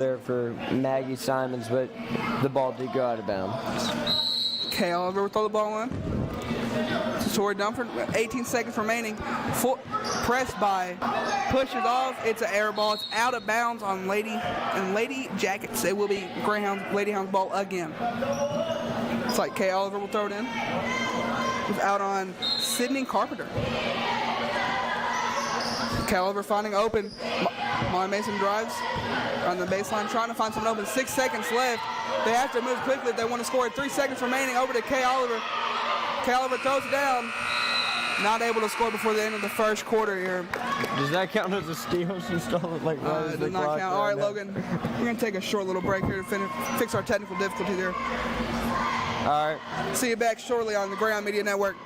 there for Maggie Simons, but the ball did go out of bounds. Kay Oliver will throw the ball in. To Tori Dunford, 18 seconds remaining. Full, pressed by, pushes off. It's an air ball. It's out of bounds on Lady Jackets. It will be Lady Hounds ball again. It's like Kay Oliver will throw it in. It's out on Sydney Carpenter. Kay Oliver finding open. Molly Mason drives on the baseline, trying to find someone open. 6 seconds left. They have to move quickly if they want to score. 3 seconds remaining. Over to Kay Oliver. Kay Oliver throws it down. Not able to score before the end of the first quarter here. Does that count as a steal? She stole it like right as the does not clock count. All right, Logan. We're going to take a short little break here to fix our technical difficulty there. All right. See you back shortly on the Greyhound Media Network.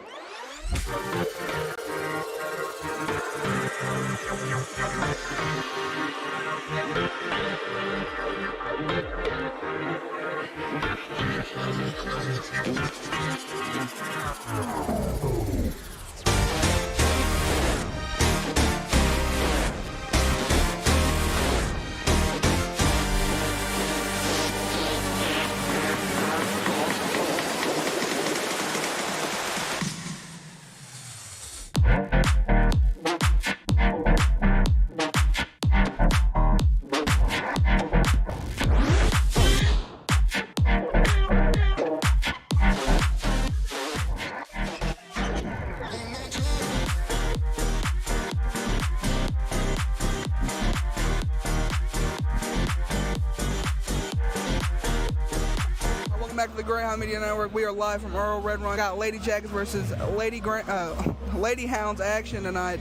Back to the Greyhound Media Network. We are live from Earl Red Run. Got Lady Jackets versus Lady Hounds action tonight.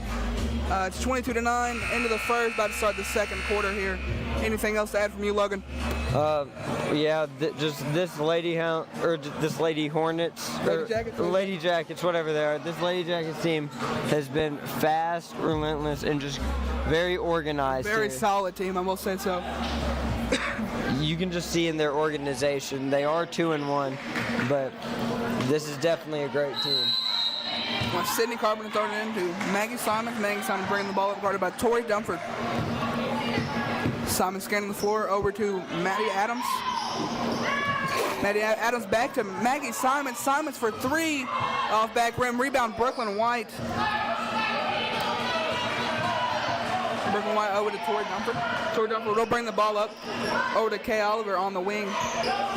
It's 22-9 into the first, about to start the second quarter here. Anything else to add from you, Logan? Yeah, just this Lady Hound or this Lady Hornets, Lady Jackets, whatever they are. This Lady Jackets team has been fast, relentless, and just very organized. Very solid team, I will say so. You can just see in their organization, they are 2-1, but this is definitely a great team. Well, Sydney Carpenter throwing it into Maggie Simons. Maggie Simons bringing the ball up, guarded by Tori Dunford. Simons scanning the floor over to Maddie Adams. Maddie Adams back to Maggie Simons. Simons for three off back rim. Rebound Brooklyn White. Brooklyn White over to Tori Dunford. Tori Dunford will bring the ball up over to Kay Oliver on the wing.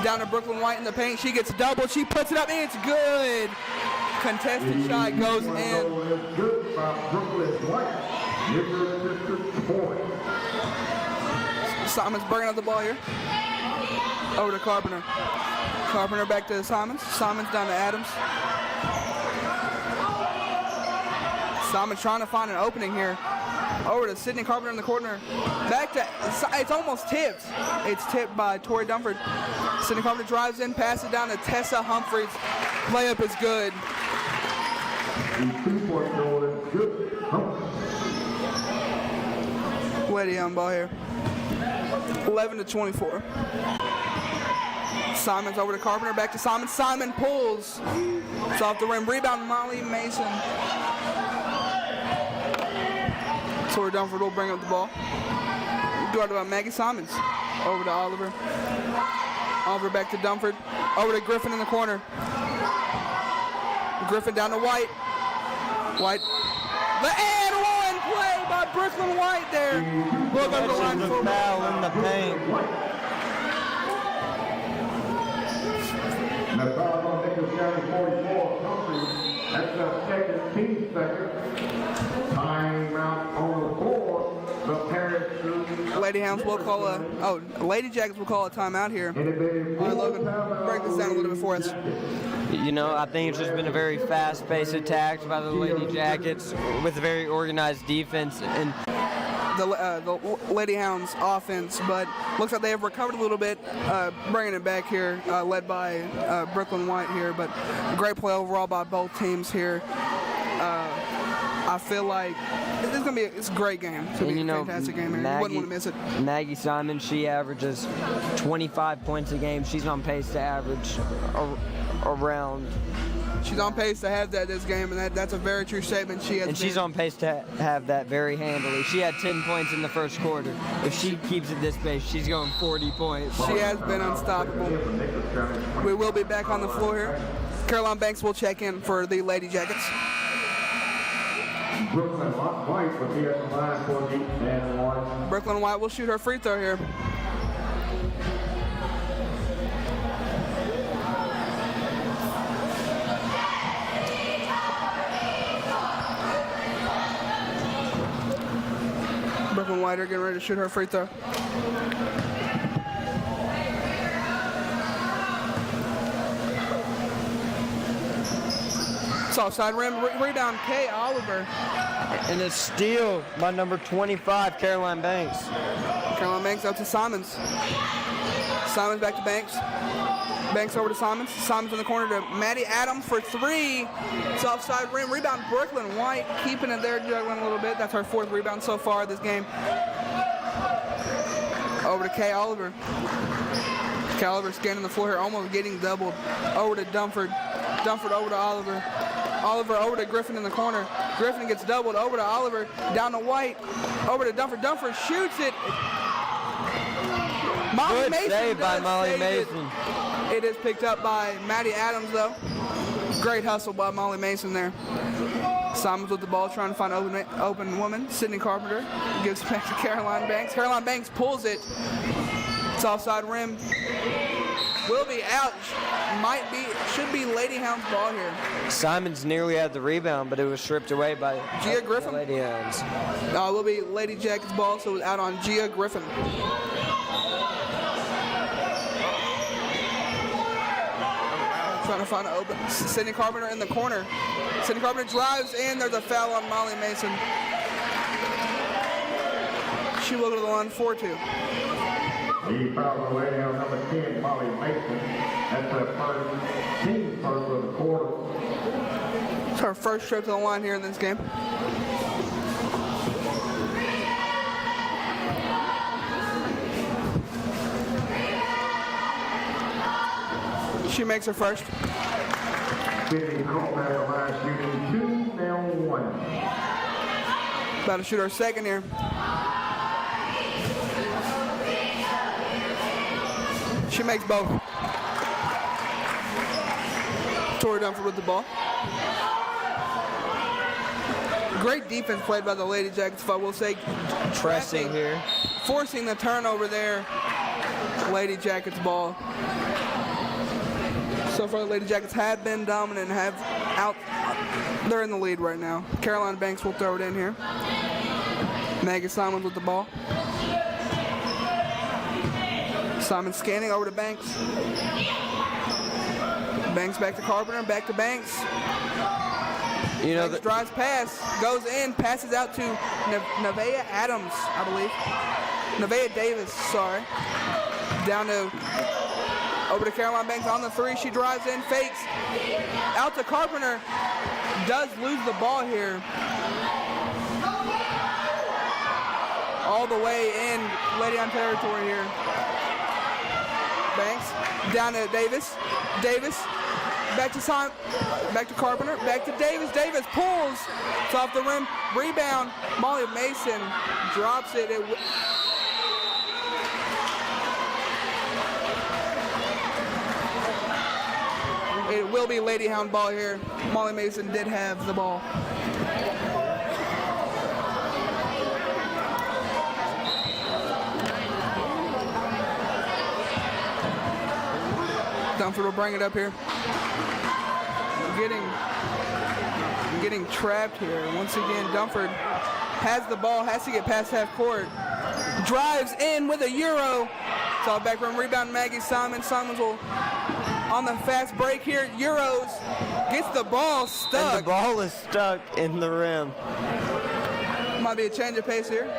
Down to Brooklyn White in the paint. She gets doubled. She puts it up. It's good. Contested shot goes in. Simons bringing up the ball here. Over to Carpenter. Carpenter back to Simons. Simons down to Adams. Simons trying to find an opening here. Over to Sydney Carpenter in the corner. Back to, it's almost tipped. It's tipped by Tori Dunford. Sydney Carpenter drives in, passes it down to Tessa Humphreys. Layup is good. Lady on ball here. 11-24. Simons over to Carpenter, back to Simon. Simon pulls. It's off the rim. Rebound, Molly Mason. Tori Dunford will bring up the ball. Guarded by Maggie Simons. Over to Oliver. Oliver back to Dunford. Over to Griffin in the corner. Griffin down to White. White. The and one play by Brooklyn White there. Look over the line for foul in the paint. The foul on Nichols County 44 country. That's the second team second. Timeout on the floor. The Paris Lady Hounds will call a, Lady Jackets will call a timeout here. All right, Logan, break this down a little bit for us. You know, I think it's just been a very fast-paced attack by the Lady Jackets with a very organized defense and the Lady Hounds offense, but looks like they have recovered a little bit, bringing it back here, led by Brooklyn White here, but great play overall by both teams here. I feel like it's a great game. It's going to be a fantastic game here. You wouldn't want to miss it. Maggie Simons, she averages 25 points a game. She's on pace to average around She's on pace to have that this game, and that's a very true statement. She's on pace to have that very handily. She had 10 points in the first quarter. If she keeps at this pace, she's going 40 points. She has been unstoppable. We will be back on the floor here. Caroline Banks will check in for the Lady Jackets. Brooklyn White will be at the line for the and one. Brooklyn White will shoot her free throw here. Brooklyn White are getting ready to shoot her free throw. It's offside rim, rebound Kay Oliver. And a steal by number 25, Caroline Banks. Caroline Banks up to Simons. Simons back to Banks. Banks over to Simons. Simons in the corner to Maddie Adams for three. It's offside rim. Rebound Brooklyn White keeping it there, juggling a little bit. That's her fourth rebound so far this game. Over to Kay Oliver. Kay Oliver scanning the floor here, almost getting doubled. Over to Dunford. Dunford over to Oliver. Oliver over to Griffin in the corner. Griffin gets doubled. Over to Oliver. Down to White. Over to Dunford. Dunford shoots it. Good save by Molly Mason. It is picked up by Maddie Adams, though. Great hustle by Molly Mason there. Simons with the ball, trying to find an open woman. Sydney Carpenter gives back to Caroline Banks. Caroline Banks pulls it. It's offside rim. Will be out. Should be Lady Hounds ball here. Simons nearly had the rebound, but it was stripped away by Gia Griffin. Lady Hounds. Will be Lady Jackets ball, so it was out on Gia Griffin. Trying to find an open. Sydney Carpenter in the corner. Sydney Carpenter drives in. There's a foul on Molly Mason. She will go to the line 4-2. The foul on Lady Hound number 10, Molly Mason. That's her first team first of the quarter. It's her first trip to the line here in this game. She makes her first. Sydney Carpenter at the line shooting 2, now 1. About to shoot her second here. She makes both. Tori Dunford with the ball. Great defense played by the Lady Jackets, if I will say. Pressing here. Forcing the turnover there. Lady Jackets ball. So far, the Lady Jackets have been dominant and they're in the lead right now. Caroline Banks will throw it in here. Maggie Simons with the ball. Simons scanning over to Banks. Banks back to Carpenter, back to Banks. You know, Banks drives pass, goes in, passes out to Nevaeh Adams, I believe. Nevaeh Davis, sorry. Down to over to Caroline Banks on the three. She drives in, fakes. Out to Carpenter. Does lose the ball here. All the way in Lady on territory here. Banks down to Davis. Davis back to back to Carpenter. Back to Davis. Davis pulls. It's off the rim. Rebound. Molly Mason drops it. It will be Lady Hound ball here. Molly Mason did have the ball. Dunford will bring it up here. Getting trapped here. Once again, Dunford has the ball, has to get past half court. Drives in with a Euro. It's all back room rebound, Maggie Simons. Simons will on the fast break here. Euros gets the ball stuck. And the ball is stuck in the rim. Might be a change of pace here.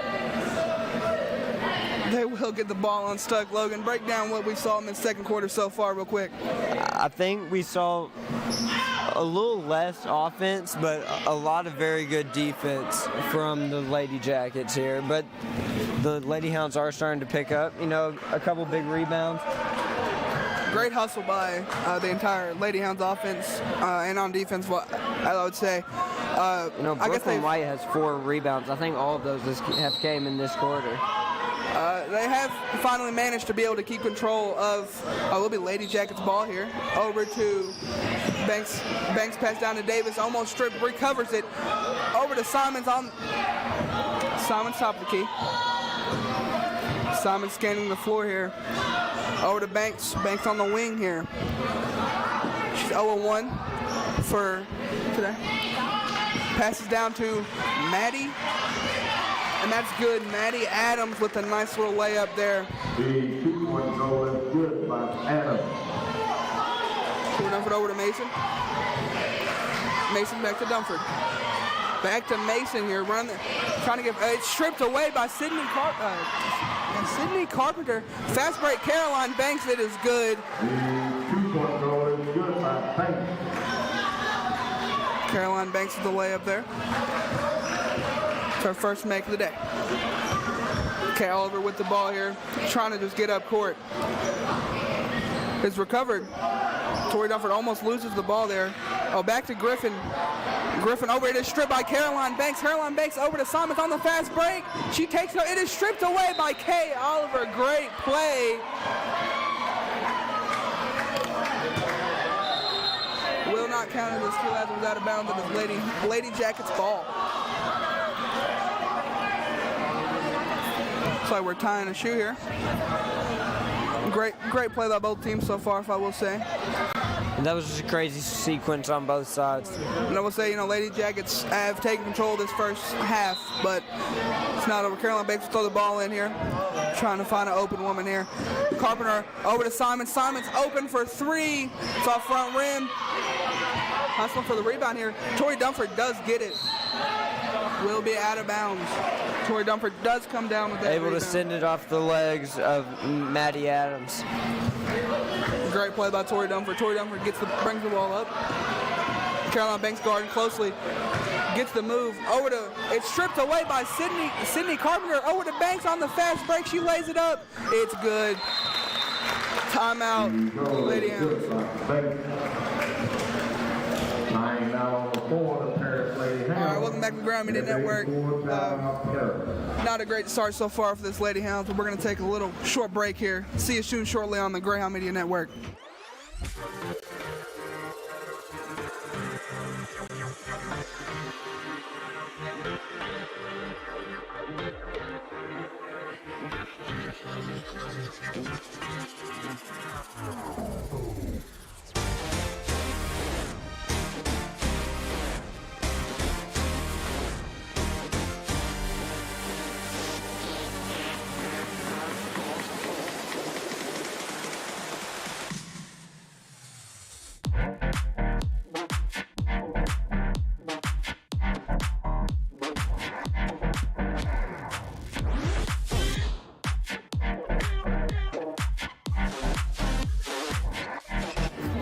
They will get the ball unstuck. Logan, break down what we saw in the second quarter so far real quick. I think we saw a little less offense, but a lot of very good defense from the Lady Jackets here. But the Lady Hounds are starting to pick up, you know, a couple big rebounds. Great hustle by the entire Lady Hounds offense and on defense, I would say. You know, Brooklyn White has 4 rebounds. I think all of those have came in this quarter. They have finally managed to be able to keep control of, will be Lady Jackets ball here. Over to Banks. Banks pass down to Davis, almost stripped, recovers it. Over to Simons Simons top of the key. Simons scanning the floor here. Over to Banks. Banks on the wing here. She's 0-1 for today. Passes down to Maddie. And that's good. Maddie Adams with a nice little layup there. The 2-point goal is good by Adams. We're Dunford over to Mason. Mason back to Dunford. Back to Mason here, trying to get it's stripped away by Sydney Carpenter. Fast break, Caroline Banks. It is good. The 2-point goal is good by Banks. Caroline Banks with the layup there. It's her first make of the day. Kay Oliver with the ball here, trying to just get up court. It's recovered. Tori Dunford almost loses the ball there. Oh, back to Griffin. Griffin over, it is stripped by Caroline Banks. Caroline Banks over to Simons on the fast break. She takes it, it is stripped away by Kay Oliver. Great play. Will not count as a steal as it was out of bounds of his Lady Jackets ball. Looks like we're tying a shoe here. Great play by both teams so far, if I will say. And that was just a crazy sequence on both sides. And I will say, you know, Lady Jackets have taken control of this first half, but it's not over. Caroline Banks will throw the ball in here, trying to find an open woman here. Carpenter over to Simons. Simons open for 3. It's off front rim. Hustling for the rebound here. Tori Dunford does get it. Will be out of bounds. Tori Dunford does come down with that Able rebound. to send it off the legs of Maddie Adams. Great play by Tori Dunford. Tori Dunford brings the ball up. Caroline Banks guarding closely. Gets the move over to, it's stripped away by Sydney Carpenter. Over to Banks on the fast break. She lays it up. It's good. Timeout, Lady Hounds. Tying now on the floor, the Paris Lady Hounds. All right, welcome back to the Ground Media Network. Not a great start so far for this Lady Hounds, but we're going to take a little short break here. See you soon shortly on the Greyhound Media Network.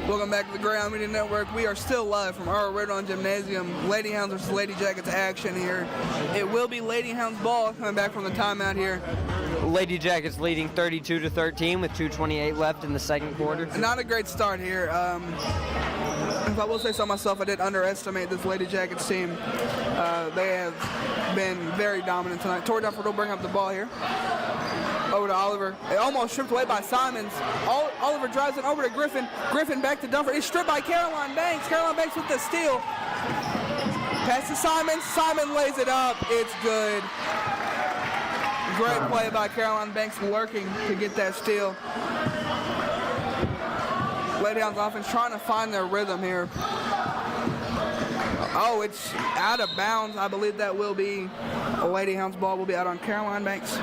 Welcome back to the Greyhound Media Network. We are still live from our Redon Gymnasium. Lady Hounds versus Lady Jackets action here. It will be Lady Hounds ball coming back from the timeout here. Lady Jackets leading 32-13 with 2:28 left in the second quarter. Not a great start here. If I will say so myself, I did underestimate this Lady Jackets team. They have been very dominant tonight. Tori Dunford will bring up the ball here. Over to Oliver. It almost stripped away by Simons. Oliver drives it over to Griffin. Griffin back to Dunford. It's stripped by Caroline Banks. Caroline Banks with the steal. Pass to Simons. Simon lays it up. It's good. Great play by Caroline Banks lurking to get that steal. Lady Hounds offense trying to find their rhythm here. Oh, it's out of bounds. I believe that will be a Lady Hounds ball. Will be out on Caroline Banks.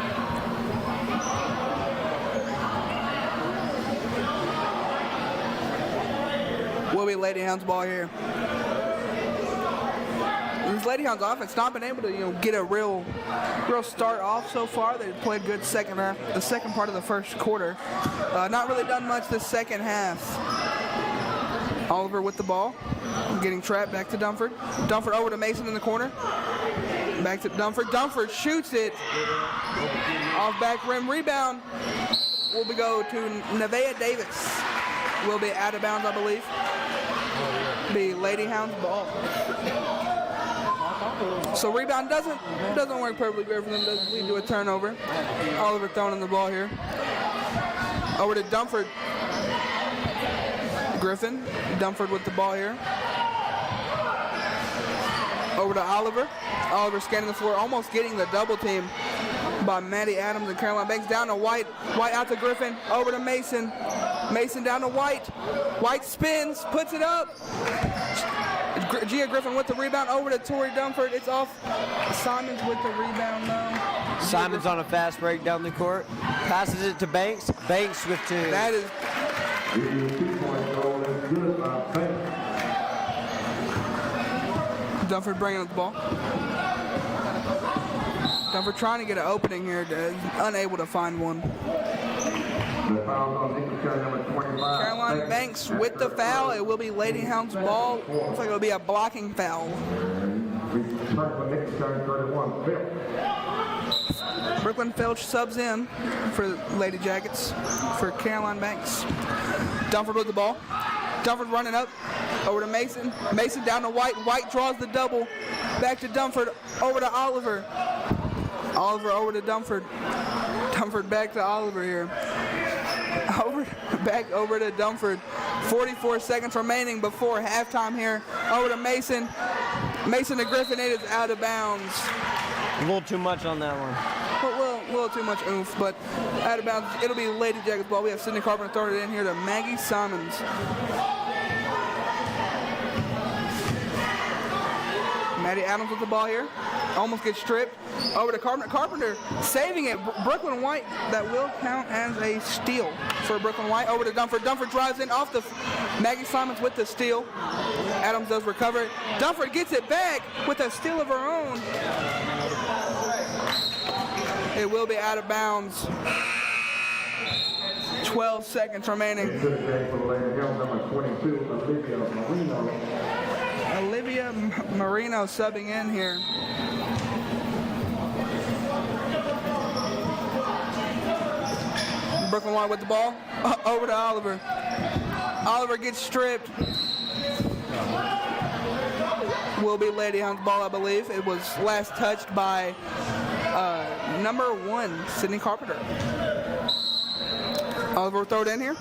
Will be Lady Hounds ball here. This Lady Hounds offense not been able to, get a real start off so far. They played good second half, the second part of the first quarter. Not really done much this second half. Oliver with the ball, getting trapped back to Dunford. Dunford over to Mason in the corner. Back to Dunford. Dunford shoots it. Off back rim rebound. Will go to Nevaeh Davis. will be out of bounds, I believe. Be Lady Hounds ball. So rebound doesn't work perfectly great for them. Does lead to a turnover. Oliver throwing in the ball here. Over to Dunford. Griffin. Dunford with the ball here. Over to Oliver. Oliver scanning the floor, almost getting the double team by Maddie Adams and Caroline Banks. Down to White. White out to Griffin. Over to Mason. Mason down to White. White spins, puts it up. Gia Griffin with the rebound. Over to Tori Dunford. It's off. Simons with the rebound though. Simons on a fast break down the court. Passes it to Banks. Banks with two. That is. Dunford bringing up the ball. Dunford trying to get an opening here, unable to find one. Caroline Banks with the foul. It will be Lady Hounds ball. Looks like it will be a blocking foul. Brooklyn Felch subs in for Lady Jackets for Caroline Banks. Dunford with the ball. Dunford running up. Over to Mason. Mason down to White. White draws the double. Back to Dunford. Over to Oliver. Oliver over to Dunford. Dunford back to Oliver here. Back over to Dunford. 44 seconds remaining before halftime here. Over to Mason. Mason to Griffin. It is out of bounds. A little too much on that one. A little too much oomph, but out of bounds. It'll be Lady Jackets ball. We have Sydney Carpenter throwing it in here to Maggie Simons. Maddie Adams with the ball here. Almost gets stripped. Over to Carpenter. Carpenter saving it. Brooklyn White. That will count as a steal for Brooklyn White. Over to Dunford. Dunford drives in off the Maggie Simons with the steal. Adams does recover. Dunford gets it back with a steal of her own. It will be out of bounds. 12 seconds remaining. Olivia Marino subbing in here. Brooklyn White with the ball. Over to Oliver. Oliver gets stripped. Will be Lady Hounds ball, I believe. It was last touched by number 1, Sydney Carpenter. Oliver will throw it in here.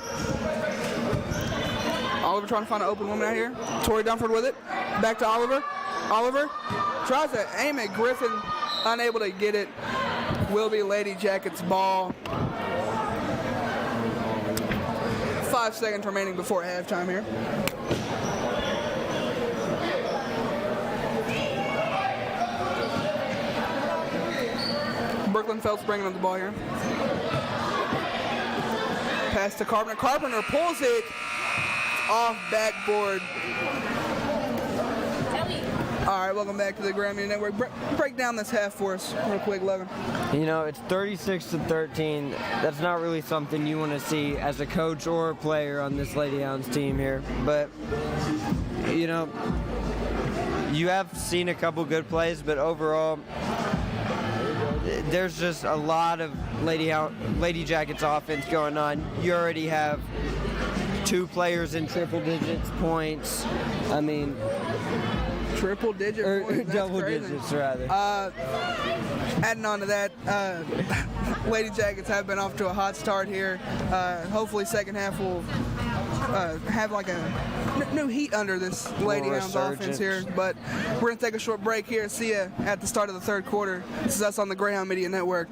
Oliver trying to find an open woman out here. Tori Dunford with it. Back to Oliver. Oliver tries to aim at Griffin. Unable to get it. Will be Lady Jackets ball. 5 seconds remaining before halftime here. Brooklyn Feltz bringing up the ball here. Pass to Carpenter. Carpenter pulls it off backboard. All right, welcome back to the Graham Media Network. Break down this half for us real quick, Logan. You know, it's 36-13. That's not really something you want to see as a coach or a player on this Lady Hounds team here. But, you know, you have seen a couple good plays, but overall, there's just a lot of Lady Jackets offense going on. You already have 2 players in triple digits points. I mean, triple digit points. Double crazy. digits rather. Adding on to that, Lady Jackets have been off to a hot start here. Hopefully second half will have like a new heat under this Lady Hounds offense here. But we're going to take a short break here. See you at the start of the third quarter. This is us on the Greyhound Media Network.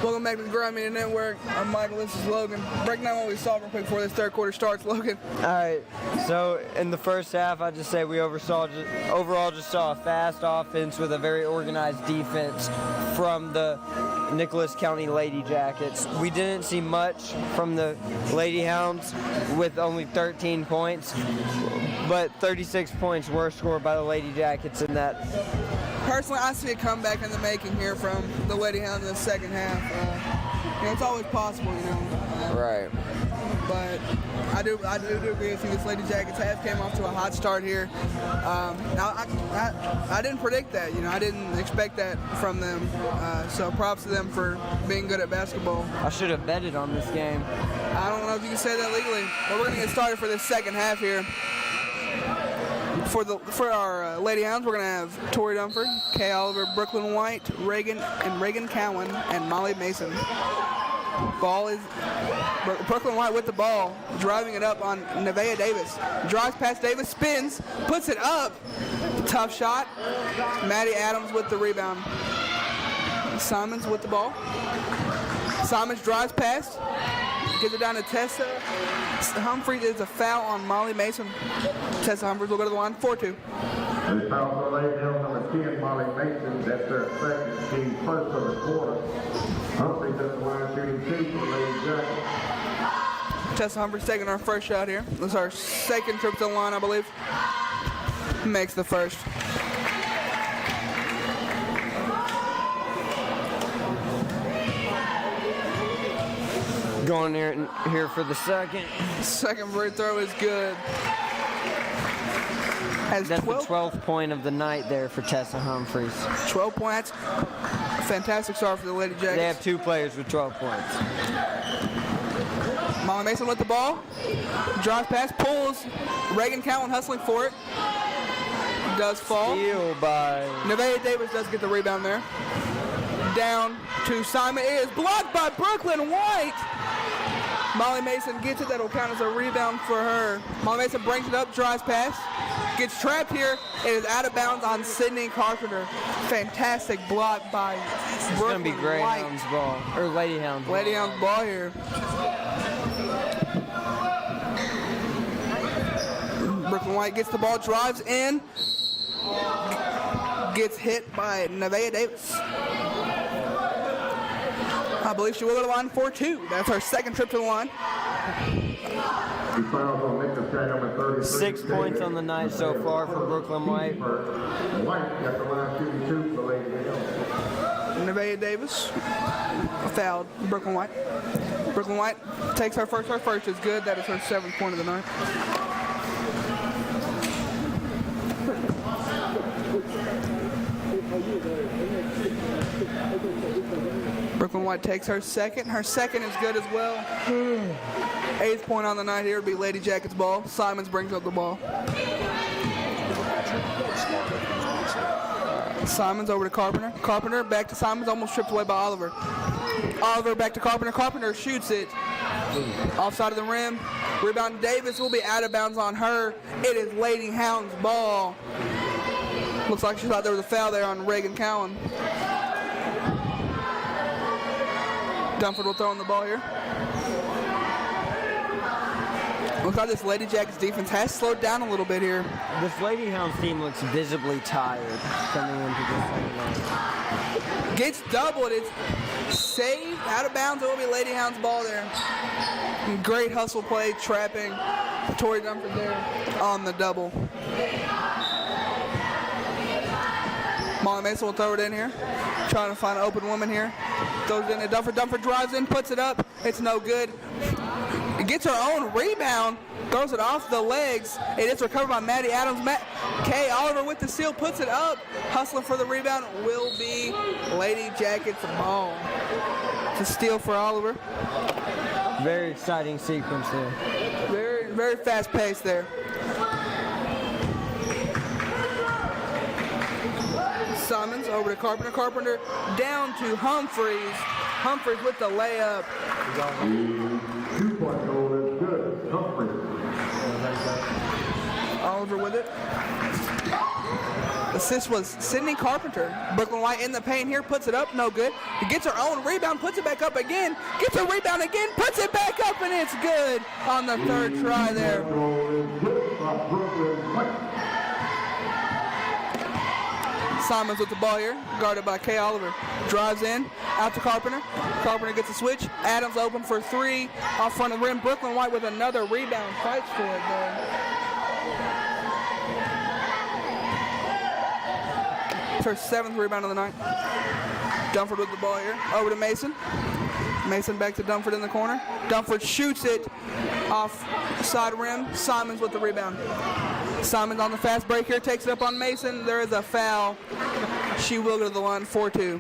Welcome back to the Grind Media Network. I'm Michael, this is Logan. Breaking down what we saw real quick before this third quarter starts, Logan. Alright, so in the first half, I'd just say we overall just saw a fast offense with a very organized defense from the Nicholas County Lady Jackets. We didn't see much from the Lady Hounds with only 13 points, but 36 points were scored by the Lady Jackets in that. Personally, I see a comeback in the making here from the Lady Hounds in the second half. It's always possible, Right. But I do agree with you. This Lady Jackets has came off to a hot start here. Now I didn't predict that. I didn't expect that from them. So props to them for being good at basketball. I should have betted on this game. I don't know if you can say that legally, but we're gonna get started for this second half here. For our Lady Hounds, we're gonna have Tori Dunford, Kay Oliver, Brooklyn White, Reagan Cowan, and Molly Mason. Ball is Brooklyn White with the ball, driving it up on Nevaeh Davis. Drives past Davis, spins, puts it up. Tough shot. Maddie Adams with the rebound. Simons with the ball. Simons drives past, gives it down to Tessa Humphries. Is a foul on Molly Mason. Tessa Humphries will go to the line, 4-2. The foul for Lady Hounds number 10, Molly Mason. That's their second, team first of the quarter. Humphries at the line shooting 2 for Lady Jackets. Tessa Humphries taking our first shot here. This is our second trip to the line, I believe. Makes the first. Going here for the second. Second free throw is good. Has That's 12, the 12th point of the night there for Tessa Humphries. 12 points. Fantastic start for the Lady Jackets. They have 2 players with 12 points. Molly Mason with the ball. Drives pass, pulls. Reagan Cowan hustling for it. Does fall. Steal by Nevaeh Davis does get the rebound there. Down to Simon. It is blocked by Brooklyn White. Molly Mason gets it. That'll count as a rebound for her. Molly Mason brings it up, drives past. Gets trapped here. It is out of bounds on Sydney Carpenter. Fantastic block by It's Brooklyn going to be White. Greyhounds ball. Or Lady Hounds. Lady Hounds ball here. Brooklyn White gets the ball, drives in. Gets hit by Nevaeh Davis. I believe she will go to the line 4-2. That's her second trip to the line. The fouls on Nicholas County number 33. 6 points on the night so far for Brooklyn White. White at the line shooting 2 for Lady Hounds. Nevaeh Davis fouled Brooklyn White. Brooklyn White takes her first. Her first is good. That is her 7th point of the night. Brooklyn White takes her second. Her second is good as well. 8th point on the night here would be Lady Jackets ball. Simons brings up the ball. Simons over to Carpenter. Carpenter back to Simons, almost tripped away by Oliver. Oliver back to Carpenter. Carpenter shoots it. Offside of the rim. Rebound Davis will be out of bounds on her. It is Lady Hounds ball. Looks like she thought there was a foul there on Reagan Cowan. Dunford will throw in the ball here. Looks like this Lady Jackets defense has slowed down a little bit here. This Lady Hounds team looks visibly tired coming into this game. Gets doubled. It's saved. Out of bounds. It will be Lady Hounds ball there. Great hustle play, trapping Tori Dunford there on the double. Molly Mason will throw it in here. Trying to find an open woman here. Throws it in to Dunford. Dunford drives in, puts it up. It's no good. It gets her own rebound. Throws it off the legs. It is recovered by Maddie Adams. Kay Oliver with the steal, puts it up. Hustling for the rebound will be Lady Jackets ball. It's a steal for Oliver. Very exciting sequence there. Very, very fast pace there. Simons over to Carpenter. Carpenter down to Humphries. Humphries with the layup. The 2-point goal is good. Humphries. Oliver with it. Assist was Sydney Carpenter. Brooklyn White in the paint here, puts it up, no good. He gets her own rebound, puts it back up again, gets her rebound again, puts it back up, and it's good on the third try there. Simons with the ball here, guarded by Kay Oliver. Drives in, out to Carpenter. Carpenter gets a switch. Adams open for three off front of the rim. Brooklyn White with another rebound, fights for it though. Her 7th rebound of the night. Dunford with the ball here. Over to Mason. Mason back to Dunford in the corner. Dunford shoots it off side rim. Simons with the rebound. Simons on the fast break here. Takes it up on Mason. There is a foul. She will go to the line 4-2.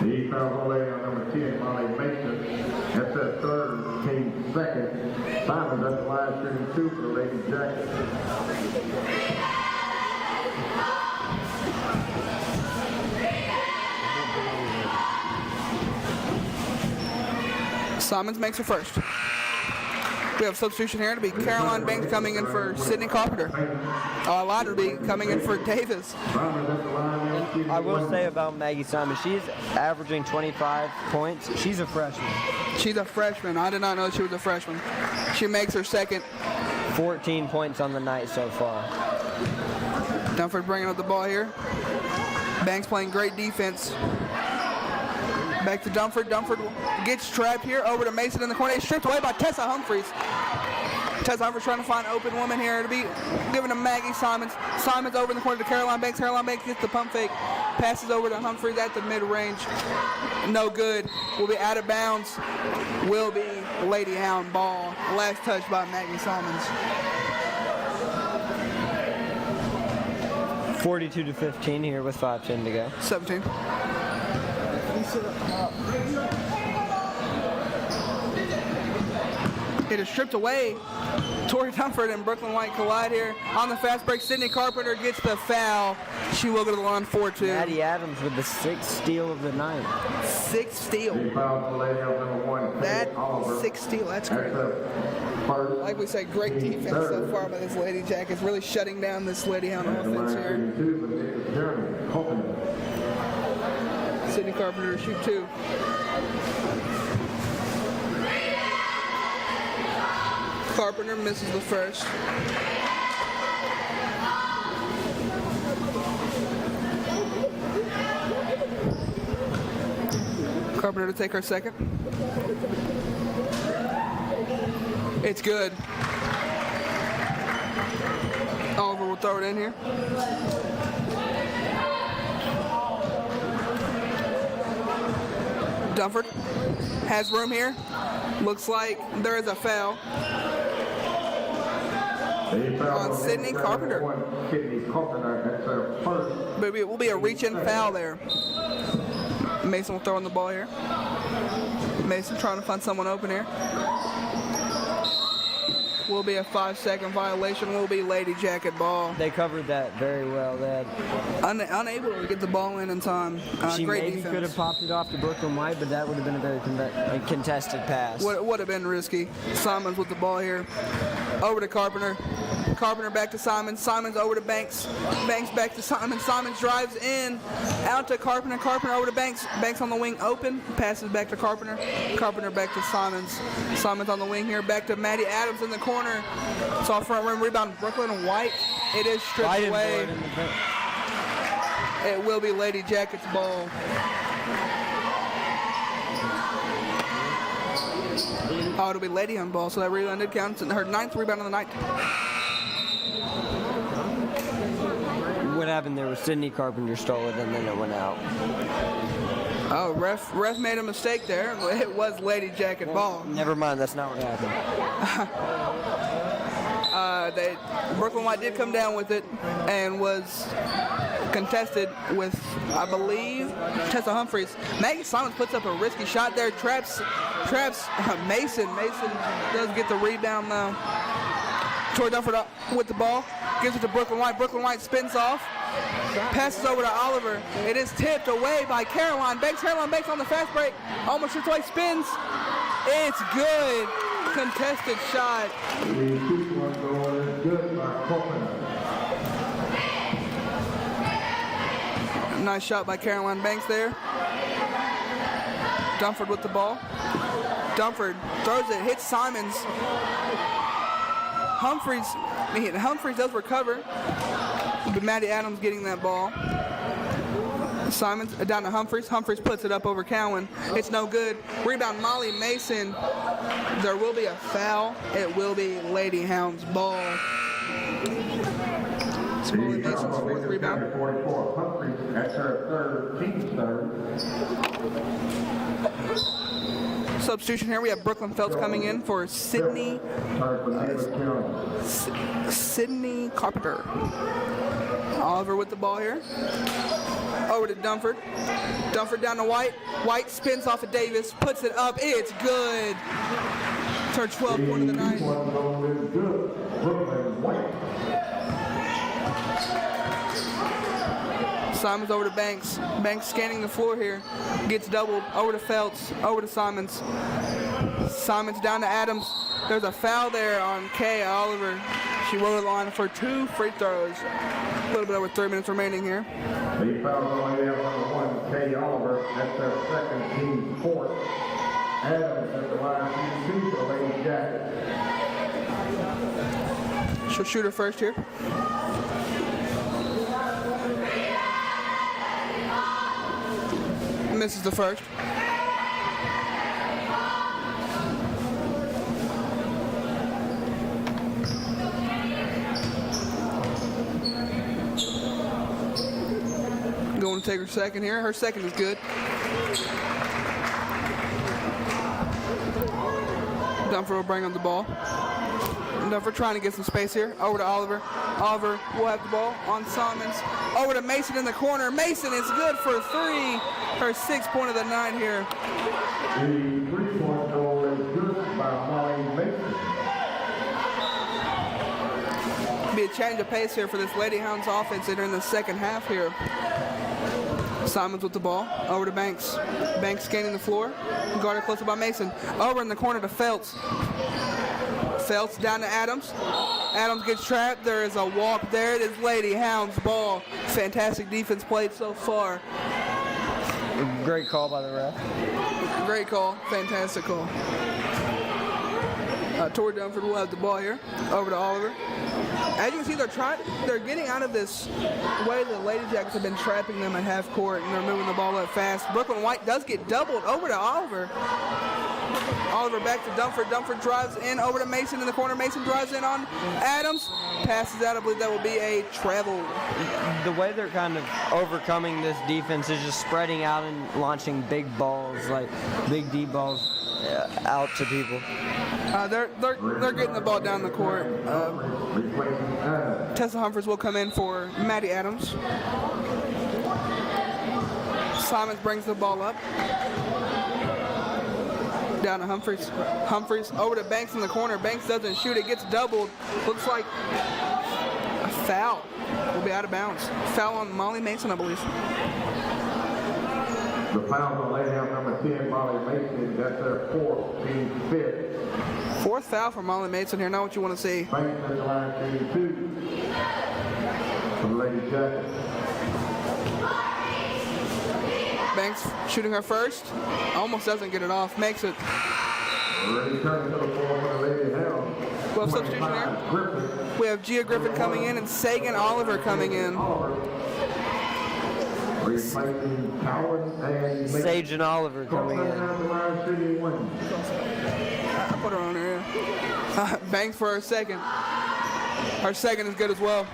The foul on number 10, Molly Mason. That's her third, team second. Simons at the line shooting 2 for the Lady Jackets. Simons makes her first. We have a substitution here to be Caroline Banks coming in for Sydney Carpenter. Allowed to be coming in for Davis. I will say about Maggie Simons, she's averaging 25 points. She's a freshman. She's a freshman. I did not know she was a freshman. She makes her second. 14 points on the night so far. Dunford bringing up the ball here. Banks playing great defense. Back to Dunford. Dunford gets trapped here. Over to Mason in the corner. He's stripped away by Tessa Humphreys. Tessa Humphreys trying to find an open woman here to be given to Maggie Simons. Simons over in the corner to Caroline Banks. Caroline Banks gets the pump fake. Passes over to Humphreys at the mid-range. No good. Will be out of bounds. Will be Lady Hound ball. Last touch by Maggie Simons. 42-15 here with 5:10 to go. 17. It is stripped away. Tori Dunford and Brooklyn White collide here. On the fast break, Sydney Carpenter gets the foul. She will go to the line 4-2. Maddie Adams with the 6th steal of the night. 6th steal. That 6th steal, that's great. Like we said, great defense so far by this Lady Jackets. Really shutting down this Lady Hound offense here. Sydney Carpenter to shoot 2. Carpenter misses the first. Carpenter to take her second. It's good. Oliver will throw it in here. Dunford has room here. Looks like there is a foul on Sydney Carpenter. But it will be a reach-in foul there. Mason will throw in the ball here. Mason trying to find someone open here. Will be a 5-second violation. Will be Lady Jacket ball. They covered that very well. They had unable to get the ball in time. She great maybe defense. could have popped it off to Brooklyn White, but that would have been a very contested pass. Would have been risky. Simons with the ball here. Over to Carpenter. Carpenter back to Simons. Simons over to Banks. Banks back to Simons. Simons drives in. Out to Carpenter. Carpenter over to Banks. Banks on the wing open. Passes back to Carpenter. Carpenter back to Simons. Simons on the wing here. Back to Maddie Adams in the corner. It's off front rim rebound. Brooklyn White. It is stripped away. It will be Lady Jackets ball. Oh, it'll be Lady on ball, so that rebound did count. It's her 9th rebound of the night. What happened there was Sydney Carpenter stole it and then it went out. Oh, ref made a mistake there. It was Lady Jacket ball. Never mind, that's not what happened. Brooklyn White did come down with it and was contested with, I believe, Tessa Humphreys. Maggie Simons puts up a risky shot there. Traps Mason. Mason does get the rebound now. Tori Dunford with the ball. Gives it to Brooklyn White. Brooklyn White spins off. Passes over to Oliver. It is tipped away by Caroline Banks. Caroline Banks on the fast break. Almost shoots away. Spins. It's good. Contested shot. Nice shot by Caroline Banks there. Dunford with the ball. Dunford throws it, hits Simons. Humphreys does recover, but Maddie Adams getting that ball. Simons down to Humphreys. Humphreys puts it up over Cowan. It's no good. Rebound Molly Mason. There will be a foul. It will be Lady Hounds ball. It's Molly Mason's fourth rebound. 44, Humphreys, that's her third, team's third. Substitution here. We have Brooklyn Phelps coming in for Sydney Carpenter. Oliver with the ball here. Over to Dunford. Dunford down to White. White spins off of Davis, puts it up. It's good. It's her 12th point of the night. Simons over to Banks. Banks scanning the floor here. Gets doubled. Over to Phelps. Over to Simons. Simons down to Adams. There's a foul there on Kay Oliver. She rode the line for 2 free throws. A little bit over 3 minutes remaining here. The foul on the number 1, Kay Oliver. That's their second, team's fourth. Adams at the line, she's 2 for the Lady Jackets. She'll shoot her first here. Misses the first. Going to take her second here. Her second is good. Dunford will bring on the ball. Dunford trying to get some space here. Over to Oliver. Oliver will have the ball on Simons. Over to Mason in the corner. Mason is good for 3. Her 6th point of the night here. The 3-point goal is good by Molly Mason. Be a change of pace here for this Lady Hounds offense entering the second half here. Simons with the ball. Over to Banks. Banks scanning the floor. Guarded closer by Mason. Over in the corner to Phelps. Phelps down to Adams. Adams gets trapped. There is a walk there. It is Lady Hounds ball. Fantastic defense played so far. Great call by the ref. Great call. Fantastic call. Tori Dunford will have the ball here. Over to Oliver. As you can see, they're getting out of this way the Lady Jackets have been trapping them at half court, and they're moving the ball up fast. Brooklyn White does get doubled. Over to Oliver. Oliver back to Dunford. Dunford drives in over to Mason in the corner. Mason drives in on Adams. Passes out. I believe that will be a travel. The way they're kind of overcoming this defense is just spreading out and launching big balls, like big deep balls, out to people. They're getting the ball down the court. Tessa Humphreys will come in for Maddie Adams. Simons brings the ball up. Down to Humphreys. Humphreys over to Banks in the corner. Banks doesn't shoot. It gets doubled. Looks like a foul. Will be out of bounds. Foul on Molly Mason, I believe. The foul on Lady Hounds number 10, Molly Mason. That's their 4th, team's 5th. 4th foul for Molly Mason here. Not what you want to see. Banks at the line, team 2 for the Lady Jackets. Banks shooting her first. Almost doesn't get it off. Makes it. Returning to the floor for the Lady Hounds. Well, substitution there. We have Gia Griffin coming in and Sagan Oliver coming in. Replacing Cowan and Sage and Oliver coming in. I put her on her. Banks for her second. Her second is good as well.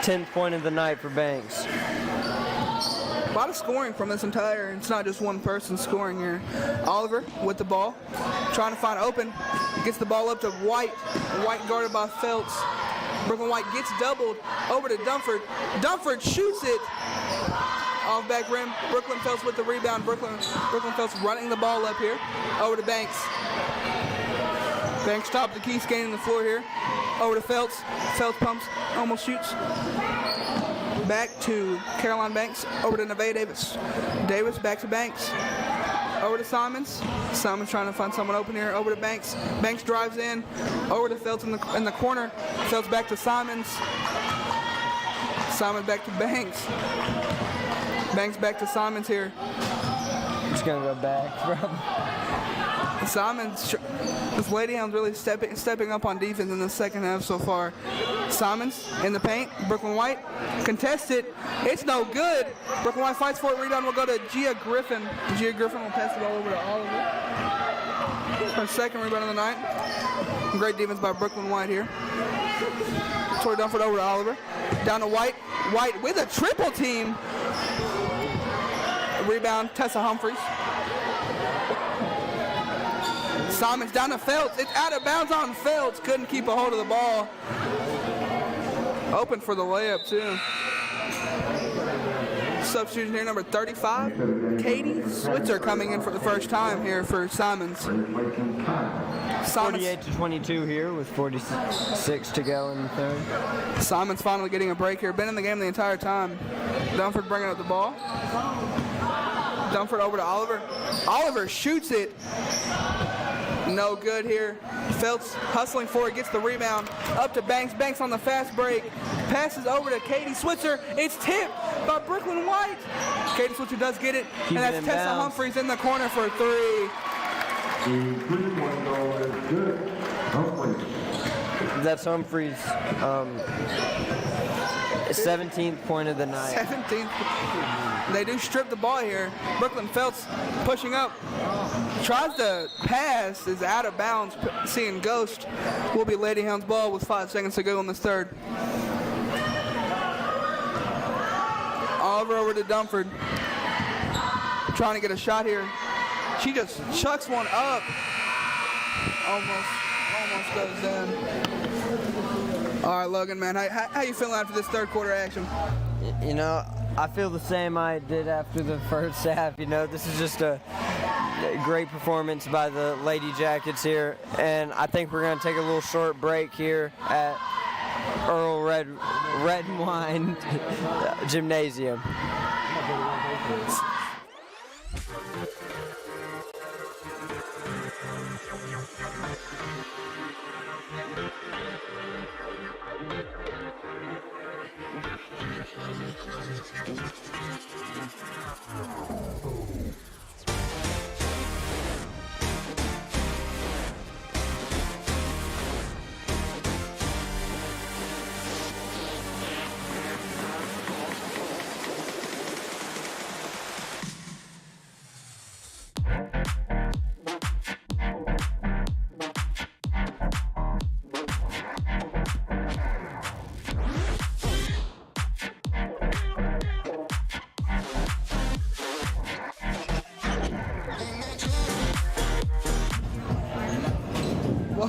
10th point of the night for Banks. A lot of scoring from this entire, it's not just one person scoring here. Oliver with the ball, trying to find open, gets the ball up to White. White guarded by Phelps. Brooklyn White gets doubled, over to Dunford. Dunford shoots it off back rim. Brooklyn Phelps with the rebound. Brooklyn Phelps running the ball up here, over to Banks. Banks top the key, scanning the floor here. Over to Phelps. Phelps pumps, almost shoots. Back to Caroline Banks, over to Nevaeh Davis. Davis back to Banks. Over to Simons. Simons trying to find someone open here. Over to Banks. Banks drives in. Over to Phelps in the corner. Phelps back to Simons. Simons back to Banks. Banks back to Simons here. Just gonna go back from. Simons, this Lady Hounds really stepping up on defense in the second half so far. Simons in the paint. Brooklyn White contested. It's no good. Brooklyn White fights for it. Rebound will go to Gia Griffin. Gia Griffin will pass the ball over to Oliver. Her second rebound of the night. Great defense by Brooklyn White here. Tori Dunford over to Oliver. Down to White. White with a triple team. Rebound, Tessa Humphreys. Simons down to Feltz. It's out of bounds on Feltz. Couldn't keep a hold of the ball. Open for the layup, too. Substitution here, number 35. Katie Switzer coming in for the first time here for Simons. 48-22 here with 46 to go in the third. Simons finally getting a break here. Been in the game the entire time. Dunford bringing up the ball. Dunford over to Oliver. Oliver shoots it. No good here. Feltz hustling for it, gets the rebound. Up to Banks. Banks on the fast break. Passes over to Katie Switzer. It's tipped by Brooklyn White. Katie Switzer does get it. And that's Tessa Humphreys in the corner for a three. The 3-point goal is good. Humphreys. That's Humphreys' 17th point of the night. 17th. They do strip the ball here. Brooklyn Feltz pushing up. Tries to pass, is out of bounds. Seeing ghost. Will be Lady Hounds ball with 5 seconds to go in this third. Oliver over to Dunford. Trying to get a shot here. She just chucks one up. Almost goes in. All right, Logan, man, how you feeling after this third quarter action? You know, I feel the same I did after the first half. You know, this is just a great performance by the Lady Jackets here, and I think we're going to take a little short break here at Earl Red and Wine Gymnasium.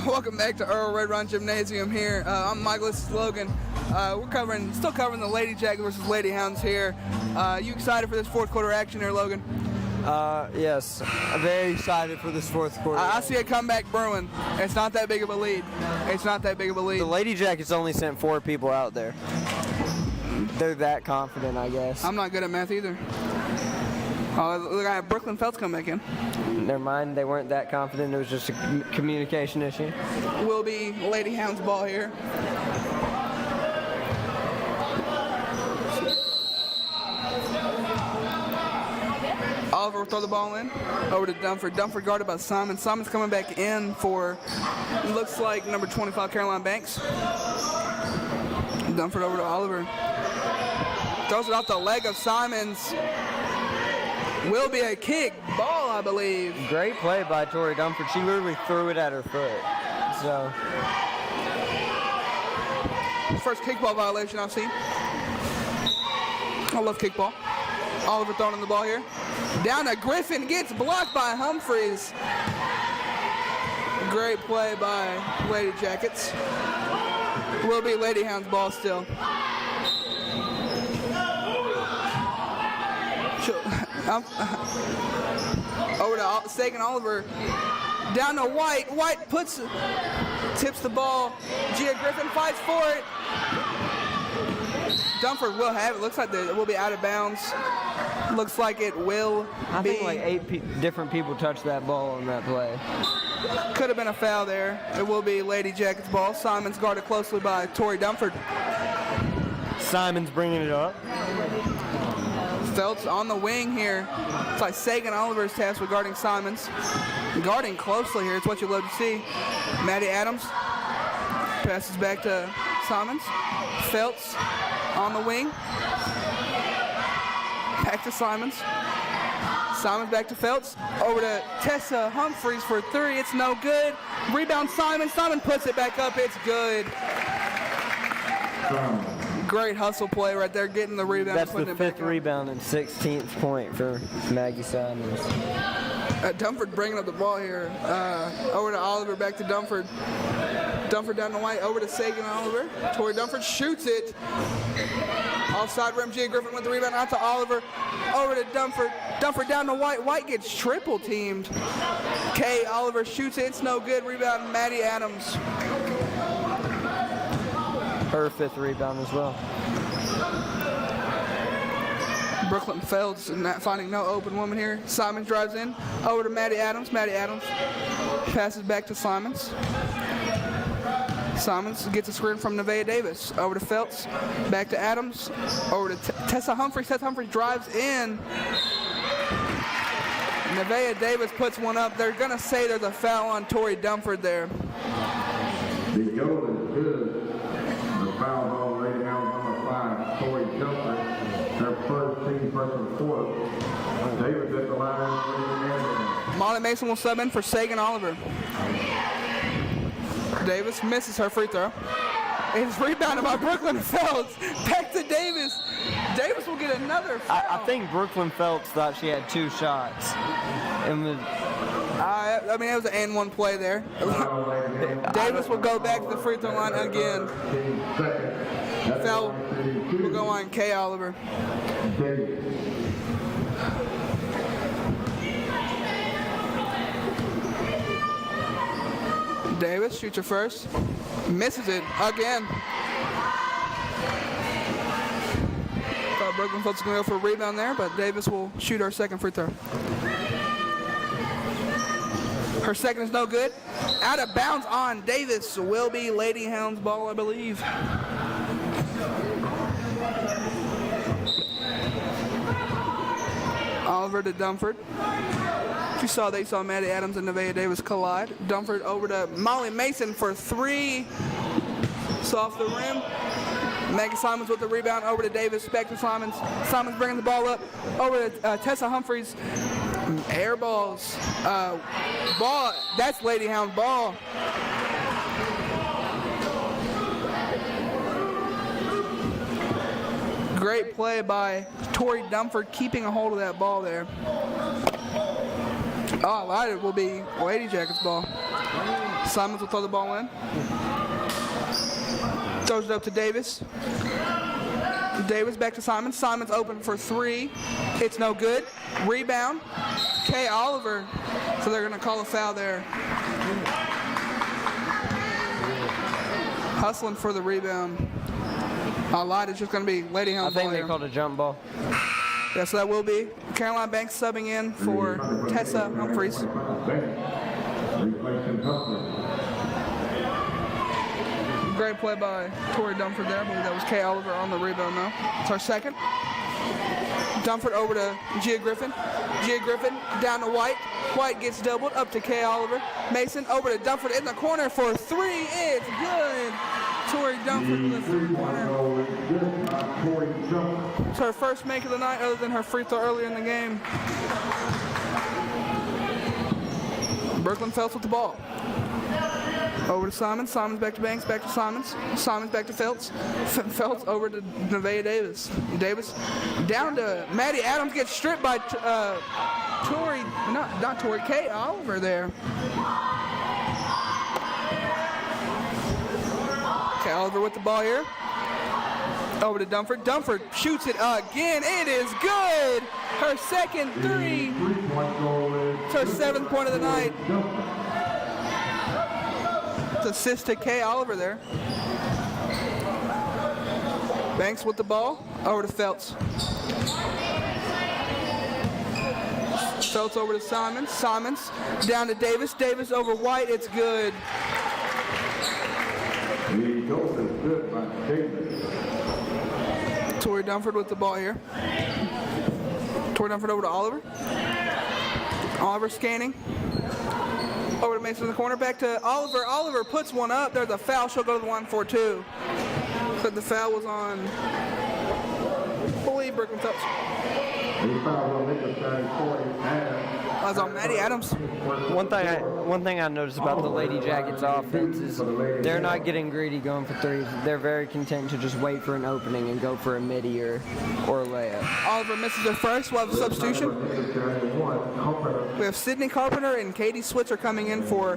Welcome back to Earl Red Run Gymnasium here. I'm Michael, this is Logan. We're still covering the Lady Jacket versus Lady Hounds here. You excited for this fourth quarter action here, Logan? Yes, I'm very excited for this fourth quarter. I see a comeback brewing. It's not that big of a lead. The Lady Jackets only sent 4 people out there. They're that confident, I guess. I'm not good at math either. Look, I have Brooklyn Feltz come back in. Never mind, they weren't that confident. It was just a communication issue. Will be Lady Hounds ball here. Oliver will throw the ball in. Over to Dunford. Dunford guarded by Simon. Simon's coming back in for, looks like, number 25, Caroline Banks. Dunford over to Oliver. Throws it off the leg of Simons. Will be a kick ball, I believe. Great play by Tori Dunford. She literally threw it at her foot. So. First kickball violation I've seen. I love kickball. Oliver throwing the ball here. Down to Griffin, gets blocked by Humphreys. Great play by Lady Jackets. Will be Lady Hounds ball still. Over to Sagan Oliver. Down to White. White tips the ball. Gia Griffin fights for it. Dunford will have it. Looks like it will be out of bounds. Looks like it will I think like 8 different people touched that ball on that play. Could have been a foul there. It will be Lady Jackets ball. Simon's guarded closely by Tori Dunford. Simon's bringing it up. Phelps on the wing here. It's like Sagan Oliver's task with guarding Simons. Guarding closely here, it's what you love to see. Maddie Adams passes back to Simons. Phelps on the wing. Back to Simons. Simons back to Phelps. Over to Tessa Humphreys for three. It's no good. Rebound Simon. Simon puts it back up. It's good. Great hustle play right there, getting the rebound. That's the fifth rebound and 16th point for Maggie Simons. Dunford bringing up the ball here. Over to Oliver, back to Dunford. Dunford down to White, over to Sagan Oliver. Tori Dunford shoots it. Offside rim, Gia Griffin with the rebound, out to Oliver. Over to Dunford. Dunford down to White. White gets triple teamed. Kay Oliver shoots it. It's no good. Rebound, Maddie Adams. Her fifth rebound as well. Brooklyn Phelps not finding no open woman here. Simons drives in. Over to Maddie Adams. Maddie Adams passes back to Simons. Simons gets a screen from Nevaeh Davis. Over to Phelps. Back to Adams. Over to Tessa Humphreys. Tessa Humphreys drives in. Nevaeh Davis puts one up. They're going to say there's a foul on Tori Dunford there. The goal is good. The foul ball laid down number 5, Tori Dunford. Her first team personal quarter. Davis at the line. Molly Mason will sub in for Sagan Oliver. Davis misses her free throw. It's rebounded by Brooklyn Phelps. Back to Davis. Davis will get another foul. I think Brooklyn Phelps thought she had 2 shots. And was, I mean, it was an and-one play there. Davis will go back to the free throw line again. Foul will go on Kay Oliver. Davis shoots her first. Misses it again. Thought Brooklyn Phelps was going to go for a rebound there, but Davis will shoot her second free throw. Her second is no good. Out of bounds on Davis. Will be Lady Hounds ball, I believe. Oliver to Dunford. They saw Maddie Adams and Nevaeh Davis collide. Dunford over to Molly Mason for 3. It's off the rim. Maggie Simons with the rebound. Over to Davis. Back to Simons. Simons bringing the ball up. Over to Tessa Humphreys. Air balls. Ball. That's Lady Hound ball. Great play by Tori Dunford, keeping a hold of that ball there. Oh, it will be Lady Jackets ball. Simons will throw the ball in. Throws it up to Davis. Davis back to Simons. Simons open for 3. It's no good. Rebound. Kay Oliver. So they're going to call a foul there. Hustling for the rebound. It's just going to be Lady Hound ball. I think they called a jump ball. Yeah, so that will be Caroline Banks subbing in for Tessa Humphreys. Great play by Tori Dunford there. I believe that was Kay Oliver on the rebound now. It's our second. Dunford over to Gia Griffin. Gia Griffin down to White. White gets doubled up to Kay Oliver. Mason over to Dunford in the corner for 3. It's good. Tori Dunford with a three-pointer. It's her first make of the night other than her free throw earlier in the game. Brooklyn Phelps with the ball. Over to Simons. Simons back to Banks. Back to Simons. Simons back to Phelps. Phelps over to Nevaeh Davis. Davis down to Maddie Adams. Gets stripped by Kay Oliver there. Kay Oliver with the ball here. Over to Dunford. Dunford shoots it again. It is good. Her second 3. It's her 7th point of the night. It's assist to Kay Oliver there. Banks with the ball. Over to Phelps. Phelps over to Simons. Simons down to Davis. Davis over White. It's good. The goal is good by Davis. Tori Dunford with the ball here. Tori Dunford over to Oliver. Oliver scanning. Over to Mason in the corner. Back to Oliver. Oliver puts one up. There's a foul. She'll go to the line for 2. But the foul was on, I believe, Brooklyn Phelps. That's on Maddie Adams. One thing I noticed about the Lady Jackets offense is they're not getting greedy going for threes. They're very content to just wait for an opening and go for a midi or a layup. Oliver misses her first. We'll have a substitution. We have Sydney Carpenter and Katie Switzer coming in for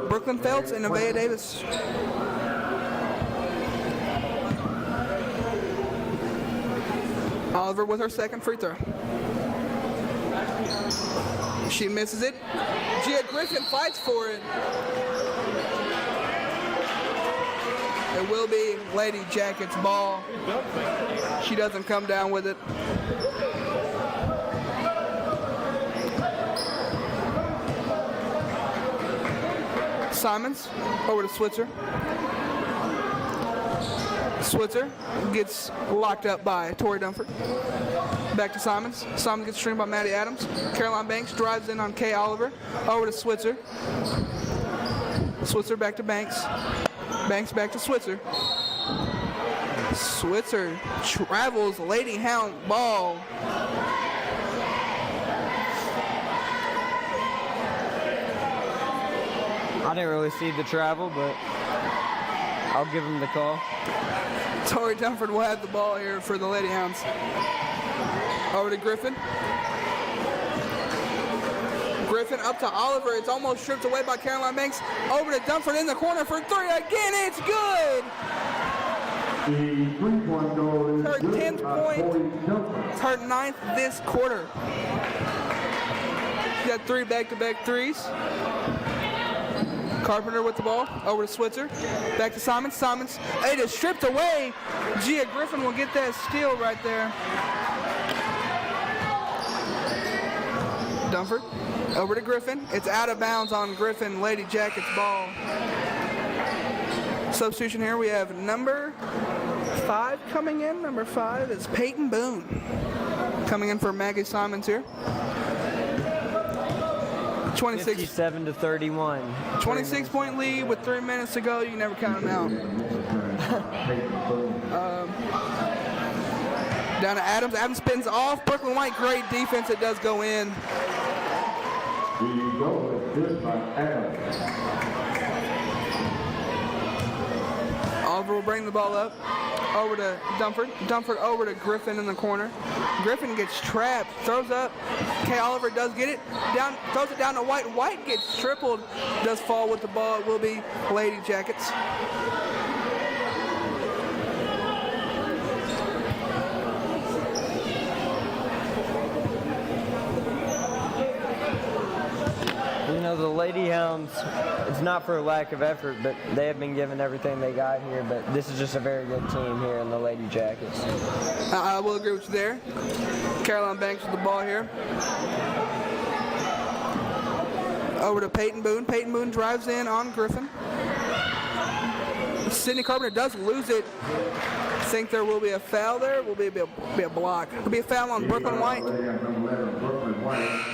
Brooklyn Phelps and Nevaeh Davis. Oliver with her second free throw. She misses it. Gia Griffin fights for it. It will be Lady Jackets ball. She doesn't come down with it. Simons over to Switzer. Switzer gets locked up by Tori Dunford. Back to Simons. Simons gets streamed by Maddie Adams. Caroline Banks drives in on Kay Oliver. Over to Switzer. Switzer back to Banks. Banks back to Switzer. Switzer travels Lady Hound ball. I didn't really see the travel, but I'll give him the call. Tori Dunford will have the ball here for the Lady Hounds. Over to Griffin. Griffin up to Oliver. It's almost stripped away by Caroline Banks. Over to Dunford in the corner for 3 again. It's good. Her 10th point. It's her 9th this quarter. She got 3 back-to-back threes. Carpenter with the ball. Over to Switzer. Back to Simons. Simons. It is stripped away. Gia Griffin will get that steal right there. Dunford. Over to Griffin. It's out of bounds on Griffin. Lady Jackets ball. Substitution here. We have number 5 coming in. Number 5 is Peyton Boone. Coming in for Maggie Simons here. 57 to 31. 26-point lead with 3 minutes to go. You can never count them out. Down to Adams. Adams spins off. Brooklyn White, great defense. It does go in. Oliver will bring the ball up. Over to Dunford. Dunford over to Griffin in the corner. Griffin gets trapped. Throws up. Kay Oliver does get it. Down. Throws it down to White. White gets tripled. Does fall with the ball. It will be Lady Jackets. You know, the Lady Hounds, it's not for a lack of effort, but they have been given everything they got here, but this is just a very good team here in the Lady Jackets. I will agree with you there. Caroline Banks with the ball here. Over to Peyton Boone. Peyton Boone drives in on Griffin. Sydney Carpenter does lose it. I think there will be a foul there. It will be a block. There will be a foul on Brooklyn White.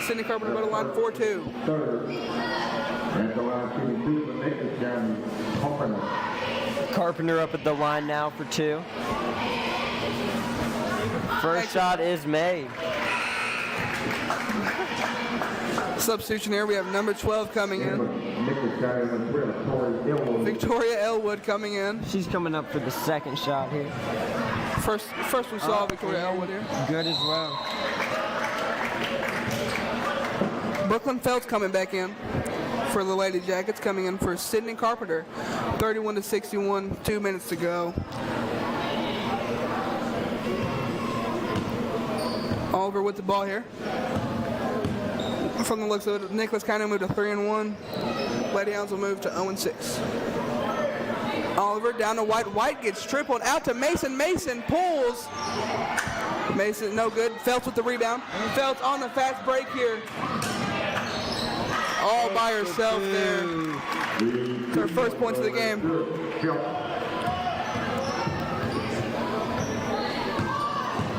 Sydney Carpenter go to line 4-2. Carpenter up at the line now for 2. First shot is made. Substitution here. We have number 12 coming in. Victoria Elwood coming in. She's coming up for the second shot here. First we saw Victoria Elwood here. Good as well. Brooklyn Phelps coming back in for the Lady Jackets, coming in for Sydney Carpenter. 31 to 61, 2 minutes to go. Oliver with the ball here. From the looks of it, Nicholas kind of moved to 3-1. Lady Hounds will move to 0-6. Oliver down to White. White gets tripled out to Mason. Mason pulls. Mason, no good. Phelps with the rebound. Phelps on the fast break here. All by herself there. It's her first points of the game.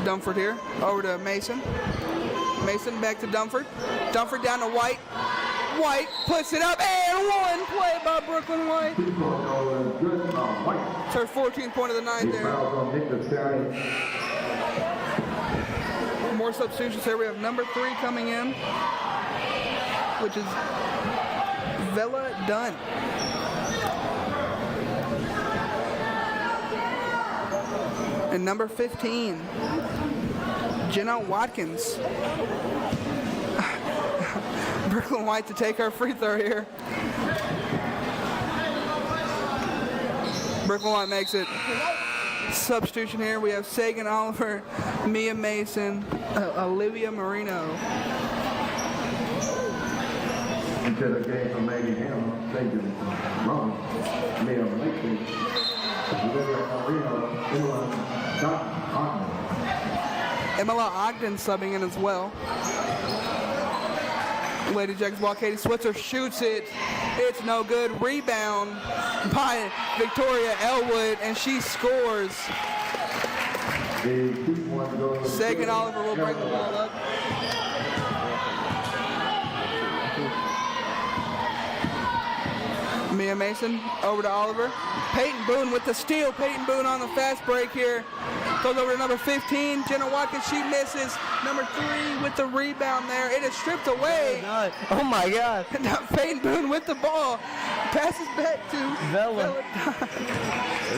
Dunford here. Over to Mason. Mason back to Dunford. Dunford down to White. White puts it up and one play by Brooklyn White. It's her 14th point of the night there. More substitutions here. We have number 3 coming in, which is Vela Dunn. And number 15, Jenna Watkins. Brooklyn White to take our free throw here. Brooklyn White makes it. Substitution here. We have Sagan Oliver, Mia Mason, Olivia Marino. Into the game for Maggie Hammer, Sagan Ramos, Mia Mason, Olivia Marino, Emila Ogden subbing in as well. Lady Jackets ball. Katie Switzer shoots it. It's no good. Rebound by Victoria Elwood, and she scores. Sagan Oliver will bring the ball up. Mia Mason over to Oliver. Peyton Boone with the steal. Peyton Boone on the fast break here. Goes over to number 15. Jenna Watkins, she misses. Number 3 with the rebound there. It is stripped away. Oh my God. Peyton Boone with the ball. Passes back to Vela.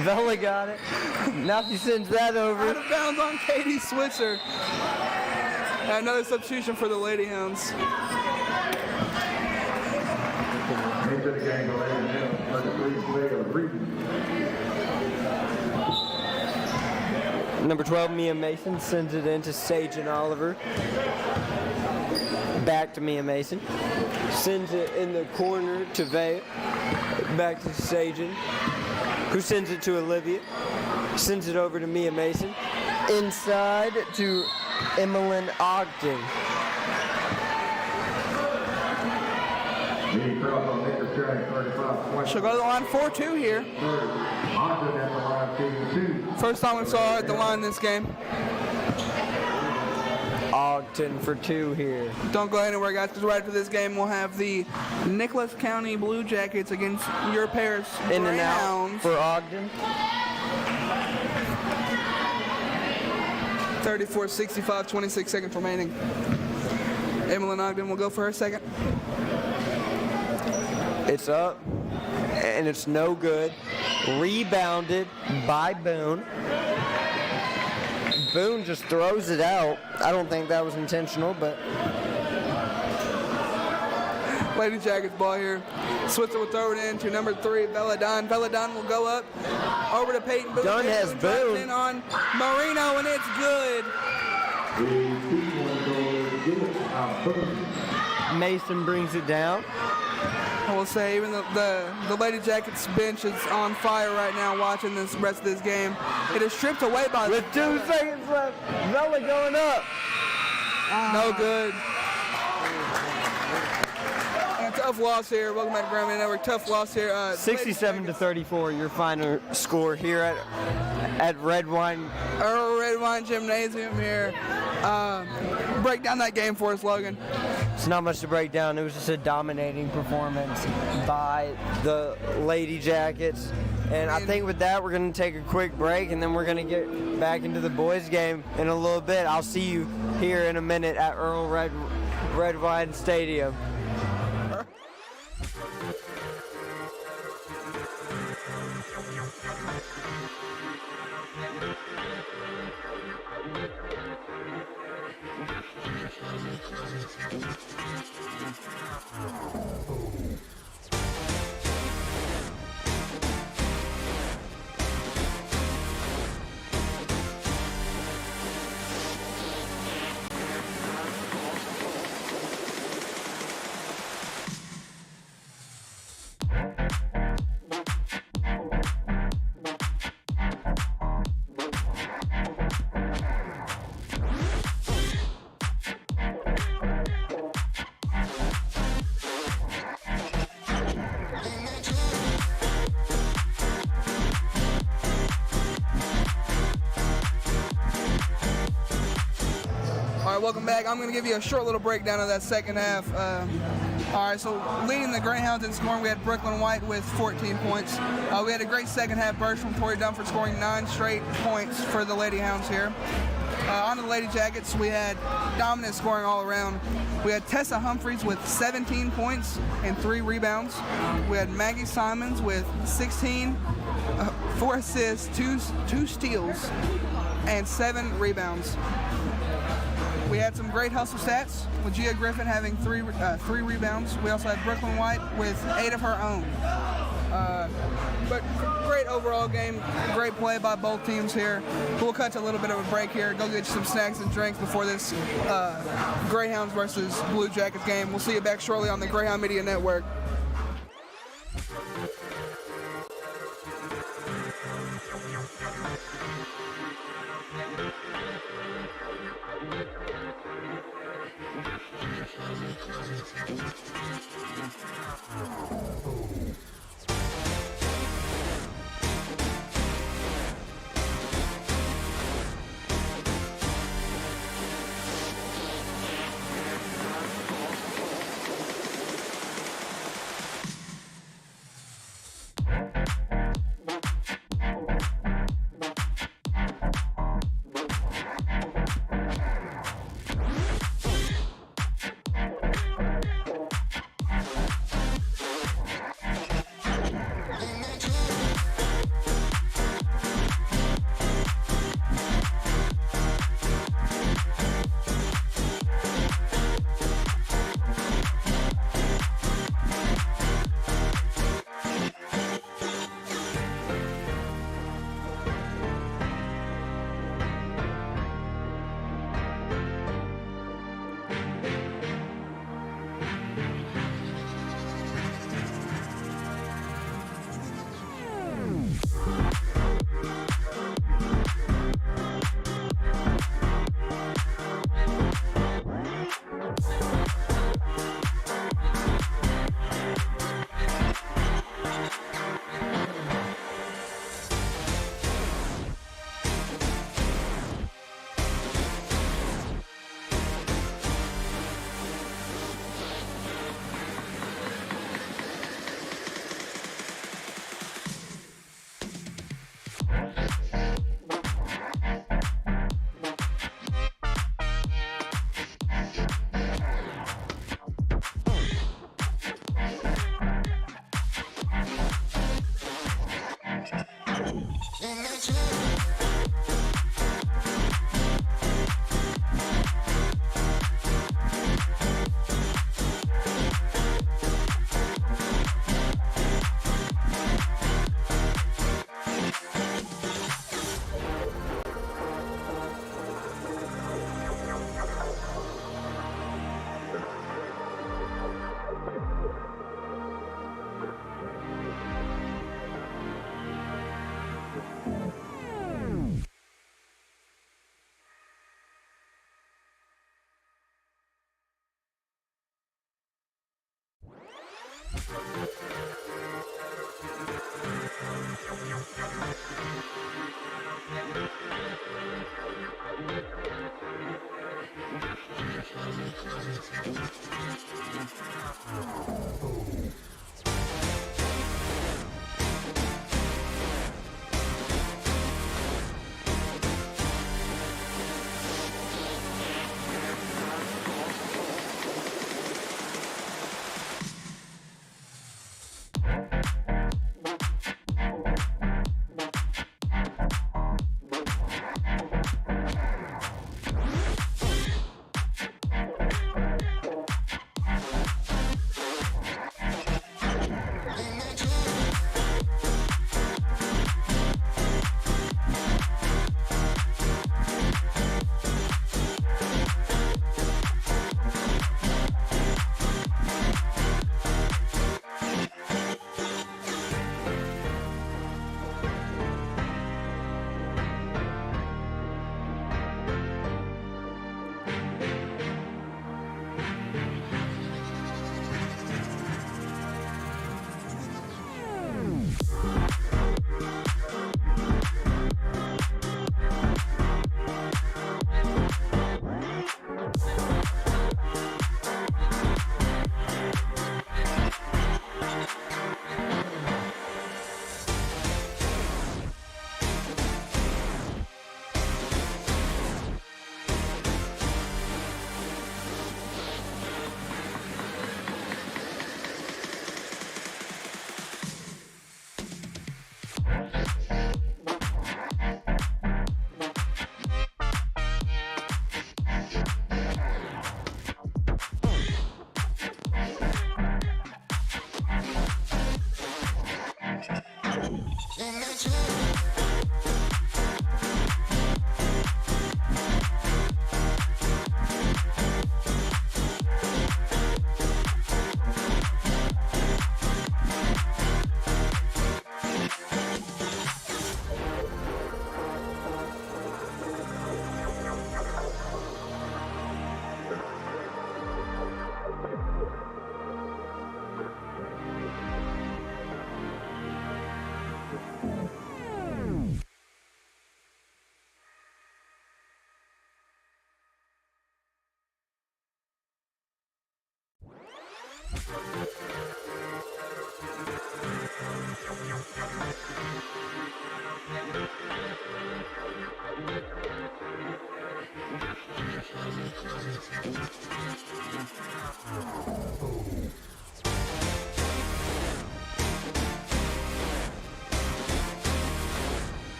Vela got it. Now she sends that over. Out of bounds on Katie Switzer. Another substitution for the Lady Hounds. Into the game, Number 12, Mia Mason sends it in to Sage and Oliver. Back to Mia Mason. Sends it in the corner to Vea. Back to Sajan, who sends it to Olivia. Sends it over to Mia Mason. Inside to Emmeline Ogden. She'll go to the line 4-2 here. First time we saw her at the line this game. Ogden for 2 here. Don't go anywhere, guys, because right after this game we'll have the Nicholas County Blue Jackets against your Paris In and Greyhounds. out for Ogden. 34-65, 26 seconds remaining. Emmeline Ogden will go for her second. It's up, and it's no good. Rebounded by Boone. Boone just throws it out. I don't think that was intentional, but... Lady Jackets ball here. Switzer will throw it in to number 3, Vela Dunn. Vela Dunn will go up over to Peyton Boone. Dunn has drives Boone. in on Marino, and it's good. Mason brings it down. I will say, even the Lady Jackets bench is on fire right now watching this rest of this game. It is stripped away by... With 2 seconds left, Vela going up. No good. And a tough loss here. Welcome back to Grambling Network. Tough loss here. 67-34, your final score here at Red Wine. Red Wine Gymnasium here. Break down that game for us, Logan. It's not much to break down. It was just a dominating performance by the Lady Jackets. And I think with that, we're going to take a quick break, and then we're going to get back into the boys' game in a little bit. I'll see you here in a minute at Earl Red Wine Stadium. right, welcome back. I'm going to give you a short little breakdown of that second half. All right, so leading the Greyhounds in scoring, we had Brooklyn White with 14 points. We had a great second half burst from Tori Dunford, scoring 9 straight points for the Lady Hounds here. On to the Lady Jackets, we had dominant scoring all around. We had Tessa Humphreys with 17 points and 3 rebounds. We had Maggie Simons with 16, 4 assists, 2 steals, and 7 rebounds. We had some great hustle stats, with Gia Griffin having 3 rebounds. We also had Brooklyn White with 8 of her own. But great overall game, great play by both teams here. We'll cut to a little bit of a break here, go get you some snacks and drinks before this Greyhounds versus Blue Jackets game. We'll see you back shortly on the Greyhound Media Network.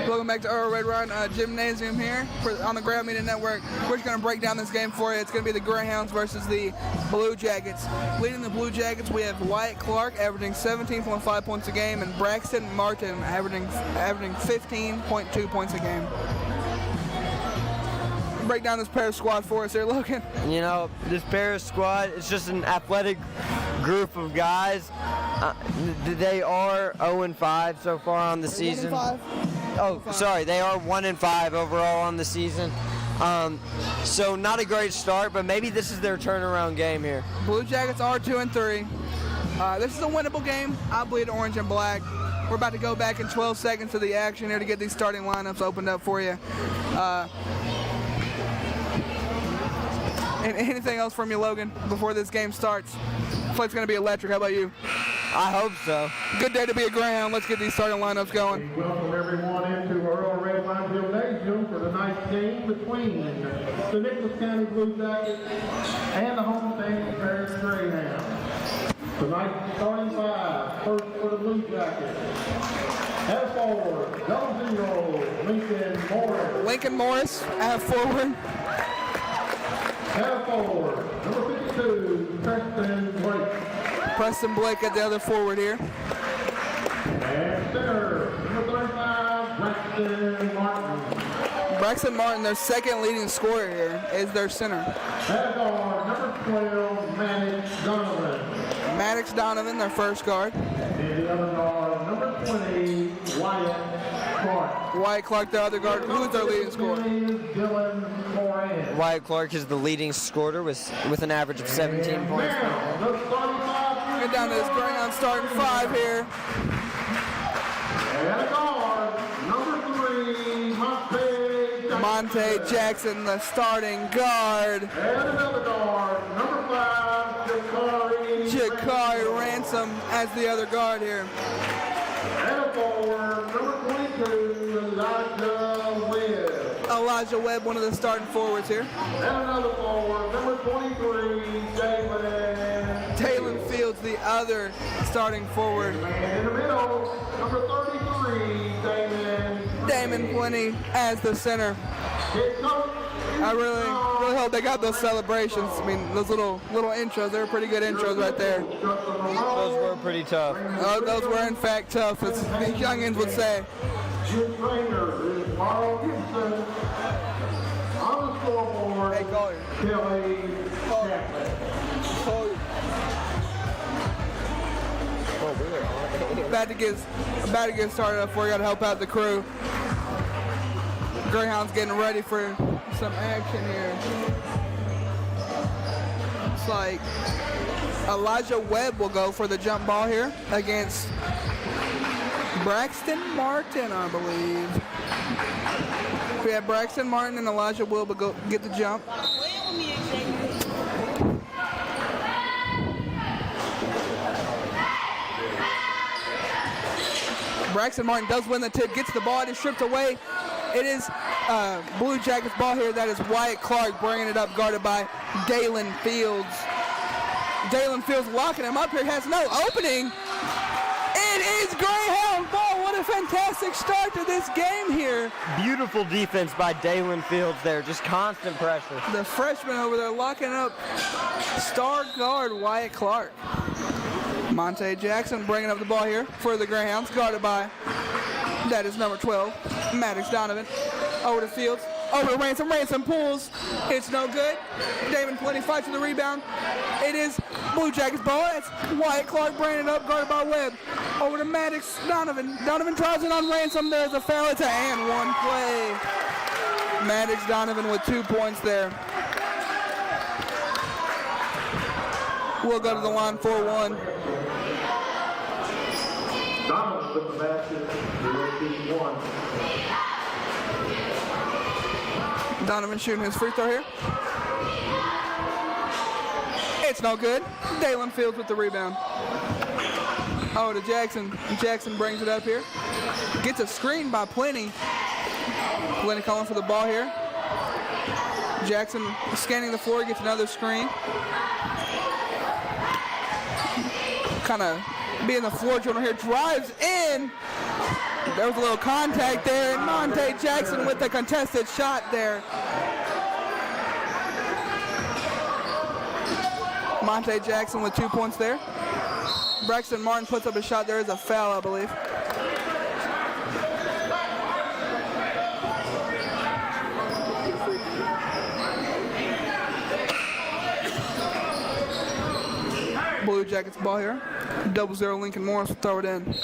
Welcome back to Earl Red Run Gymnasium here on the Graham Media Network. We're just going to break down this game for you. It's going to be the Greyhounds versus the Blue Jackets. Leading the Blue Jackets, we have Wyatt Clark averaging 17.5 points a game and Braxton Martin averaging 15.2 points a game. Break down this Paris squad for us here, Logan. You know, this Paris squad, it's just an athletic group of guys. They are 0-5 so far on the season. 1-5? Oh, sorry, they are 1-5 overall on the season. So not a great start, but maybe this is their turnaround game here. Blue Jackets are 2-3. This is a winnable game. I bleed orange and black. We're about to go back in 12 seconds to the action here to get these starting lineups opened up for you. And anything else from you, Logan, before this game starts? I feel like it's going to be electric. How about you? I hope so. Good day to be a Greyhound. Let's get these starting lineups going. Welcome everyone into Earl Red Line Gymnasium for tonight's game between the Nicholas County Blue Jackets and the homestanding Paris Greyhounds. Tonight's starting five, first for the Blue Jackets. At forward, 00, Lincoln Morris at forward. Half forward, number 52, Preston Blake. Preston Blake at the other forward here. And center, number 35, Braxton Martin. Braxton Martin, their second leading scorer here, is their center. Half guard, number 12, Maddox Donovan. Maddox Donovan, their first guard. And the other guard, number 20, Wyatt Clark. Wyatt Clark, the other guard. Who is their leading scorer? Dylan Moran. Wyatt Clark is the leading scorer with an average of 17 points. Now, the starting five. Get down to this Greyhound starting five here. And a guard, number 3, Monte Jackson, the starting guard. And another guard, number 5, Jakari Ransom as the other guard here. And a forward, number 22, Elijah Webb. Elijah Webb, one of the starting forwards here. And another forward, number 23, Taylor Fields, the other starting forward. And in the middle, number 33, Damon Plenty as the center. I really hope they got those celebrations. I mean, those little intros, they were pretty good intros right there. Those were pretty tough. Those were in fact tough, as the youngins would say. Your trainer is Carl Gibson. On the scoreboard, Hey, Collier. Kelly Chapman. About to get started up before we got to help out the crew. Greyhounds getting ready for some action here. It's like Elijah Webb will go for the jump ball here against Braxton Martin, I believe. We have Braxton Martin and Elijah Webb will go get the jump. Braxton Martin does win the tip, gets the ball, it is stripped away. It is Blue Jackets ball here. That is Wyatt Clark bringing it up, guarded by Dalen Fields. Dalen Fields locking him up here, has no opening. It is Greyhound ball. What a fantastic start to this game here. Beautiful defense by Dalen Fields there, just constant pressure. The freshman over there locking up star guard Wyatt Clark. Monte Jackson bringing up the ball here for the Greyhounds, guarded by, that is number 12, Maddox Donovan. Over to Fields, over to Ransom. Ransom pulls. It's no good. Damon Plenty fights for the rebound. It is Blue Jackets ball. It's Wyatt Clark bringing it up, guarded by Webb. Over to Maddox Donovan. Donovan tries it on Ransom. There's a foul. It's an and one play. Maddox Donovan with 2 points there. We'll go to the line 4-1. Donovan with the basket, 1. Donovan shooting his free throw here. It's no good. Dalen Fields with the rebound. Oh, to Jackson. Jackson brings it up here. Gets a screen by Plenty. Plenty calling for the ball here. Jackson scanning the floor, gets another screen. Kind of being the floor general here, drives in. There was a little contact there, and Monte Jackson with the contested shot there. Monte Jackson with 2 points there. Braxton Martin puts up a shot. There is a foul, I believe. Blue Jackets ball here. 0-0 Lincoln Morris will throw it in.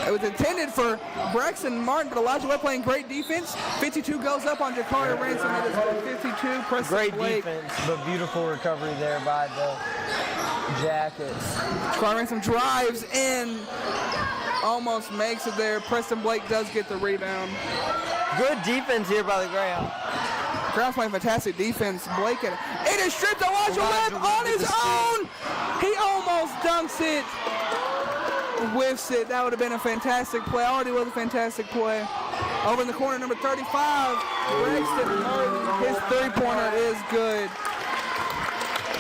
It was intended for Braxton Martin, but Elijah Webb playing great defense. 52 goes up on Jakari Ransom. It is 52. Preston Great Blake. defense, but beautiful recovery there by the Jackets. Jakari Ransom drives in. Almost makes it there. Preston Blake does get the rebound. Good defense here by the Greyhounds. Greyhounds playing fantastic defense. Blake it is stripped. Elijah Webb on his own. He almost dunks it. Whiffs it. That would have been a fantastic play. Already was a fantastic play. Over in the corner, number 35, Braxton Martin. His three-pointer is good.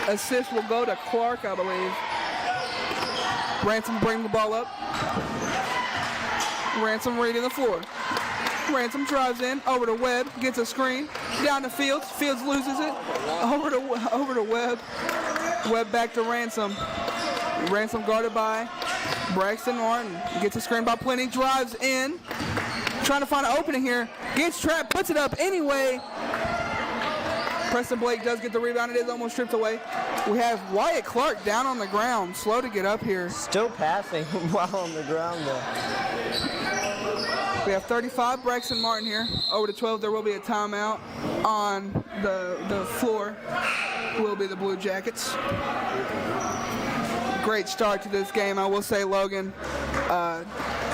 Assist will go to Clark, I believe. Ransom bring the ball up. Ransom reading the floor. Ransom drives in, over to Webb, gets a screen, down to Fields. Fields loses it, over to Webb. Webb back to Ransom. Ransom guarded by Braxton Martin. Gets a screen by Plenty, drives in, trying to find an opening here. Gets trapped, puts it up anyway. Preston Blake does get the rebound. It is almost stripped away. We have Wyatt Clark down on the ground, slow to get up here. Still passing while on the ground though. We have 35, Braxton Martin here. Over to 12, there will be a timeout on the floor. Will be the Blue Jackets. Great start to this game, I will say, Logan.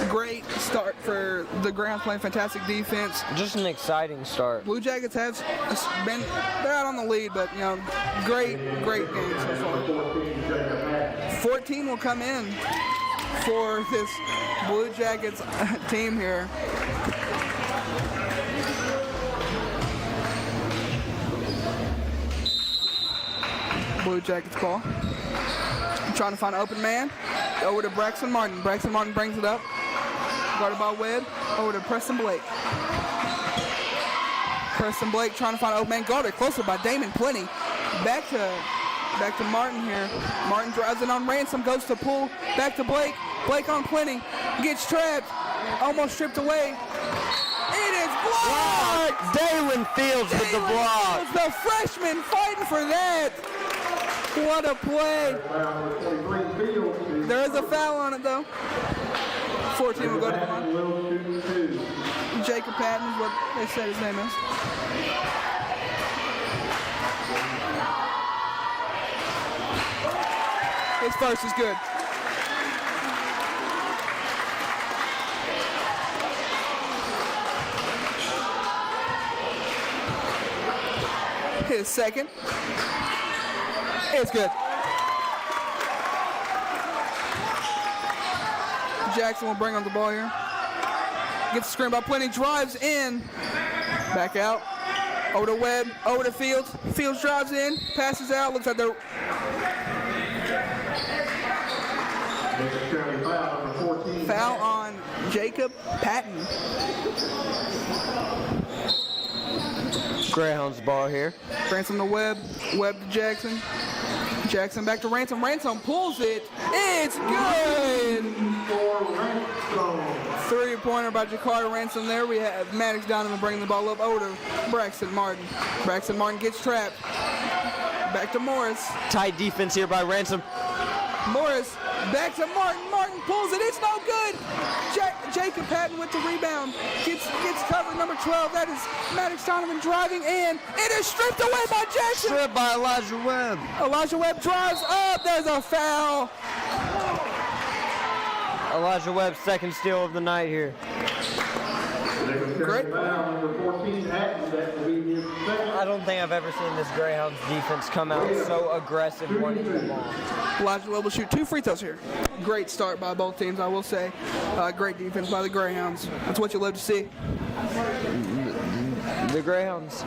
Great start for the Greyhounds, playing fantastic defense. Just an exciting start. Blue Jackets have been, they're out on the lead, but you know, great game so far. 14 will come in for this Blue Jackets team here. Blue Jackets ball. Trying to find an open man. Over to Braxton Martin. Braxton Martin brings it up. Guarded by Webb. Over to Preston Blake. Preston Blake trying to find an open man. Guarded closer by Damon Plenty. Back to Martin here. Martin drives it on Ransom. Goes to Poole. Back to Blake. Blake on Plenty. Gets trapped. Almost stripped away. It is blocked! Dalen Fields with the block. Fields, the freshman fighting for that. What a play. There is a foul on it, though. 14 will go to the line. Jacob Patton is what they said his name is. His first is good. His second. It's good. Jackson will bring on the ball here. Gets the screen by Plenty, drives in. Back out. Over to Webb, over to Fields. Fields drives in, passes out. Looks like they're... Foul on Jacob Patton. Greyhounds ball here. Ransom to Webb. Webb to Jackson. Jackson back to Ransom. Ransom pulls it. It's good. 3-pointer by Jakari Ransom there. We have Maddox Donovan bringing the ball up over to Braxton Martin. Braxton Martin gets trapped. Back to Morris. Tight defense here by Ransom. Morris back to Martin. Martin pulls it. It's no good. Jacob Patton with the rebound. Gets covered. Number 12. That is Maddox Donovan driving in. It is stripped away by Jackson. Stripped by Elijah Webb. Elijah Webb drives up. There's a foul. Elijah Webb's second steal of the night here. Great. I don't think I've ever seen this Greyhounds defense come out so aggressive wanting the ball. Elijah Webb will shoot 2 free throws here. Great start by both teams, I will say. Great defense by the Greyhounds. That's what you love to see. The Greyhounds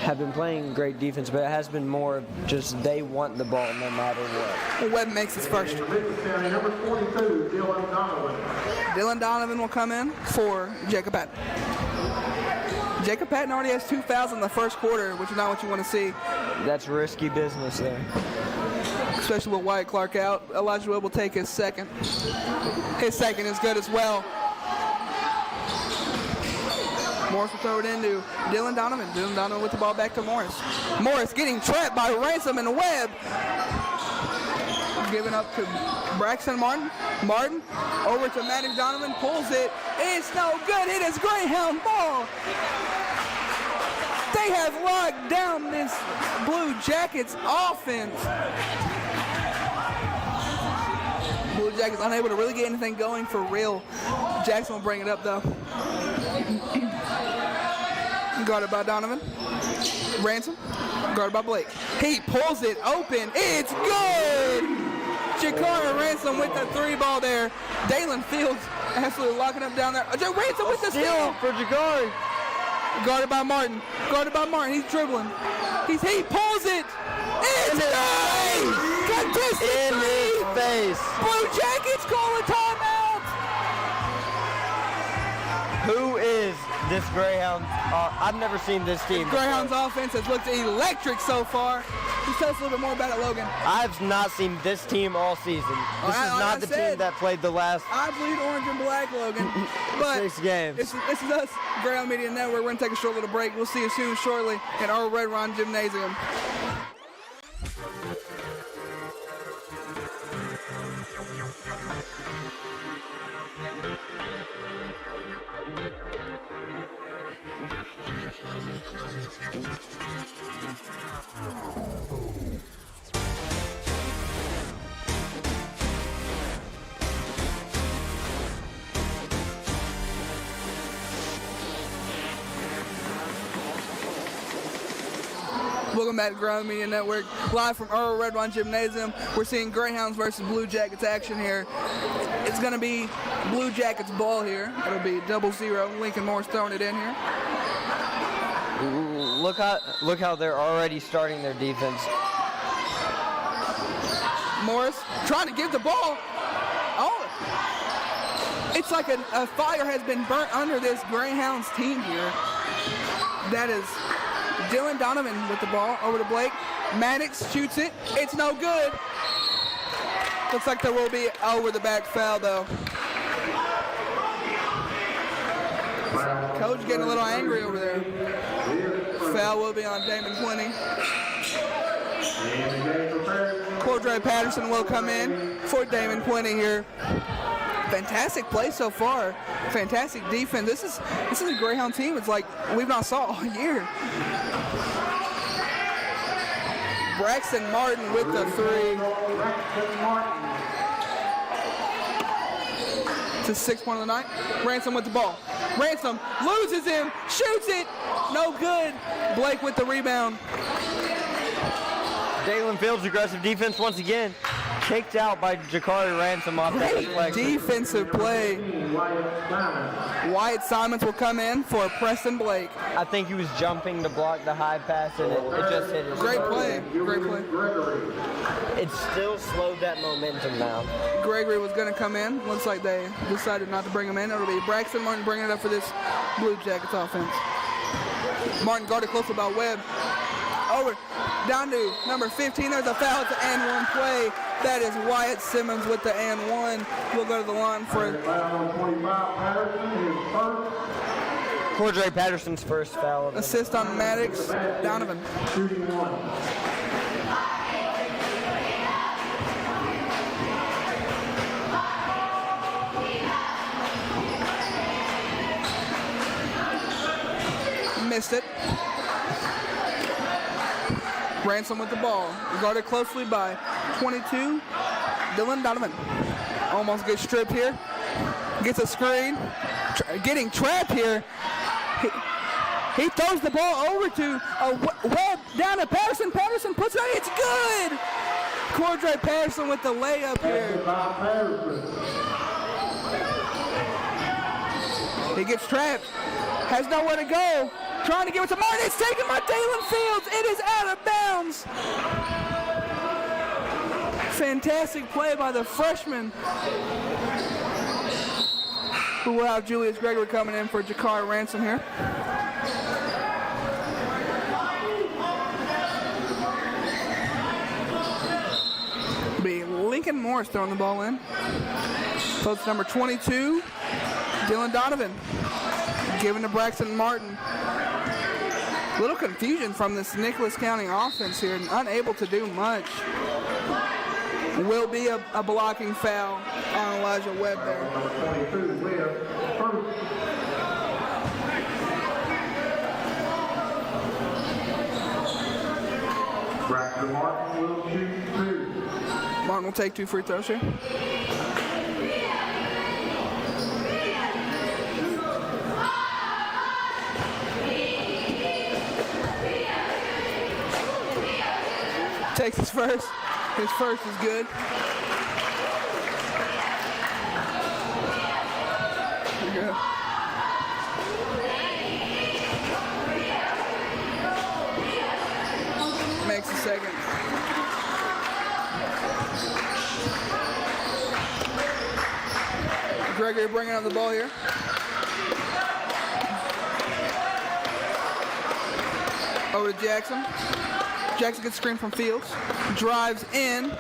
have been playing great defense, but it has been more of just they want the ball no matter what. Webb makes his first. Number 42, Dylan Donovan. Dylan Donovan will come in for Jacob Patton. Jacob Patton already has 2 fouls in the first quarter, which is not what you want to see. That's risky business there. Especially with Wyatt Clark out. Elijah Webb will take his second. His second is good as well. Morris will throw it into Dylan Donovan. Dylan Donovan with the ball back to Morris. Morris getting trapped by Ransom and Webb. Giving up to Braxton Martin. Martin over to Maddox Donovan. Pulls it. It's no good. It is Greyhound ball. They have locked down this Blue Jackets offense. Blue Jackets unable to really get anything going for real. Jackson will bring it up though. Guarded by Donovan. Ransom. Guarded by Blake. He pulls it open. It's good! Jakari Ransom with the 3 ball there. Dalen Fields absolutely locking up down there. Ransom with the steal for Jakari. Guarded by Martin. Guarded by Martin. He's dribbling. He pulls it. It's good! Contested in his face. Blue Jackets call a timeout. this Greyhound. I've never seen this team. Greyhounds offense has looked electric so far. Just tell us a little bit more about it, Logan. I've not seen this team all season. This is not the team that played the last. I bleed orange and black, Logan. But 6 games. This is us, Greyhound Media Network. We're going to take a short little break. We'll see you soon, shortly, in our Red Run Gymnasium. Welcome back to Greyhound Media Network, live from Earl Red Run Gymnasium. We're seeing Greyhounds versus Blue Jackets action here. It's going to be Blue Jackets ball here. It'll be 0-0. Lincoln Morris throwing it in here. Look how they're already starting their defense. Morris trying to give the ball. Oh, it's like a fire has been burnt under this Greyhounds team here. That is Dylan Donovan with the ball over to Blake. Maddox shoots it. It's no good. Looks like there will be over the back foul though. Coach getting a little angry over there. Foul will be on Damon Quinney. Cordray Patterson will come in for Damon Quinney here. Fantastic play so far. Fantastic defense. This is a Greyhound team. It's like we've not saw all year. Braxton Martin with the three. To 6 point of the night. Ransom with the ball. Ransom loses him, shoots it, no good. Blake with the rebound. Dalen Fields' aggressive defense once again. Kicked out by Jakari Ransom off that deflection. Defensive play. Wyatt Simons will come in for Preston Blake. I think he was jumping to block the high pass and it just hit his. Great play. Great play. It still slowed that momentum down. Gregory was going to come in. Looks like they decided not to bring him in. It'll be Braxton Martin bringing it up for this Blue Jackets offense. Martin guarded close about Webb. Over, down to number 15. There's a foul to and one play. That is Wyatt Simmons with the and one. We'll go to the line for Cordray Patterson's first foul. Assist on Maddox. Donovan. Missed it. Ransom with the ball. Guarded closely by 22, Dylan Donovan. Almost gets stripped here. Gets a screen. Getting trapped here. He throws the ball over to Webb down to Patterson. Patterson puts it on. It's good. Cordray Patterson with the layup here. He gets trapped. Has nowhere to go. Trying to give it to Martin. It's taken by Dalen Fields. It is out of bounds. Fantastic play by the freshman. Who will have Julius Gregory coming in for Jakari Ransom here. Be Lincoln Morris throwing the ball in. So it's number 22, Dylan Donovan. Giving to Braxton Martin. Little confusion from this Nicholas County offense here, unable to do much. Will be a blocking foul on Elijah Webb there. Braxton Martin will shoot two. Martin will take 2 free throws here. Takes his first. His first is good. There you go. Makes the second. Gregory bringing up the ball here. Over to Jackson. Jackson gets screen from Fields. Drives in.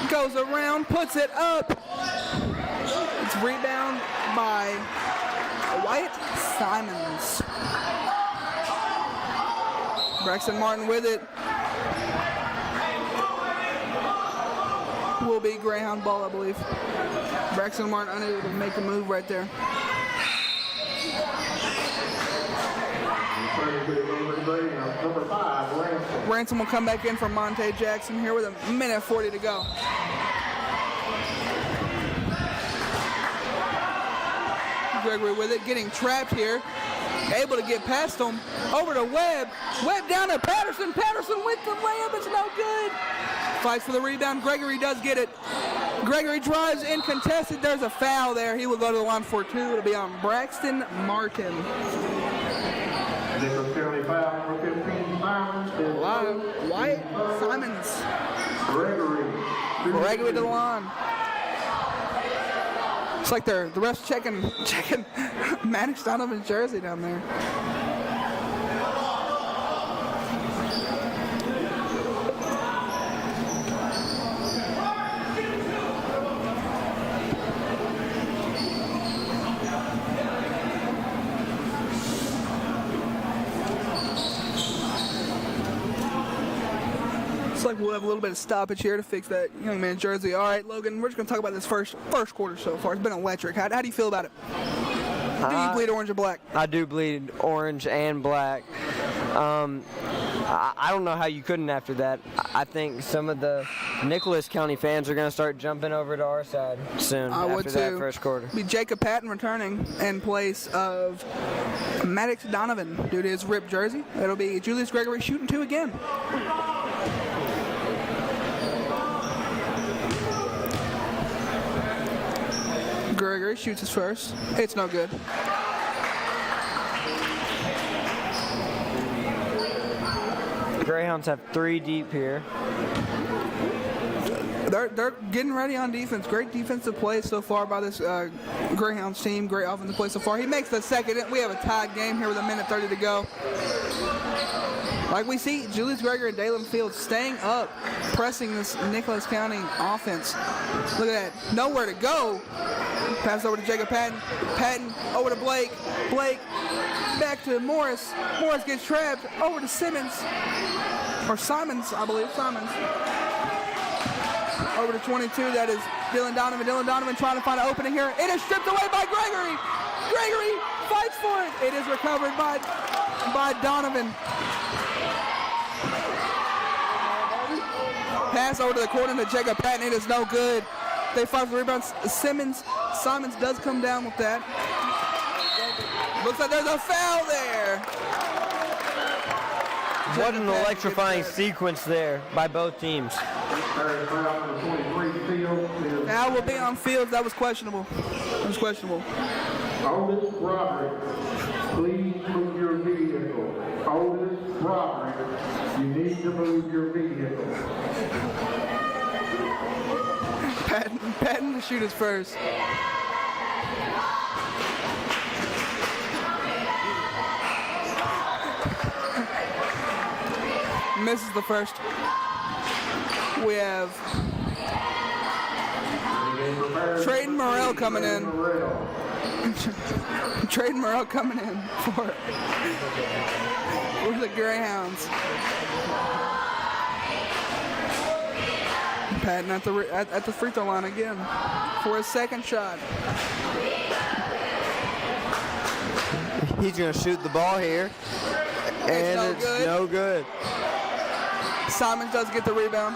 Goes around, puts it up. It's rebound by Wyatt Simons. Braxton Martin with it. Will be Greyhound ball, I believe. Braxton Martin unable to make a move right there. Number 5, Ransom. Ransom will come back in for Monte Jackson here with a minute 40 to go. Gregory with it, getting trapped here. Able to get past him. Over to Webb. Webb down to Patterson. Patterson with the layup. It's no good. Fights for the rebound. Gregory does get it. Gregory drives in contested. There's a foul there. He will go to the line for 2. It'll be on Braxton Martin. Nicholls County foul number 15, Simons. Live. Wyatt Simons. Gregory to the line. It's like the refs checking Maddox Donovan's jersey down there. Like we'll have a little bit of stoppage here to fix that young man's jersey. All right, Logan, we're just going to talk about this first quarter so far. It's been electric. How do you feel about it? Do you bleed orange or black? I do bleed orange and black. I don't know how you couldn't after that. I think some of the Nicholas County fans are going to start jumping over to our side soon after that first quarter. Be Jacob Patton returning in place of Maddox Donovan due to his ripped jersey. It'll be Julius Gregory shooting 2 again. Gregory shoots his first. It's no good. Greyhounds have 3 deep here. They're getting ready on defense. Great defensive play so far by this Greyhounds team. Great offensive play so far. He makes the second. We have a tied game here with a minute 30 to go. Like we see, Julius Gregory and Dalen Fields staying up, pressing this Nicholas County offense. Look at that. Nowhere to go. Pass over to Jacob Patton. Patton over to Blake. Blake back to Morris. Morris gets trapped. Over to Simmons. Or Simons, I believe. Simons. Over to 22. That is Dylan Donovan. Dylan Donovan trying to find an opening here. It is stripped away by Gregory. Gregory fights for it. It is recovered by Donovan. Pass over to the corner to Jacob Patton. It is no good. They fight for the rebound. Simons does come down with that. Looks like there's a foul there. What an electrifying sequence there by both teams. Foul will be on Fields. That was questionable. Otis Roderick, please move your vehicle. Otis Roderick, you need to move your vehicle. Patton to shoot his first. Misses the first. We have Trayden Morrell coming in. Trayden Morrell coming in for the Greyhounds. Patton at the free throw line again for his second shot. He's going to shoot the ball here, and it's no good. Simons does get the rebound.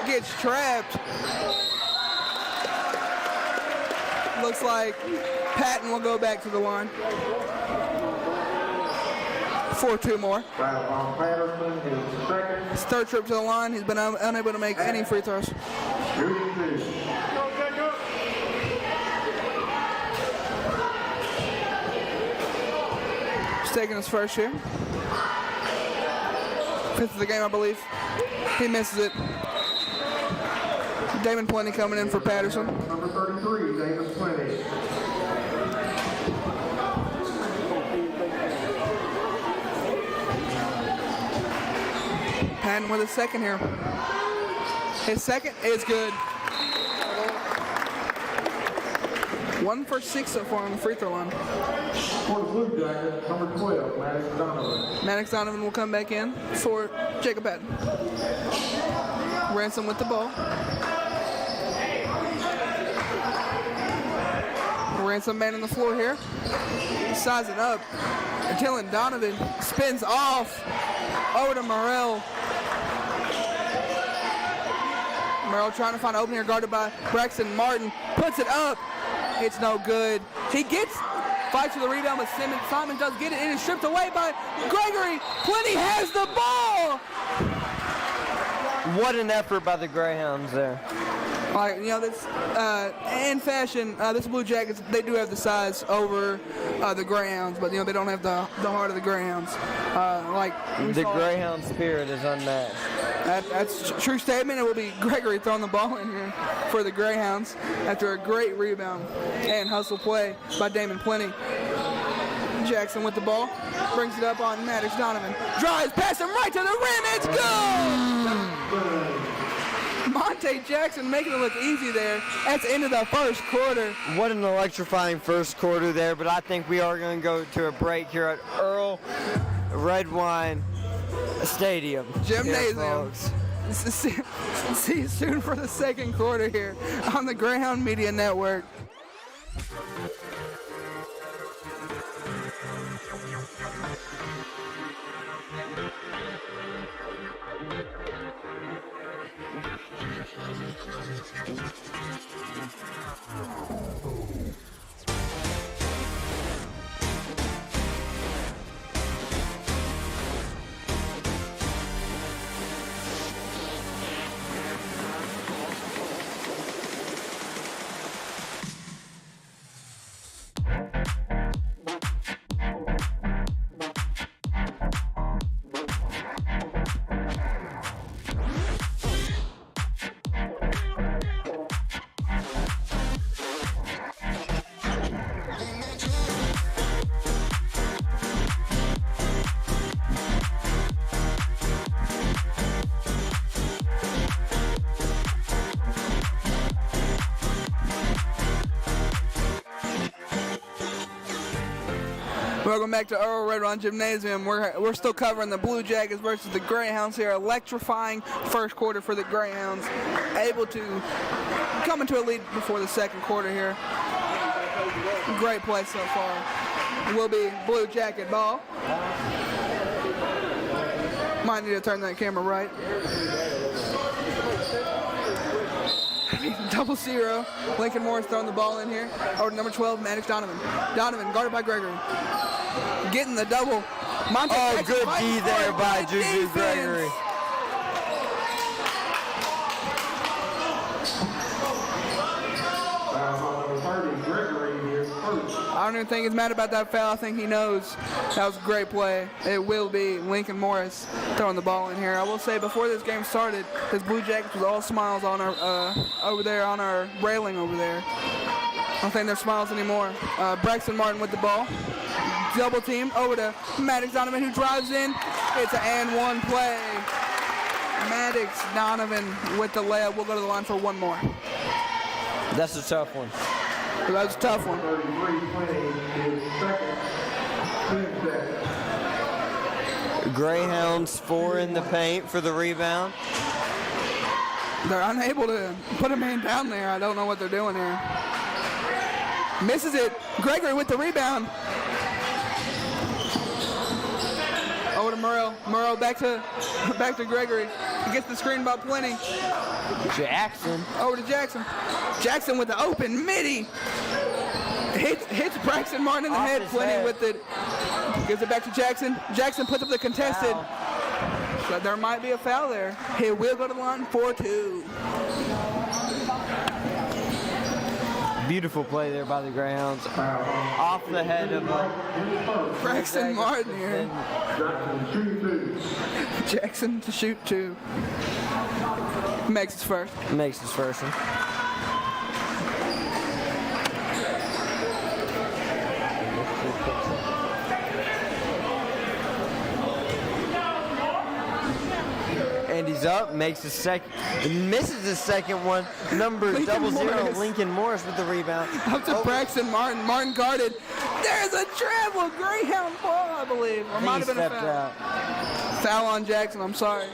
Gets trapped. Looks like Patton will go back to the line for 2 more. His third trip to the line. He's been unable to make any free throws. He's taking his first here. 5th of the game, I believe. He misses it. Damon Plenty coming in for Patterson. Number 33, Damon Plenty. Madden with his second here. His second is good. 1 for 6 so far on the free throw line. For the Blue Jackets, number 12, Maddox Donovan. Maddox Donovan will come back in for Jacob Patton. Ransom with the ball. Ransom man on the floor here. Sizing up. Dylan Donovan spins off. Over to Morrell. Morrell trying to find an opening here, guarded by Braxton Martin. Puts it up. It's no good. He fights for the rebound, but Simon does get it. It is stripped away by Gregory. Plenty has the ball. What an effort by the Greyhounds there. Like, you know, this in fashion, this Blue Jackets, they do have the size over the Greyhounds, but you know they don't have the heart of the Greyhounds. The Greyhound spirit is unmatched. That's a true statement. It will be Gregory throwing the ball in here for the Greyhounds after a great rebound and hustle play by Damon Plenty. Jackson with the ball, brings it up on Maddox Donovan. Drives past him right to the rim. It's good! Monte Jackson making it look easy there. That's the end of the first quarter. What an electrifying first quarter there, but I think we are going to go to a break here at Earl Redwine Stadium. Gymnasium. See you soon for the second quarter here on the Greyhound Media Network. Welcome back to Earl Redwine Gymnasium. We're still covering the Blue Jackets versus the Greyhounds here. Electrifying first quarter for the Greyhounds. Able to come into a lead before the second quarter here. Great play so far. It will be Blue Jacket ball. Might need to turn that camera right. 0-0. Lincoln Morris throwing the ball in here. Over to number 12, Maddox Donovan. Donovan guarded by Gregory. Getting the double. Monte Jackson good D there by Juju Gregory. I don't even think he's mad about that foul. I think he knows that was a great play. It will be Lincoln Morris throwing the ball in here. I will say before this game started, his Blue Jackets was all smiles on our over there on our railing over there. I don't think they're smiles anymore. Braxton Martin with the ball. Double team over to Maddox Donovan, who drives in. It's an and one play. Maddox Donovan with the layup. We'll go to the line for one more. That's a tough one. That was a tough one. Greyhounds 4 in the paint for the rebound. They're unable to put a man down there. I don't know what they're doing here. Misses it. Gregory with the rebound. Over to Murrow. Murrow back to Gregory. He gets the screen by Plenty. Jackson. Over to Jackson. Jackson with the open midi. Hits Braxton Martin in the head. Plenty with it. Gives it back to Jackson. Jackson puts up the contested. Foul. So there might be a foul there. He will go to the line for 2. Beautiful play there by the Greyhounds. Off the head of Braxton Martin here. Jackson to shoot 2. Makes his first. Makes his first one. digs up, makes a second, misses the second one. Number Lincoln 00, Morris. Lincoln Morris with the rebound. Up to Braxton Martin. Martin guarded. There's a travel Greyhound ball, I believe. Or He might have been a stepped foul. out. Foul on Jackson, I'm sorry.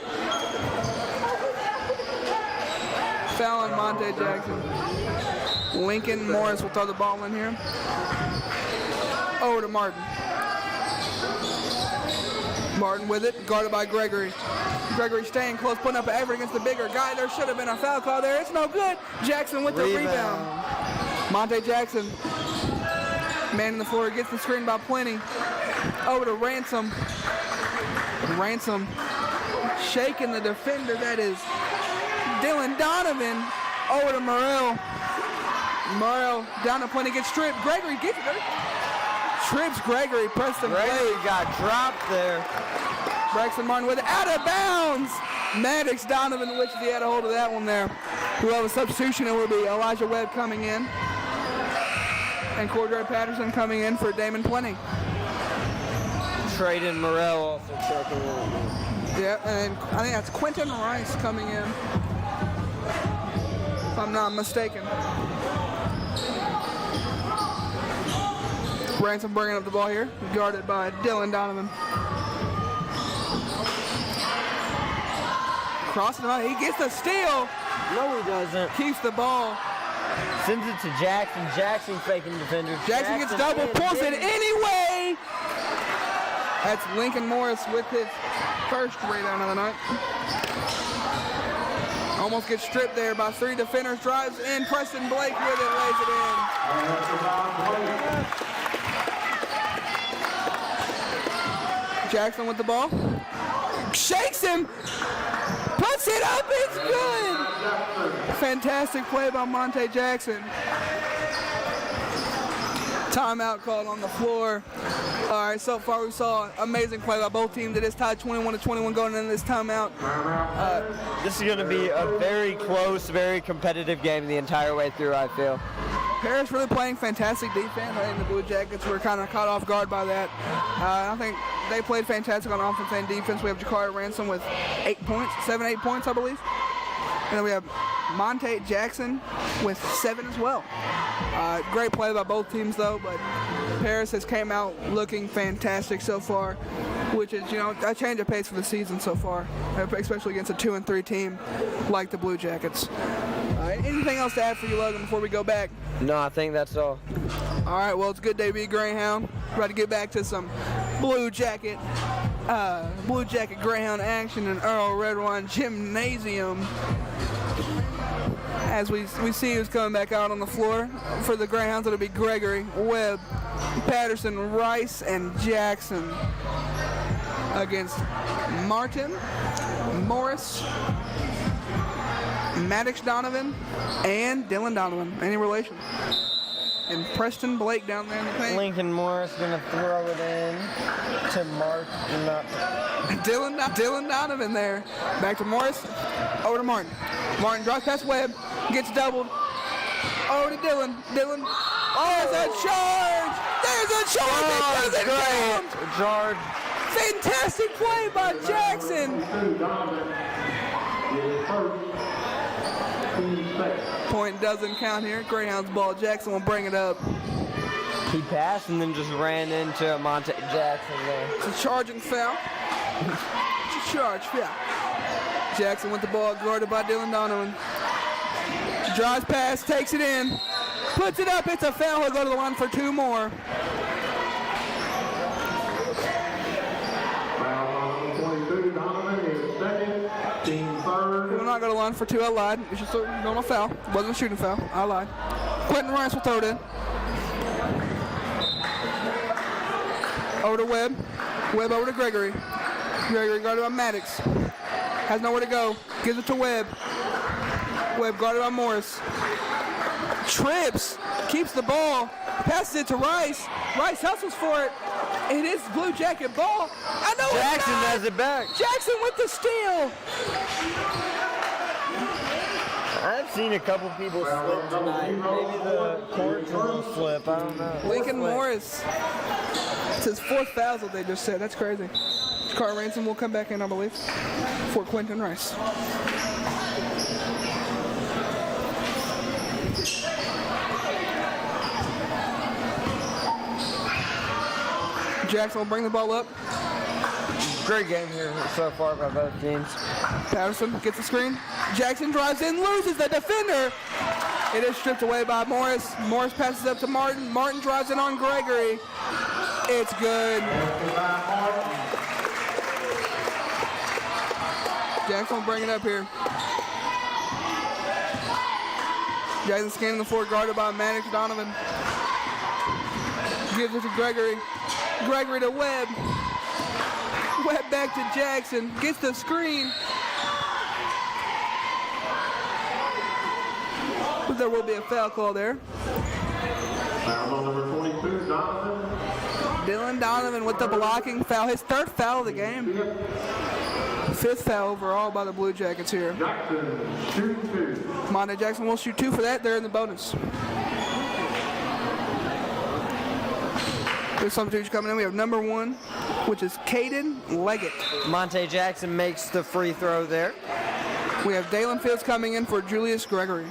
Foul on Monte Jackson. Lincoln Morris will throw the ball in here. Over to Martin. Martin with it, guarded by Gregory. Gregory staying close, putting up an effort against the bigger guy. There should have been a foul call there. It's no good. Jackson with the rebound. Monte Jackson, man in the floor, gets the screen by Plenty. Over to Ransom. Ransom shaking the defender. That is Dylan Donovan. Over to Morrell. Morrell down to Plenty, gets stripped. Gregory gets it. Trips Gregory. Preston Gregory Blake. got dropped there. Braxton Martin with it out of bounds. Maddox Donovan wishes he had a hold of that one there. We'll have a substitution. It will be Elijah Webb coming in. And Cordray Patterson coming in for Damon Plenty. Trayden Morrell also checking in. Yeah, and I think that's Quentin Rice coming in, if I'm not mistaken. Ransom bringing up the ball here, guarded by Dylan Donovan. Crossing the line, he gets the steal, No, he doesn't. keeps the ball. Sends it to Jackson. Jackson faking defenders. Jackson gets double, pulls it anyway. That's Lincoln Morris with his first rebound of the night. Almost gets stripped there by three defenders. Drives in. Preston Blake with it, lays it in. Jackson with the ball. Shakes him. Puts it up. It's good. Fantastic play by Monte Jackson. Timeout called on the floor. All right, so far we saw amazing play by both teams. It is tied 21-21 going into this timeout. This is going to be a very close, very competitive game the entire way through, I feel. Paris really playing fantastic defense. I think the Blue Jackets were kind of caught off guard by that. I think they played fantastic on offense and defense. We have Jakari Ransom with 8 points, 7-8 points, I believe. And then we have Monte Jackson with 7 as well. Great play by both teams, though, but Paris has came out looking fantastic so far, which is, a change of pace for the season so far, especially against a 2-3 team like the Blue Jackets. Anything else to add for you, Logan, before we go back? No, I think that's all. All right, well, it's a good day to be a Greyhound. We're about to get back to some Blue Jacket Greyhound action in Earl Redwine Gymnasium. As we see who's coming back out on the floor for the Greyhounds, it'll be Gregory, Webb, Patterson, Rice, and Jackson against Martin, Morris, Maddox Donovan, and Dylan Donovan. Any relation? And Preston Blake down there in the paint. Lincoln Morris going to throw it in to Mark. Dylan Donovan there. Back to Morris. Over to Martin. Martin draws past Webb. Gets doubled. Over to Dylan. Dylan. Oh, there's a charge. There's a charge. It doesn't count. Charge. Fantastic play by Jackson. Point doesn't count here. Greyhounds ball. Jackson will bring it up. He passed and then just ran into Monte Jackson there. It's a charging foul. It's a charge foul. Jackson with the ball, guarded by Dylan Donovan. Drives past, takes it in, puts it up. It's a foul. He'll go to the line for 2 more. He will not go to the line for 2. I lied. It's just a normal foul. It wasn't a shooting foul. I lied. Quentin Rice will throw it in. Over to Webb. Webb over to Gregory. Gregory guarded by Maddox. Has nowhere to go. Gives it to Webb. Webb guarded by Morris. Trips. Keeps the ball. Passes it to Rice. Rice hustles for it. It is Blue Jacket ball. I know Jackson it's not. has it back. Jackson with the steal. I've seen a couple people slip tonight. Maybe the courts will slip. I don't know. Lincoln Morris. It's his 4th foul that they just said. That's crazy. Carter Ransom will come back in, I believe, for Quentin Rice. Jackson will bring the ball up. Great game here so far by both teams. Patterson gets the screen. Jackson drives in, loses the defender. It is stripped away by Morris. Morris passes up to Martin. Martin drives in on Gregory. It's good. Jackson will bring it up here. Jackson scanning the floor, guarded by Maddox Donovan. Gives it to Gregory. Gregory to Webb. Webb back to Jackson. Gets the screen. But there will be a foul call there. Foul on number 22, Donovan. Dylan Donovan with the blocking foul. His third foul of the game. Fifth foul overall by the Blue Jackets here. Jackson, shooting 2. Monte Jackson will shoot 2 for that. They're in the bonus. There's substitutes coming in. We have number 1, which is Caden Leggett. Monte Jackson makes the free throw there. We have Dalen Fields coming in for Julius Gregory.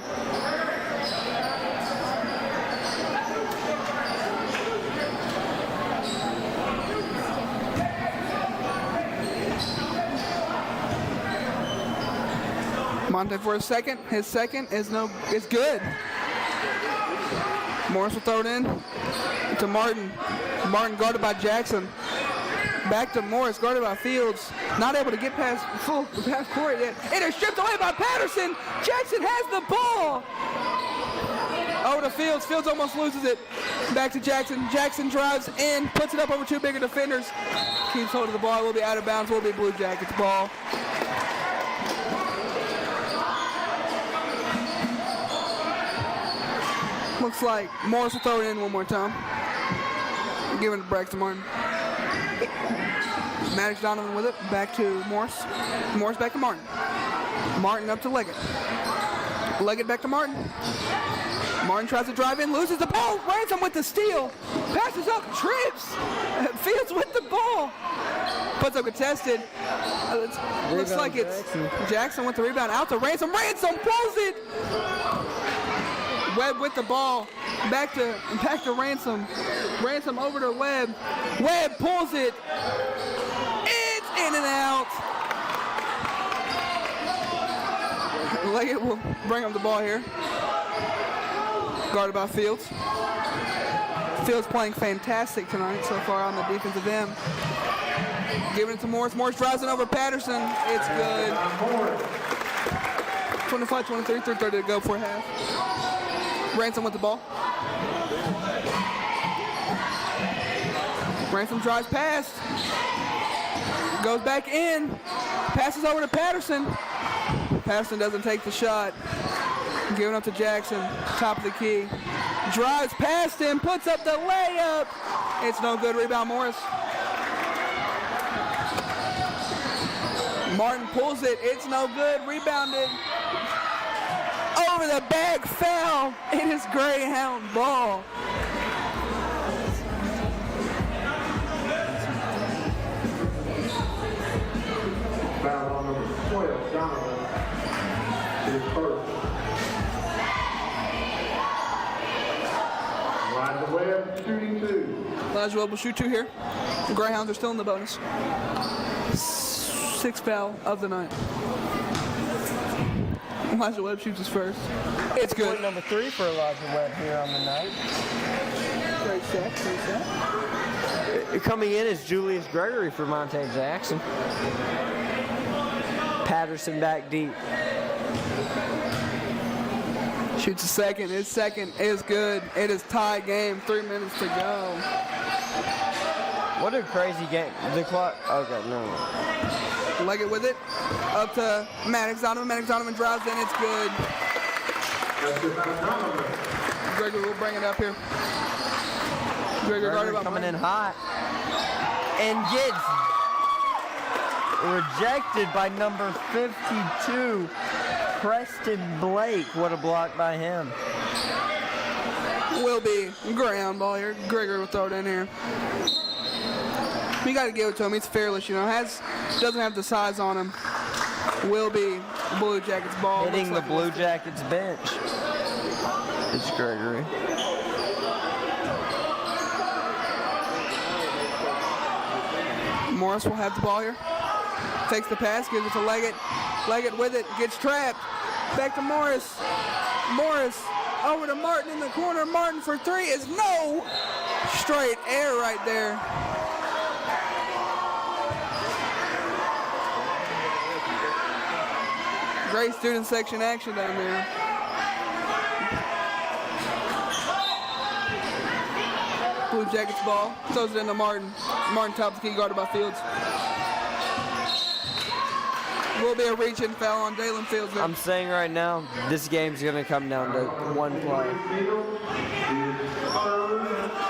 Monte for a second. His second is good. Morris will throw it in to Martin. Martin guarded by Jackson. Back to Morris, guarded by Fields. Not able to get past court yet. It is stripped away by Patterson. Jackson has the ball. Over to Fields. Fields almost loses it. Back to Jackson. Jackson drives in, puts it up over 2 bigger defenders. Keeps hold of the ball. Will be out of bounds. Will be Blue Jackets ball. Looks like Morris will throw it in one more time. Giving it back to Martin. Maddox Donovan with it. Back to Morris. Morris back to Martin. Martin up to Leggett. Leggett back to Martin. Martin tries to drive in, loses the ball. Ransom with the steal. Passes up, trips. Fields with the ball. Puts up contested. Looks like it's Jackson with the rebound. Out to Ransom. Ransom pulls it. Webb with the ball. Back to Ransom. Ransom over to Webb. Webb pulls it. It's in and out. Leggett will bring up the ball here. Guarded by Fields. Fields playing fantastic tonight so far on the defensive end. Giving it to Morris. Morris drives it over Patterson. It's good. 25-23, 3:30 to go for half. Ransom with the ball. Ransom drives past. Goes back in. Passes over to Patterson. Patterson doesn't take the shot. Giving up to Jackson. Top of the key. Drives past him. Puts up the layup. It's no good. Rebound Morris. Martin pulls it. It's no good. Rebounded. Over the back foul. It is Greyhound ball. Foul on number 12, Donovan. His first. Elijah Webb shooting 2. Elijah Webb will shoot 2 here. The Greyhounds are still in the bonus. 6th foul of the night. Elijah Webb shoots his first. It's good. Point number 3 for Elijah Webb here on the night. Great set. Coming in is Julius Gregory for Monte Jackson. Patterson back deep. Shoots a second. His second is good. It is tie game. 3 minutes to go. What a crazy game. The clock. Okay, no. Leggett with it. Up to Maddox Donovan. Maddox Donovan drives in. It's good. Gregory will bring it up here. Gregory guarded by coming in hot. And gets rejected by number 52, Preston Blake. What a block by him. Will be ground ball here. Gregory will throw it in here. You got to give it to him. He's fearless, you know. Doesn't have the size on him. Will be Blue Jackets ball. Hitting the Blue Jackets bench. It's Gregory. Morris will have the ball here. Takes the pass, gives it to Leggett. Leggett with it, gets trapped. Back to Morris. Morris over to Martin in the corner. Martin for three is no. Straight air right there. Great student section action down there. Blue Jackets ball. Throws it into Martin. Martin tops the key, guarded by Fields. Will be a reach-in foul on Dalen Fields. I'm saying right now, this game's going to come down to one play.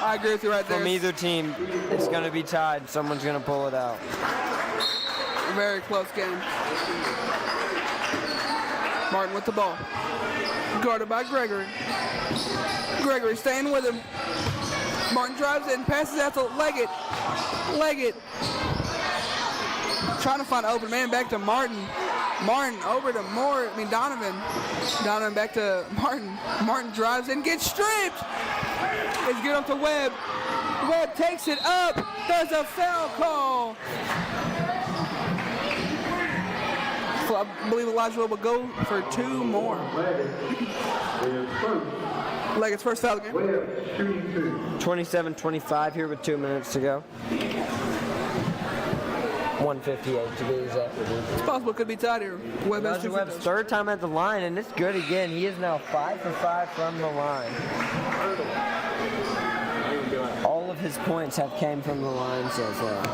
I agree with you right there. From either team, it's going to be tied. Someone's going to pull it out. A very close game. Martin with the ball. Guarded by Gregory. Gregory staying with him. Martin drives in, passes out to Leggett. Leggett trying to find an open man, back to Martin. Martin over to Donovan. Donovan back to Martin. Martin drives in, gets stripped. It's good up to Webb. Webb takes it up. There's a foul call. I believe Elijah will go for two more. Leggett's first foul of the game. 27-25 here with 2 minutes to go. 1:58 to be exact. It's possible it could be tied here. Webb has two Webb's third time at the line, and it's good again. He is now 5 for 5 from the line. All of his points have came from the line so far.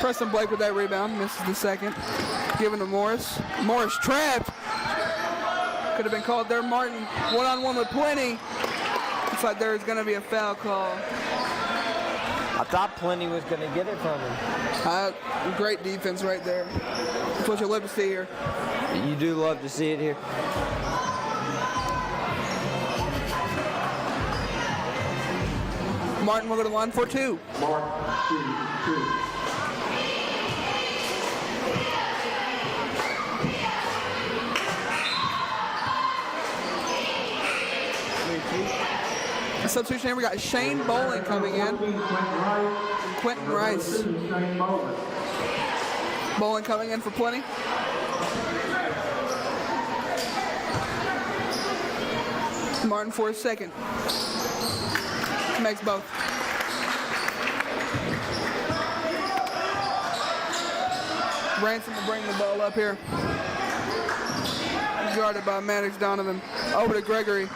Preston Blake with that rebound, misses the second. Given to Morris. Morris trapped. Could have been called there. Martin one-on-one with Plenty. Looks like there's going to be a foul call. I thought Plenty was going to get it from him. Great defense right there. That's what you love to see here. You do love to see it here. Martin will go to the line for two. Two. Substitution here, we got Shane Bowling coming in. Quentin Rice. Bowling coming in for Plenty. Martin for a second. Makes both. Ransom will bring the ball up here. Guarded by Maddox Donovan. Over to Gregory.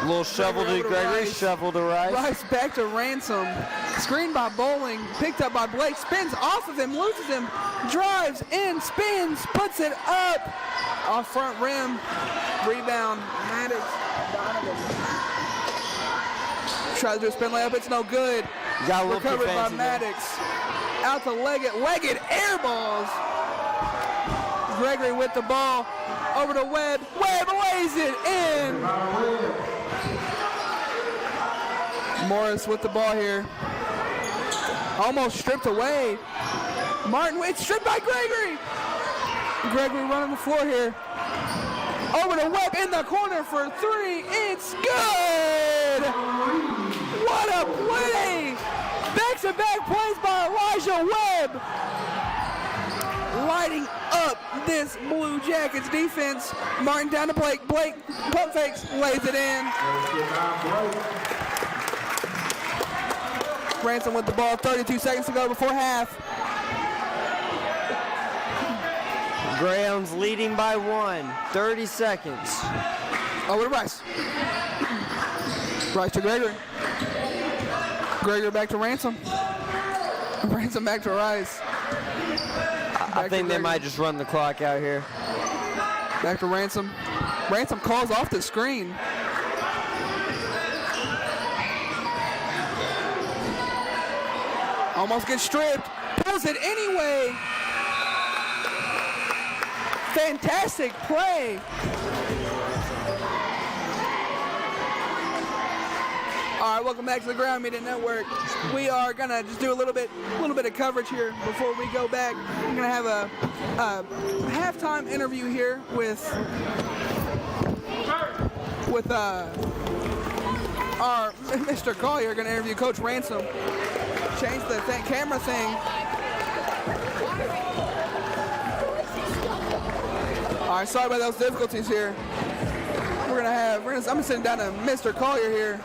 A little shovel to Gregory, shovel to Rice. Rice back to Ransom. Screened by Bowling, picked up by Blake, spins off of him, loses him, drives in, spins, puts it up. Off front rim, rebound, Maddox Donovan. Tries to do a spin layup, it's no good. Recovered by Maddox. Out to Leggett, Leggett air balls. Gregory with the ball, over to Webb, Webb lays it in. Morris with the ball here. Almost stripped away. Martin, it's stripped by Gregory. Gregory running the floor here. Over to Webb in the corner for three. It's good. What a play. Back-to-back plays by Elijah Webb. Lighting up this Blue Jackets defense. Martin down to Blake. Blake pump fakes, lays it in. Ransom with the ball, 32 seconds to go before half. Greyhounds leading by 1, 30 seconds. Over to Rice. Rice to Gregory. Gregory back to Ransom. Ransom back to Rice. I think they might just run the clock out here. Back to Ransom. Ransom calls off the screen. Almost gets stripped. Pulls it anyway. Fantastic play All right, welcome back to the Ground Media Network. We are gonna just do a little bit of coverage here before we go back. We're gonna have a halftime interview here with our Mr. Collier. Gonna interview Coach Ransom. Change the camera thing. All right, sorry about those difficulties here. I'm sitting down to Mr. Collier here.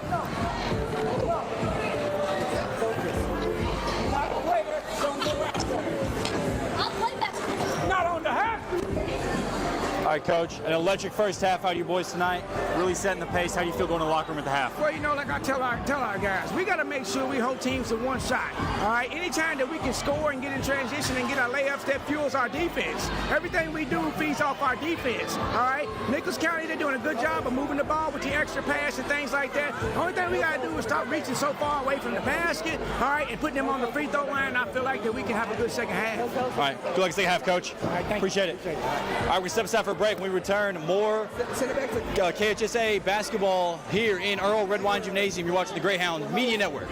Not on the half. All right, Coach, an electric first half out of you boys tonight. Really setting the pace. How do you feel going to the locker room at the half? Well, you know, like I tell our guys, we got to make sure we hold teams to one shot. All right, anytime that we can score and get in transition and get our layups, that fuels our defense. Everything we do feeds off our defense. All right, Nichols County, they're doing a good job of moving the ball with the extra pass and things like that. The only thing we got to do is stop reaching so far away from the basket. All right, and putting them on the free throw line. I feel like that we can have a good second half. All right, good luck second half, Coach. All right, Appreciate it. All right, we step aside for a break. When we return, more KHSA basketball here in Earl Red Wine Gymnasium. You're watching the Greyhound Media Network.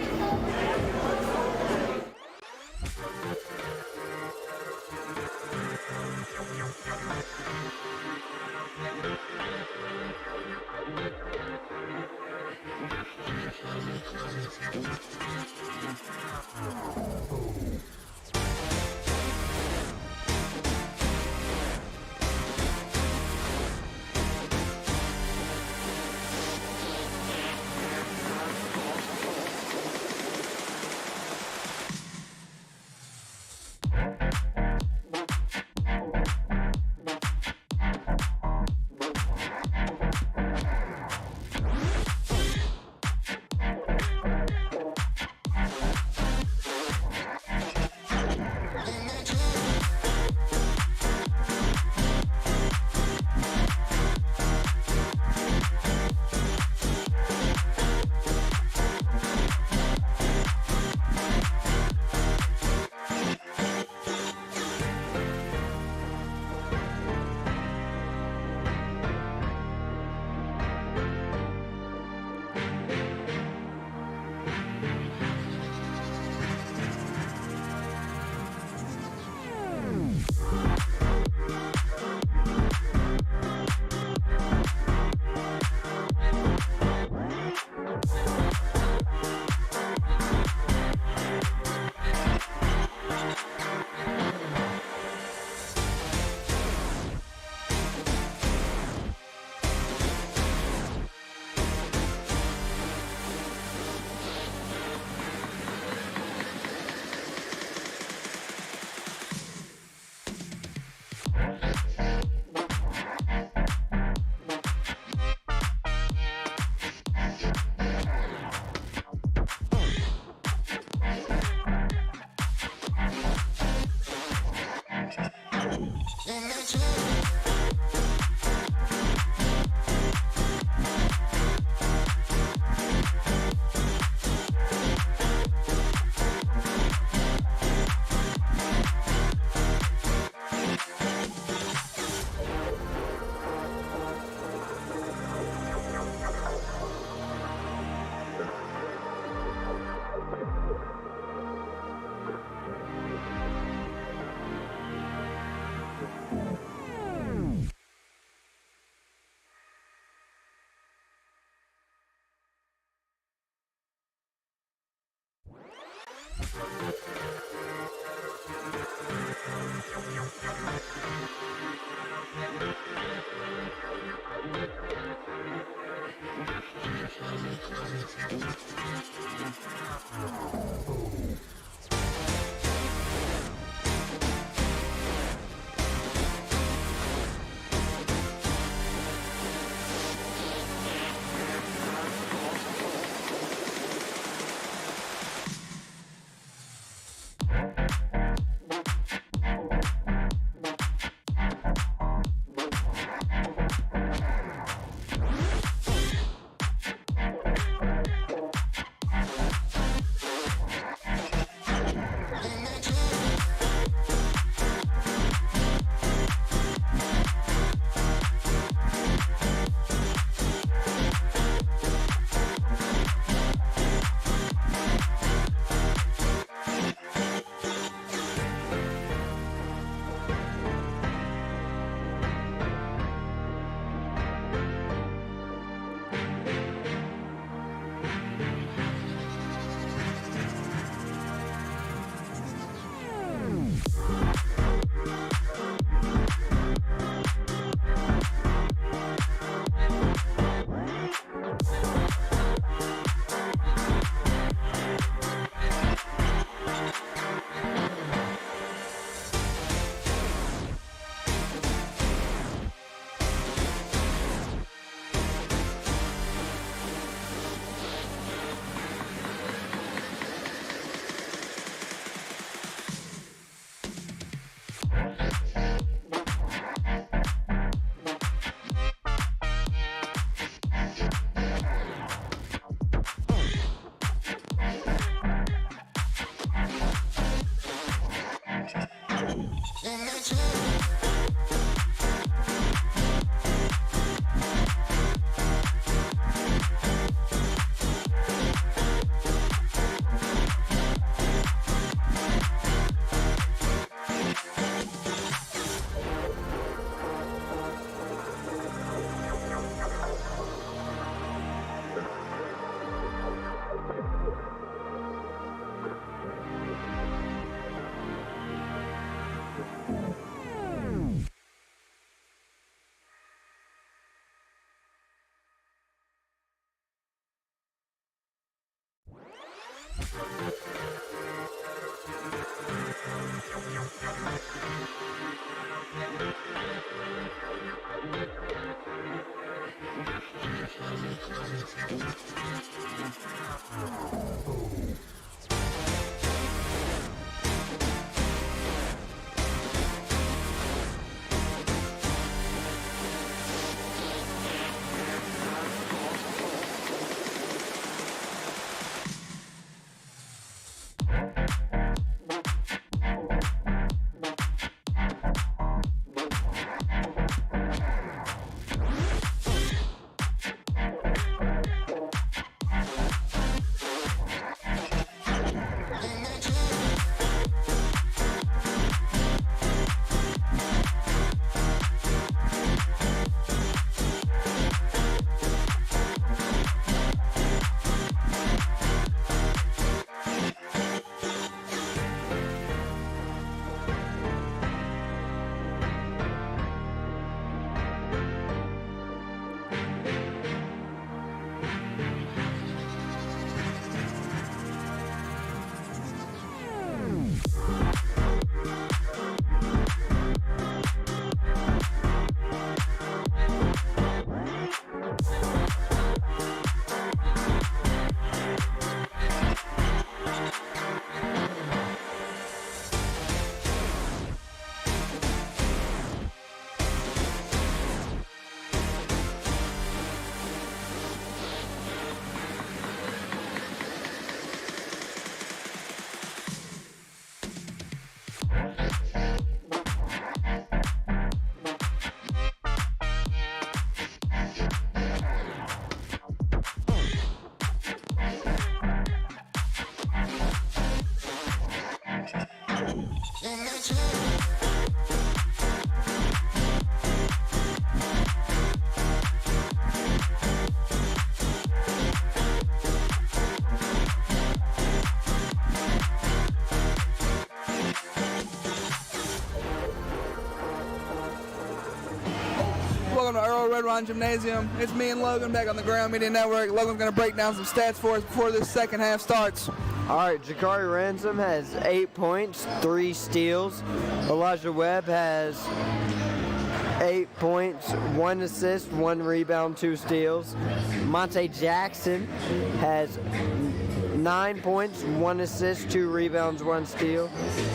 Welcome to Earl Red Wine Gymnasium. It's me and Logan back on the Ground Media Network. Logan's going to break down some stats for us before this second half starts. All right, Jakari Ransom has 8 points, 3 steals. Elijah Webb has 8 points, 1 assist, 1 rebound, 2 steals. Monte Jackson has 9 points, 1 assist, 2 rebounds, 1 steal.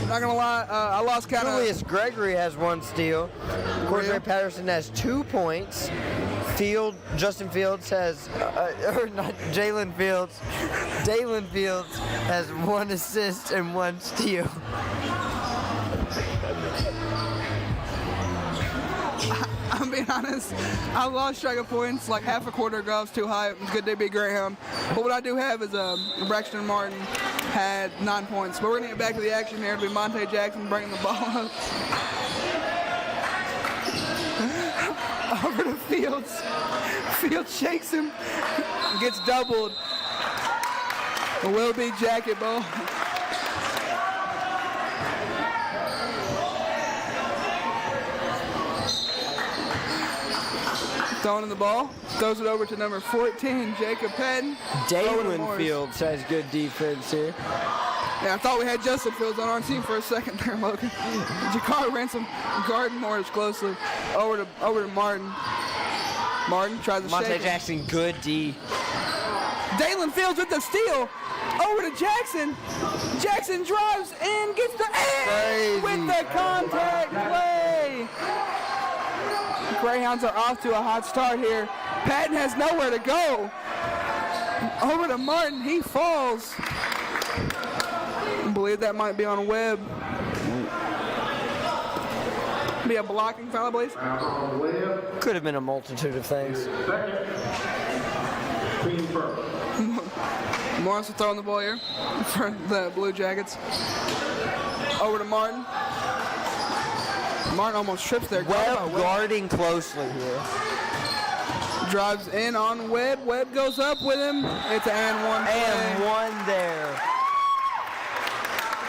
Not gonna lie, I lost count of. Julius Gregory has 1 steal. Cordray Patterson has 2 points. Justin Fields has, Jalen Fields. Dalen Fields has 1 assist and 1 steal. I'm being honest, I lost track of points like half a quarter ago. I was too high. It was good to be Greyhound. But what I do have is Braxton Martin had 9 points. But we're going to get back to the action here. It'll be Monte Jackson bringing the ball up. Over to Fields. Fields shakes him. Gets doubled. It will be jacket ball. Throwing in the ball. Throws it over to number 14, Jacob Patton. Dalen Fields has good defense here. Yeah, I thought we had Justin Fields on our team for a second there, Logan. Jakari Ransom guarding Morris closely. Over to Martin. Martin tries to shake Monte it. Jackson, good D. Dalen Fields with the steal. Over to Jackson. Jackson drives and gets the Crazy. with the contact play. Greyhounds are off to a hot start here. Patton has nowhere to go. Over to Martin. He falls. I believe that might be on Webb. Be a blocking foul, I believe. Could have been a multitude of things. Second, team first. Morris will throw in the ball here for the Blue Jackets. Over to Martin. Martin almost trips there. Webb guarding closely here. Drives in on Webb. Webb goes up with him. It's an and one play. And 1 there.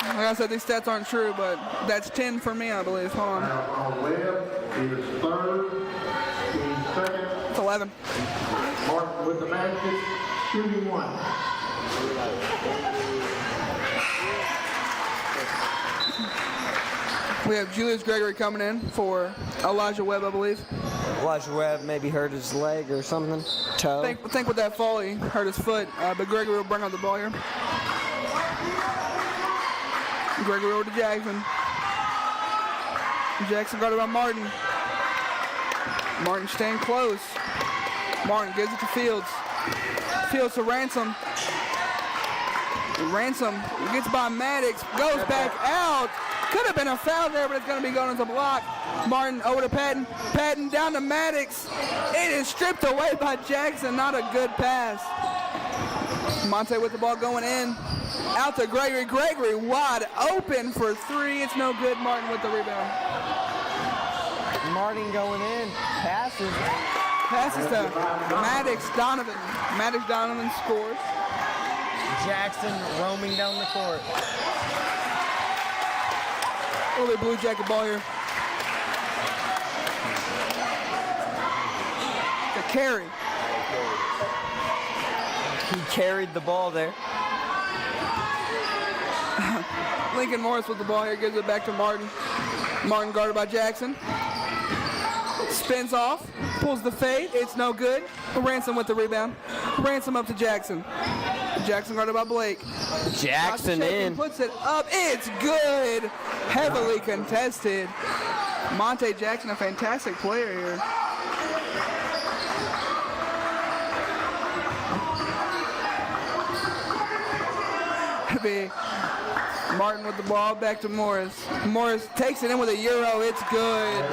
Like I said, these stats aren't true, but that's 10 for me, I believe. Hold on. On Webb is third, team second. It's 11. Martin with the basket, shooting 1. We have Julius Gregory coming in for Elijah Webb, I believe. Elijah Webb maybe hurt his leg or something. Toe. I think with that fall, he hurt his foot, but Gregory will bring up the ball here. Gregory over to Jackson. Jackson guarded by Martin. Martin staying close. Martin gives it to Fields. Fields to Ransom. Ransom gets by Maddox, goes back out. Could have been a foul there, but it's going to be going as a block. Martin over to Patton. Patton down to Maddox. It is stripped away by Jackson. Not a good pass. Monte with the ball going in. Out to Gregory. Gregory wide open for 3. It's no good. Martin with the rebound. Martin going in. Passes. Passes to Maddox Donovan. Maddox Donovan scores. Jackson roaming down the court. Early Blue Jacket ball here. The carry. He carried the ball there. Lincoln Morris with the ball here, gives it back to Martin. Martin guarded by Jackson. Spins off, pulls the fade, it's no good. Ransom with the rebound. Ransom up to Jackson. Jackson guarded by Blake. Jackson in. Puts it up, it's good. Heavily contested. Monte Jackson, a fantastic player here. Be Martin with the ball, back to Morris. Morris takes it in with a Euro, it's good.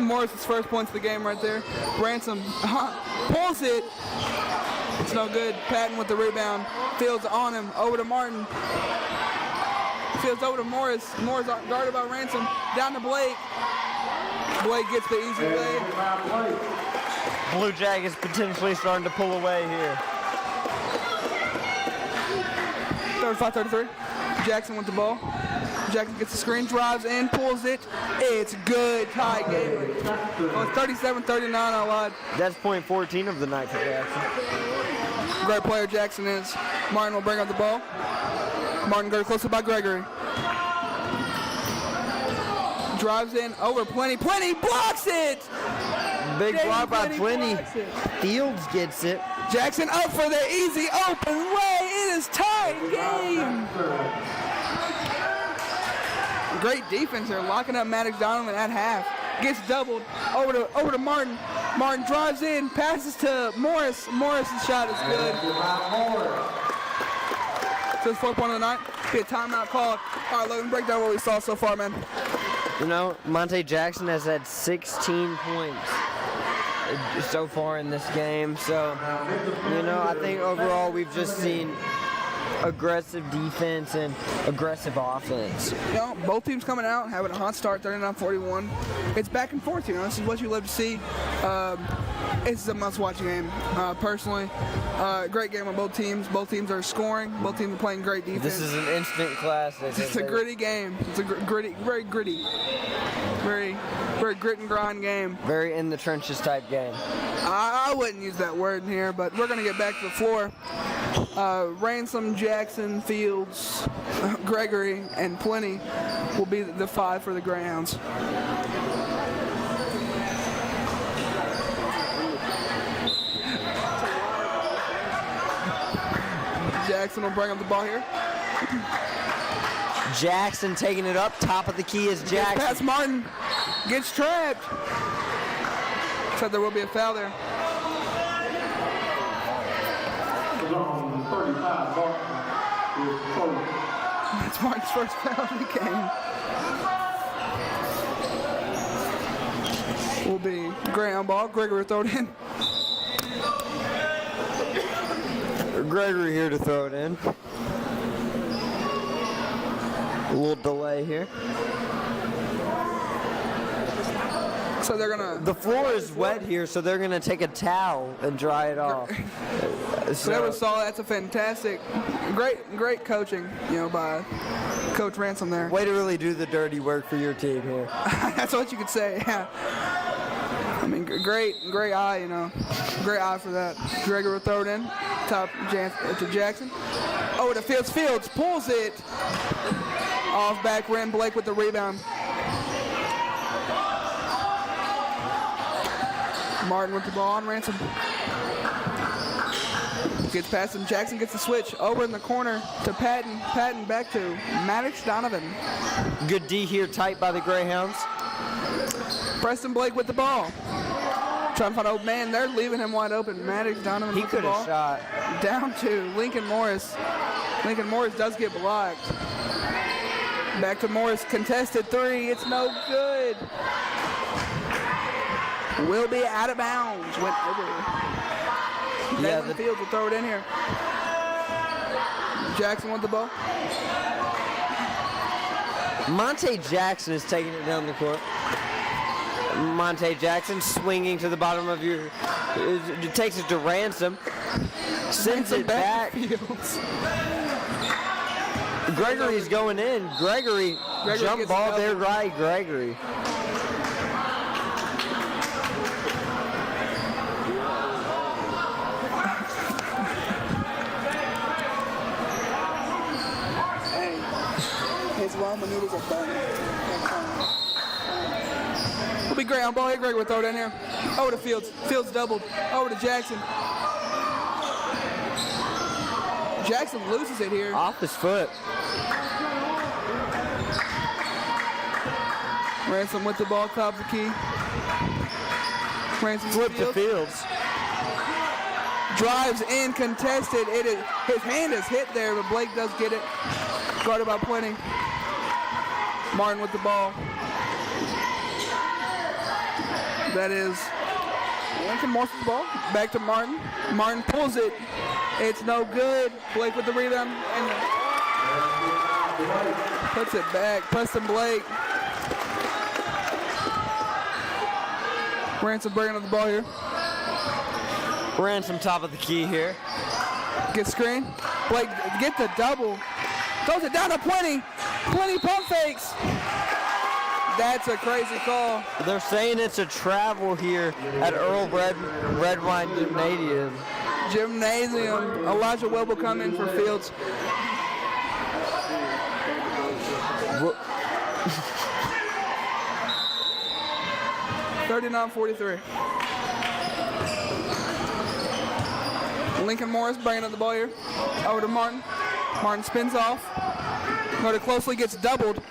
Morris's first points of the game right there. Ransom pulls it. It's no good. Patton with the rebound. Fields on him, over to Martin. Fields over to Morris. Morris guarded by Ransom. Down to Blake. Blake gets the easy lay. Blue Jackets potentially starting to pull away here. 35-33. Jackson with the ball. Jackson gets the screen, drives in, pulls it. It's good. Tie game. Oh, it's 37-39 on line. That's point 14 of the night for Jackson. Great player Jackson is. Martin will bring up the ball. Martin goes closer by Gregory. Drives in over Plenty. Plenty blocks it! Big Jaden block by Plenty. blocks it. Fields gets it. Jackson up for the easy open way. It is tied game. Great defense here, locking up Maddox Donovan at half. Gets doubled over to Martin. Martin drives in, passes to Morris. Morris's shot is good. So it's 4th point of the night. Be a timeout called. All right, Logan, break down what we saw so far, man. You know, Monte Jackson has had 16 points so far in this game. So, you know, I think overall we've just seen aggressive defense and aggressive offense. You know, both teams coming out, having a hot start, 39-41. It's back and forth, you know. This is what you love to see. It's a must-watch game, personally. Great game on both teams. Both teams are scoring. Both teams are playing great defense. This is an instant classic. It's a gritty game. It's a gritty, very gritty. Very grit and grind game. Very in the trenches type game. I wouldn't use that word in here, but we're going to get back to the floor. Ransom, Jackson, Fields, Gregory, and Plenty will be the 5 for the Greyhounds. Jackson will bring up the ball here. Jackson taking it up. Top of the key is Jackson. Pass Martin. Gets trapped. So there will be a foul there. That's Martin's first foul of the game. Will be Greyhound ball. Gregory throw it in. Gregory here to throw it in. A little delay here. So they're gonna. The floor is wet here, so they're gonna take a towel and dry it off. So that was solid. That's a fantastic, great coaching, you know, by Coach Ransom there. Way to really do the dirty work for your team here. That's what you could say. Yeah. I mean, great eye, you know, great eye for that. Gregory will throw it in, top to Jackson. Oh, to Fields. Fields pulls it off back rim. Blake with the rebound. Martin with the ball on Ransom. Gets past him. Jackson gets the switch over in the corner to Patton. Patton back to Maddox Donovan. Good D here, tight by the Greyhounds. Preston Blake with the ball. Trying to find old man. They're leaving him wide open. Maddox Donovan with the ball. He could have shot. Down to Lincoln Morris. Lincoln Morris does get blocked. Back to Morris. Contested 3. It's no good. Will be out of bounds. Went over. Yeah, the Fields will throw it in here. Jackson with the ball. Monte Jackson is taking it down the court. Monte Jackson swinging to the bottom of your. It takes it to Ransom. Sends it back. Gregory's going in. Gregory jump ball there, right? Gregory. His ramen noodles are burning. Will be Greyhound ball here. Gregory will throw it in here. Over to Fields. Fields doubled. Over to Jackson. Jackson loses it here. Off his foot. Ransom with the ball, top of the key. Ransom Flip to Fields. Drives in, contested. His hand is hit there, but Blake does get it. Guarded by Plenty. Martin with the ball. That is Lincoln Morris with the ball. Back to Martin. Martin pulls it. It's no good. Blake with the rebound. And puts it back. Preston Blake. Ransom bringing up the ball here. Ransom top of the key here. Get screen. Blake get the double. Throws it down to Plenty. Plenty pump fakes. That's a crazy call. They're saying it's a travel here at Earl Redwine Gymnasium. Elijah Webb will come in for Fields. Wha- 39-43. Lincoln Morris bringing up the ball here. Over to Martin. Martin spins off. Go to closely, gets doubled.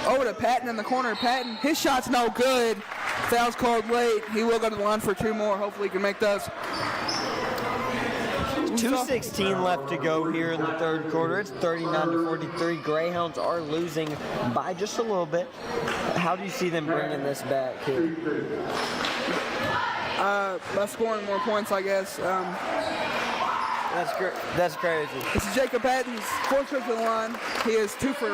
Over to Patton in the corner. Patton, his shot's no good. Foul's called late. He will go to the line for 2 more. Hopefully he can make those. 2:16 left to go here in the third quarter. It's 39-43. Greyhounds are losing by just a little bit. How do you see them bringing this back here? By scoring more points, I guess. That's crazy. This is Jacob Patton's 4th trip to the line. He is 2 for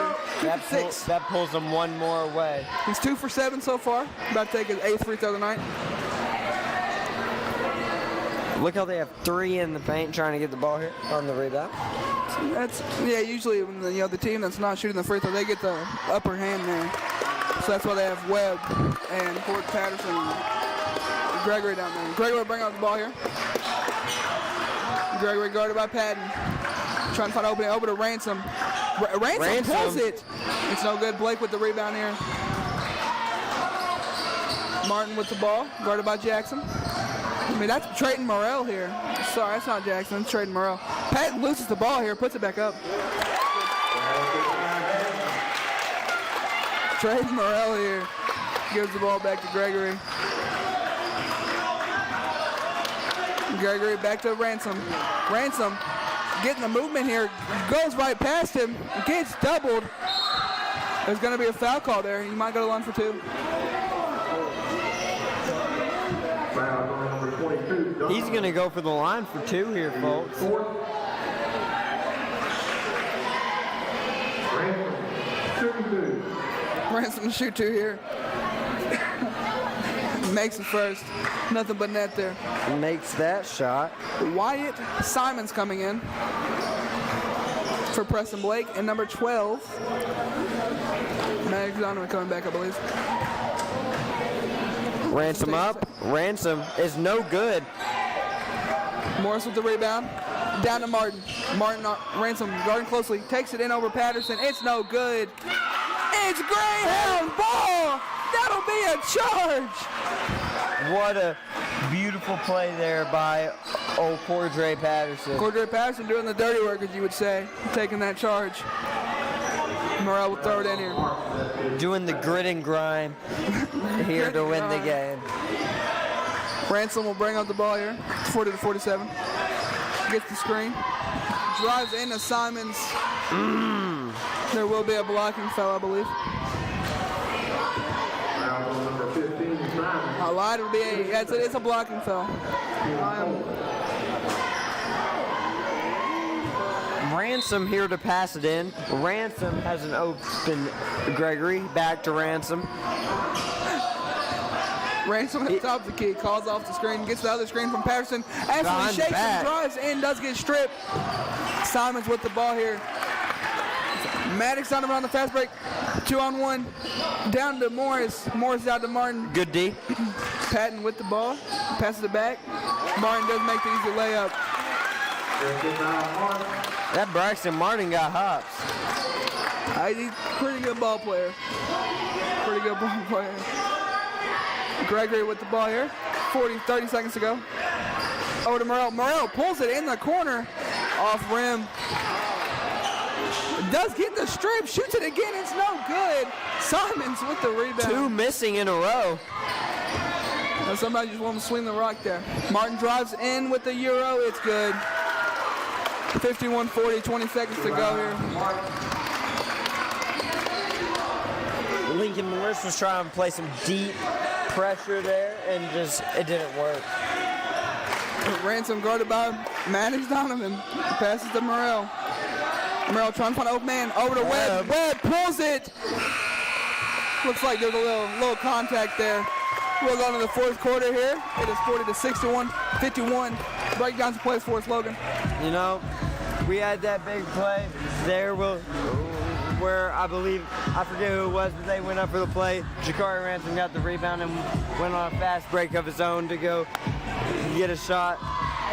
6. That pulls them one more away. He's 2 for 7 so far. About to take his 8th free throw of the night. Look how they have 3 in the paint trying to get the ball here on the rebound. Usually when the team that's not shooting the free throw, they get the upper hand there. So that's why they have Webb and Ford Patterson and Gregory down there. Gregory will bring out the ball here. Gregory guarded by Patton. Trying to find an opening over to Ransom. Ransom pulls it. It's no good. Blake with the rebound here. Martin with the ball, guarded by Jackson. I mean, that's Trayton Morrell here. Sorry, that's not Jackson. It's Trayton Morrell. Patton loses the ball here, puts it back up. Trayton Morrell here gives the ball back to Gregory. Gregory back to Ransom. Ransom getting the movement here. Goes right past him. Gets doubled. There's going to be a foul call there. He might go to the line for 2. He's going to go for the line for 2 here, folks. Ransom to shoot 2 here. Makes it first. Nothing but net there. Makes that shot. Wyatt Simons coming in for Preston Blake. And number 12, Maddox Donovan coming back, I believe. Ransom up. Ransom is no good. Morris with the rebound. Down to Martin. Ransom guarding closely. Takes it in over Patterson. It's no good. It's Greyhound ball. That'll be a charge. What a beautiful play there by old Cordray Patterson. Cordray Patterson doing the dirty work, as you would say. Taking that charge. Morrell will throw it in here. Doing the grit and grind here to win the game. Ransom will bring up the ball here. 40-47. Gets the screen. Drives into Simons. There will be a blocking foul, I believe. I lied. It'll be it's a blocking foul. Ransom here to pass it in. Ransom has an open Gregory. Back to Ransom. Ransom at the top of the key, calls off the screen, gets the other screen from Patterson. Actually shakes and drives in, does get stripped. Simons with the ball here. Maddox on around the fast break. 2-on-1. Down to Morris. Morris out to Martin. Good D. Patton with the ball. Passes it back. Martin does make the easy layup. That Braxton Martin got hops. He's a pretty good ball player. Pretty good ball player. Gregory with the ball here. 30 seconds to go. Over to Morrell. Morrell pulls it in the corner. Off rim. Does get the strip. Shoots it again. It's no good. Simons with the rebound. 2 missing in a row. Now somebody just wants to swing the rock there. Martin drives in with the Euro. It's good. 51-40. 20 seconds to go here. Lincoln Morris was trying to play some deep pressure there, and it didn't work. Ransom guarded by Maddox Donovan. Passes to Morrell. Morrell trying to find an open man. Over to Webb. Webb pulls it. Looks like there's a little contact there. We'll go into the 4th quarter here. It is 40-61, 51. Breakdowns plays for us, Logan. You know, we had that big play there. We're where I forget who it was, but they went up for the play. Jakari Ransom got the rebound and went on a fast break of his own to go get a shot.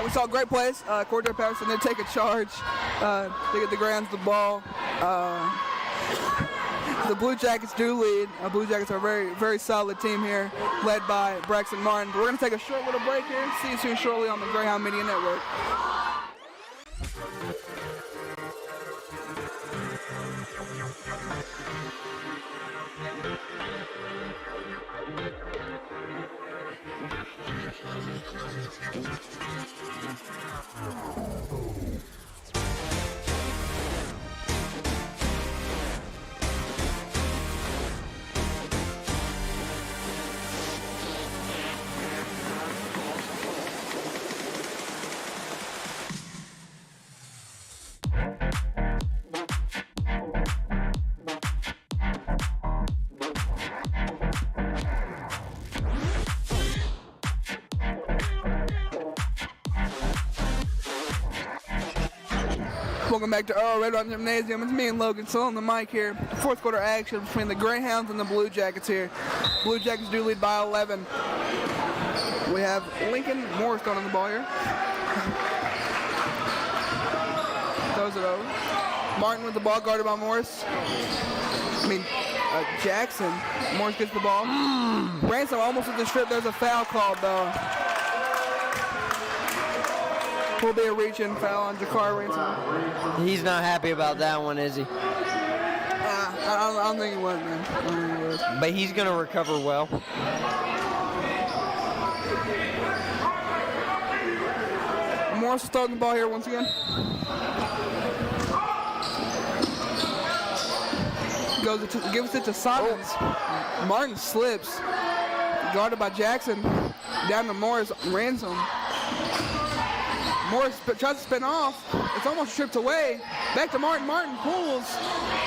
We saw great plays. Cordell Patterson did take a charge to get the Greyhounds the ball. The Blue Jackets do lead. Blue Jackets are a very, very solid team here, led by Braxton Martin. But we're going to take a short little break here. See you soon shortly on the Greyhound Media Network. Welcome back to Earl Red Rock Gymnasium. It's me and Logan still on the mic here. Fourth quarter action between the Greyhounds and the Blue Jackets here. Blue Jackets do lead by 11. We have Lincoln Morris going on the ball here. Throws it over. Martin with the ball, guarded by Morris. Jackson. Morris gets the ball. Ransom almost with the strip. There's a foul called though. Will be a reach-in foul on Jakari Ransom. He's not happy about that one, is he? I don't think he was, man. I don't think he was. But he's going to recover well. Morris is starting the ball here once again. Gives it to Simons. Martin slips. Guarded by Jackson. Down to Morris. Ransom. Morris tries to spin off. It's almost stripped away. Back to Martin. Martin pulls.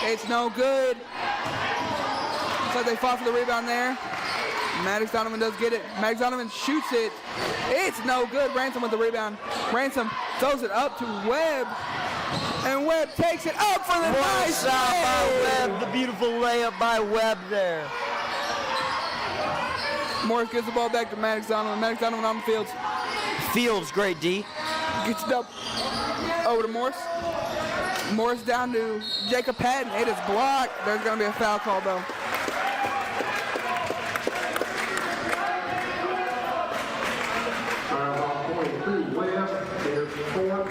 It's no good. Looks like they fought for the rebound there. Maddox Donovan does get it. Maddox Donovan shoots it. It's no good. Ransom with the rebound. Ransom throws it up to Webb. And Webb takes it up for the nice shot by save. Webb. The beautiful layup by Webb there. Morris gives the ball back to Maddox Donovan. Maddox Donovan on the field. Fields great, D. Gets it up over to Morris. Morris down to Jacob Patton. It is blocked. There's going to be a foul call, though. Ball 22 left. There's 4.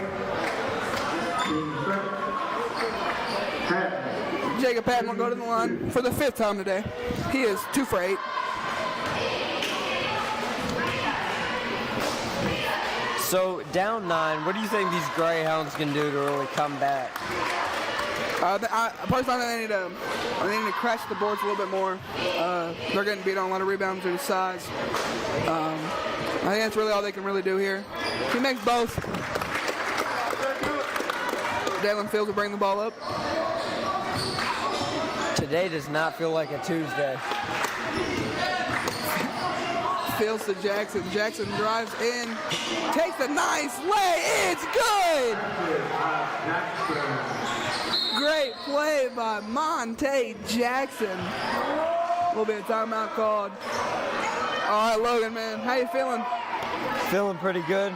Patton. Jacob Patton will go to the line for the 5th time today. He is 2 for 8. So down 9, what do you think these Greyhounds can do to really come back? Personally, they need to crash the boards a little bit more. They're getting beat on a lot of rebounds due to size. I think that's really all they can really do here. He makes both. Dalen Fields will bring the ball up. Today does not feel like a Tuesday. Fields to Jackson. Jackson drives in, takes a nice lay. It's good. Great play by Monte Jackson. A little bit of timeout called. All right, Logan, man, how you feeling? Feeling pretty good.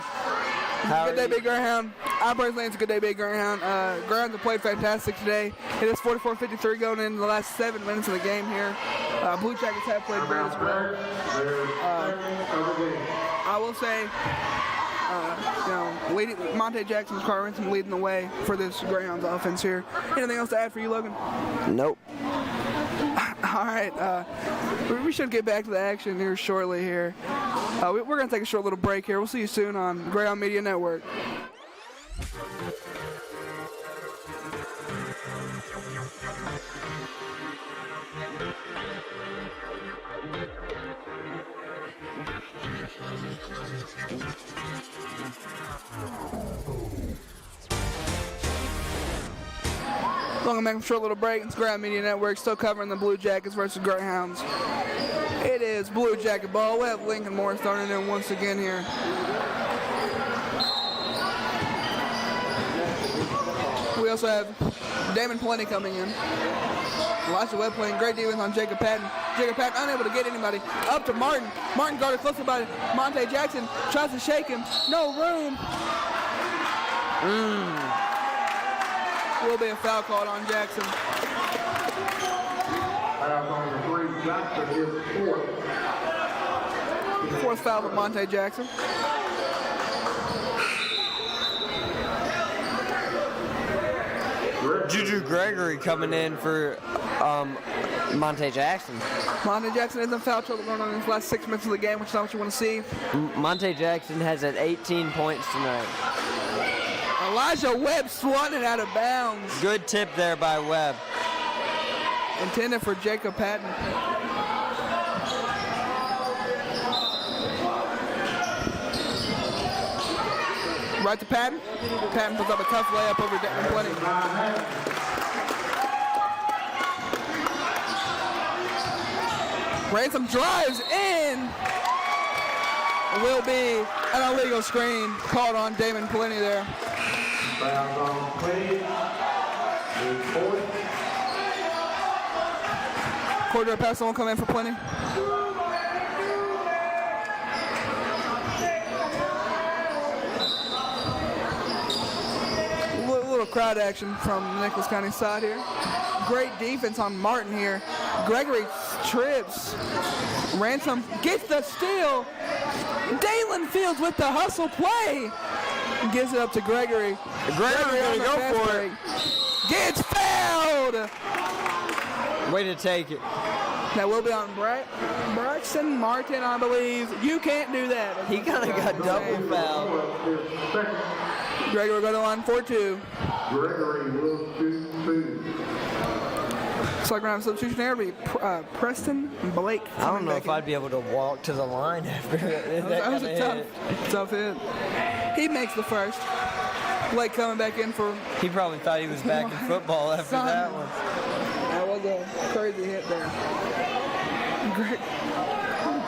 Good day, Big Greyhound. I personally think it's a good day, Big Greyhound. Greyhounds have played fantastic today. It is 44-53 going into the last 7 minutes of the game here. Blue Jackets have played great as well. I will say, Monte Jackson's Jakari Ransom leading the way for this Greyhounds offense here. Anything else to add for you, Logan? Nope. All right, we should get back to the action here shortly here. We're going to take a short little break here. We'll see you soon on Greyhound Media Network. Welcome back from a short little break. It's Greyhound Media Network, still covering the Blue Jackets versus Greyhounds. It is Blue Jacket ball. We have Lincoln Morris starting in once again here. We also have Damon Plenty coming in. Elijah Webb playing great defense on Jacob Patton. Jacob Patton unable to get anybody. Up to Martin. Martin guarded close by Monte Jackson. Tries to shake him. No room. Will be a foul called on Jackson. Foul on the 3. Jackson is fourth. Fourth foul for Monte Jackson. Juju Gregory coming in for Monte Jackson. Monte Jackson is in foul trouble going on in his last 6 minutes of the game, which is not what you want to see. Monte Jackson has at 18 points tonight. Elijah Webb swatting it out of bounds. Good tip there by Webb. Intended for Jacob Patton. Right to Patton. Patton puts up a tough layup over Damon Plenty. Ransom drives in. Will be an illegal screen called on Damon Plenty there. Foul on Plenty is fourth. Cordero Patterson will come in for Plenty. Little crowd action from Nicholas County side here. Great defense on Martin here. Gregory trips. Ransom gets the steal. Dalen Fields with the hustle play. Gives it up to Gregory. Gregory on gonna the go fast for break. Gets fouled. Way to take it. That will be on Braxton Martin, I believe. You can't do that. He kind of got double fouled. Is second. Gregory will go to line 4-2. Gregory will shoot 2. Looks like we're going to have a substitution there. It'll be Preston Blake. I don't know if I'd be able to walk to the line after that. That was kinda a tough hit. He makes the first. Blake coming back in for. He probably thought he was back in football after Son. that one. That was a crazy hit there.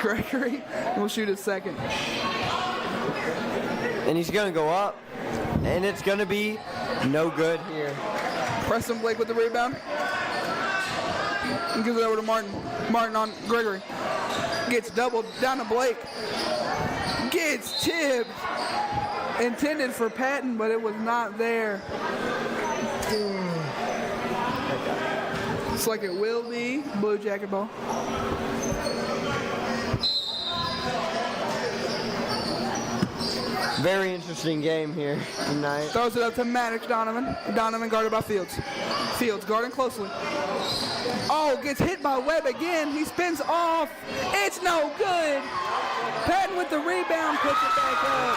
Gregory will shoot his second. And he's going to go up. And it's going to be no good here. Preston Blake with the rebound. And gives it over to Martin. Martin on Gregory. Gets doubled down to Blake. Gets tipped. Intended for Patton, but it was not there. Looks like it will be Blue Jacket ball. Very interesting game here tonight. Throws it up to Maddox Donovan. Donovan guarded by Fields. Fields guarding closely. Oh, gets hit by Webb again. He spins off. It's no good. Patton with the rebound, puts it back up.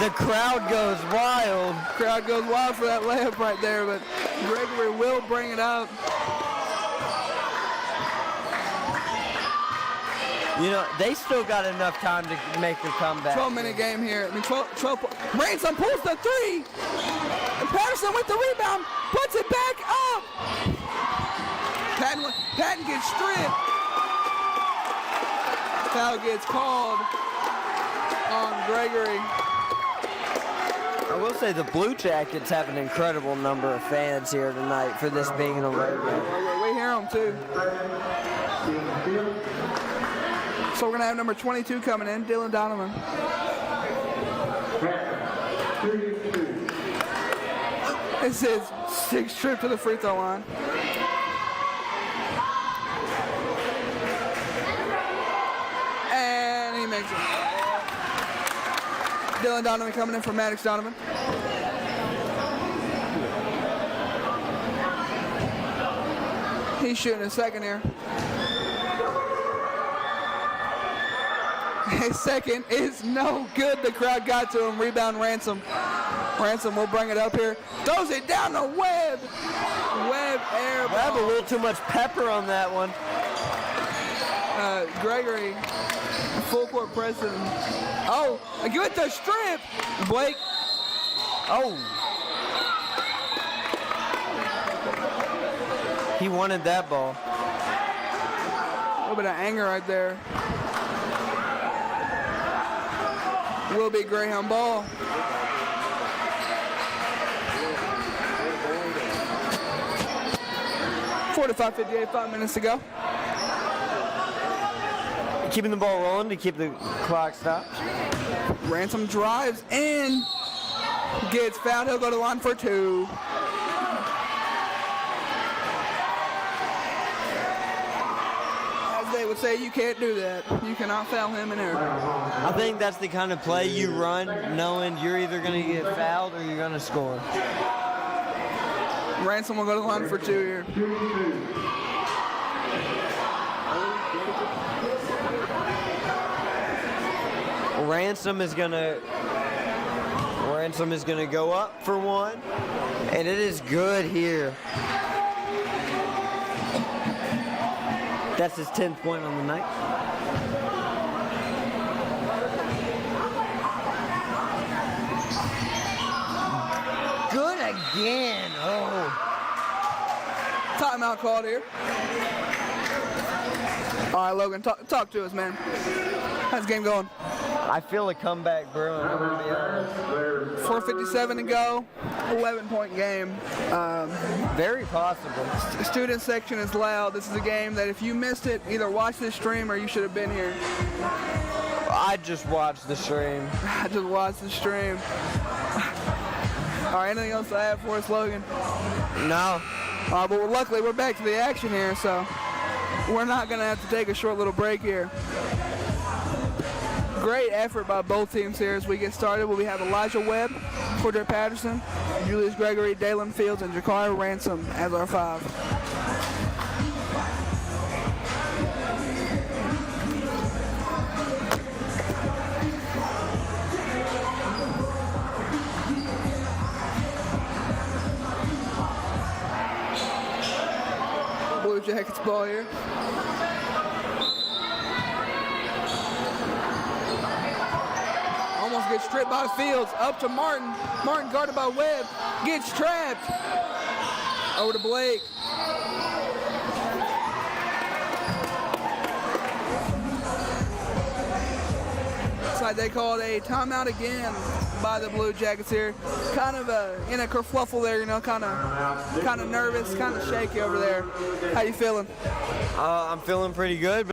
The crowd goes wild. Crowd goes wild for that layup right there, but Gregory will bring it up. You know, they still got enough time to make the comeback. 12-minute game here. I mean, 12. Ransom pulls the three. And Patterson with the rebound, puts it back up. Patton gets stripped. Foul gets called on Gregory. I will say the Blue Jackets have an incredible number of fans here tonight for this being an away game. We hear them too. So we're going to have number 22 coming in, Dylan Donovan. This is 6th trip to the free throw line. And he makes it. Dylan Donovan coming in for Maddox Donovan. He's shooting his second here. His second is no good. The crowd got to him. Rebound Ransom. Ransom will bring it up here. Throws it down to Webb. Webb air ball. Webb a little too much pepper on that one. Gregory, full court press. Oh, give it the strip. Blake. Oh. He wanted that ball. A little bit of anger right there. Will be Graham ball. 45-58, 5 minutes to go. Keeping the ball rolling to keep the clock stopped. Ransom drives in, gets fouled. He'll go to the line for 2. As they would say, you can't do that. You cannot foul him in there. I think that's the kind of play you run knowing you're either going to get fouled or you're going to score. Ransom will go to the line for 2 here. Ransom is gonna go up for 1, and it is good here. That's his 10th point on the night. Good again. Oh. Timeout called here. All right, Logan, talk to us, man. How's the game going? I feel a comeback brewing. I'm gonna be honest. 4:57 to go. 11-point game. Very possible. Student section is loud. This is a game that if you missed it, either watch this stream or you should have been here. I just watched the stream. I just watched the stream. All right, anything else to add for us, Logan? No. But luckily we're back to the action here, so we're not going to have to take a short little break here. Great effort by both teams here as we get started. We have Elijah Webb, Cordray Patterson, Julius Gregory, Dalen Fields, and Jakari Ransom as our 5. Blue Jackets ball here. Almost gets stripped by Fields. Up to Martin. Martin guarded by Webb. Gets trapped. Over to Blake. Looks like they called a timeout again by the Blue Jackets here. Kind of in a kerfluffle there, you know, kind of nervous, kind of shaky over there. How you feeling? I'm feeling pretty good.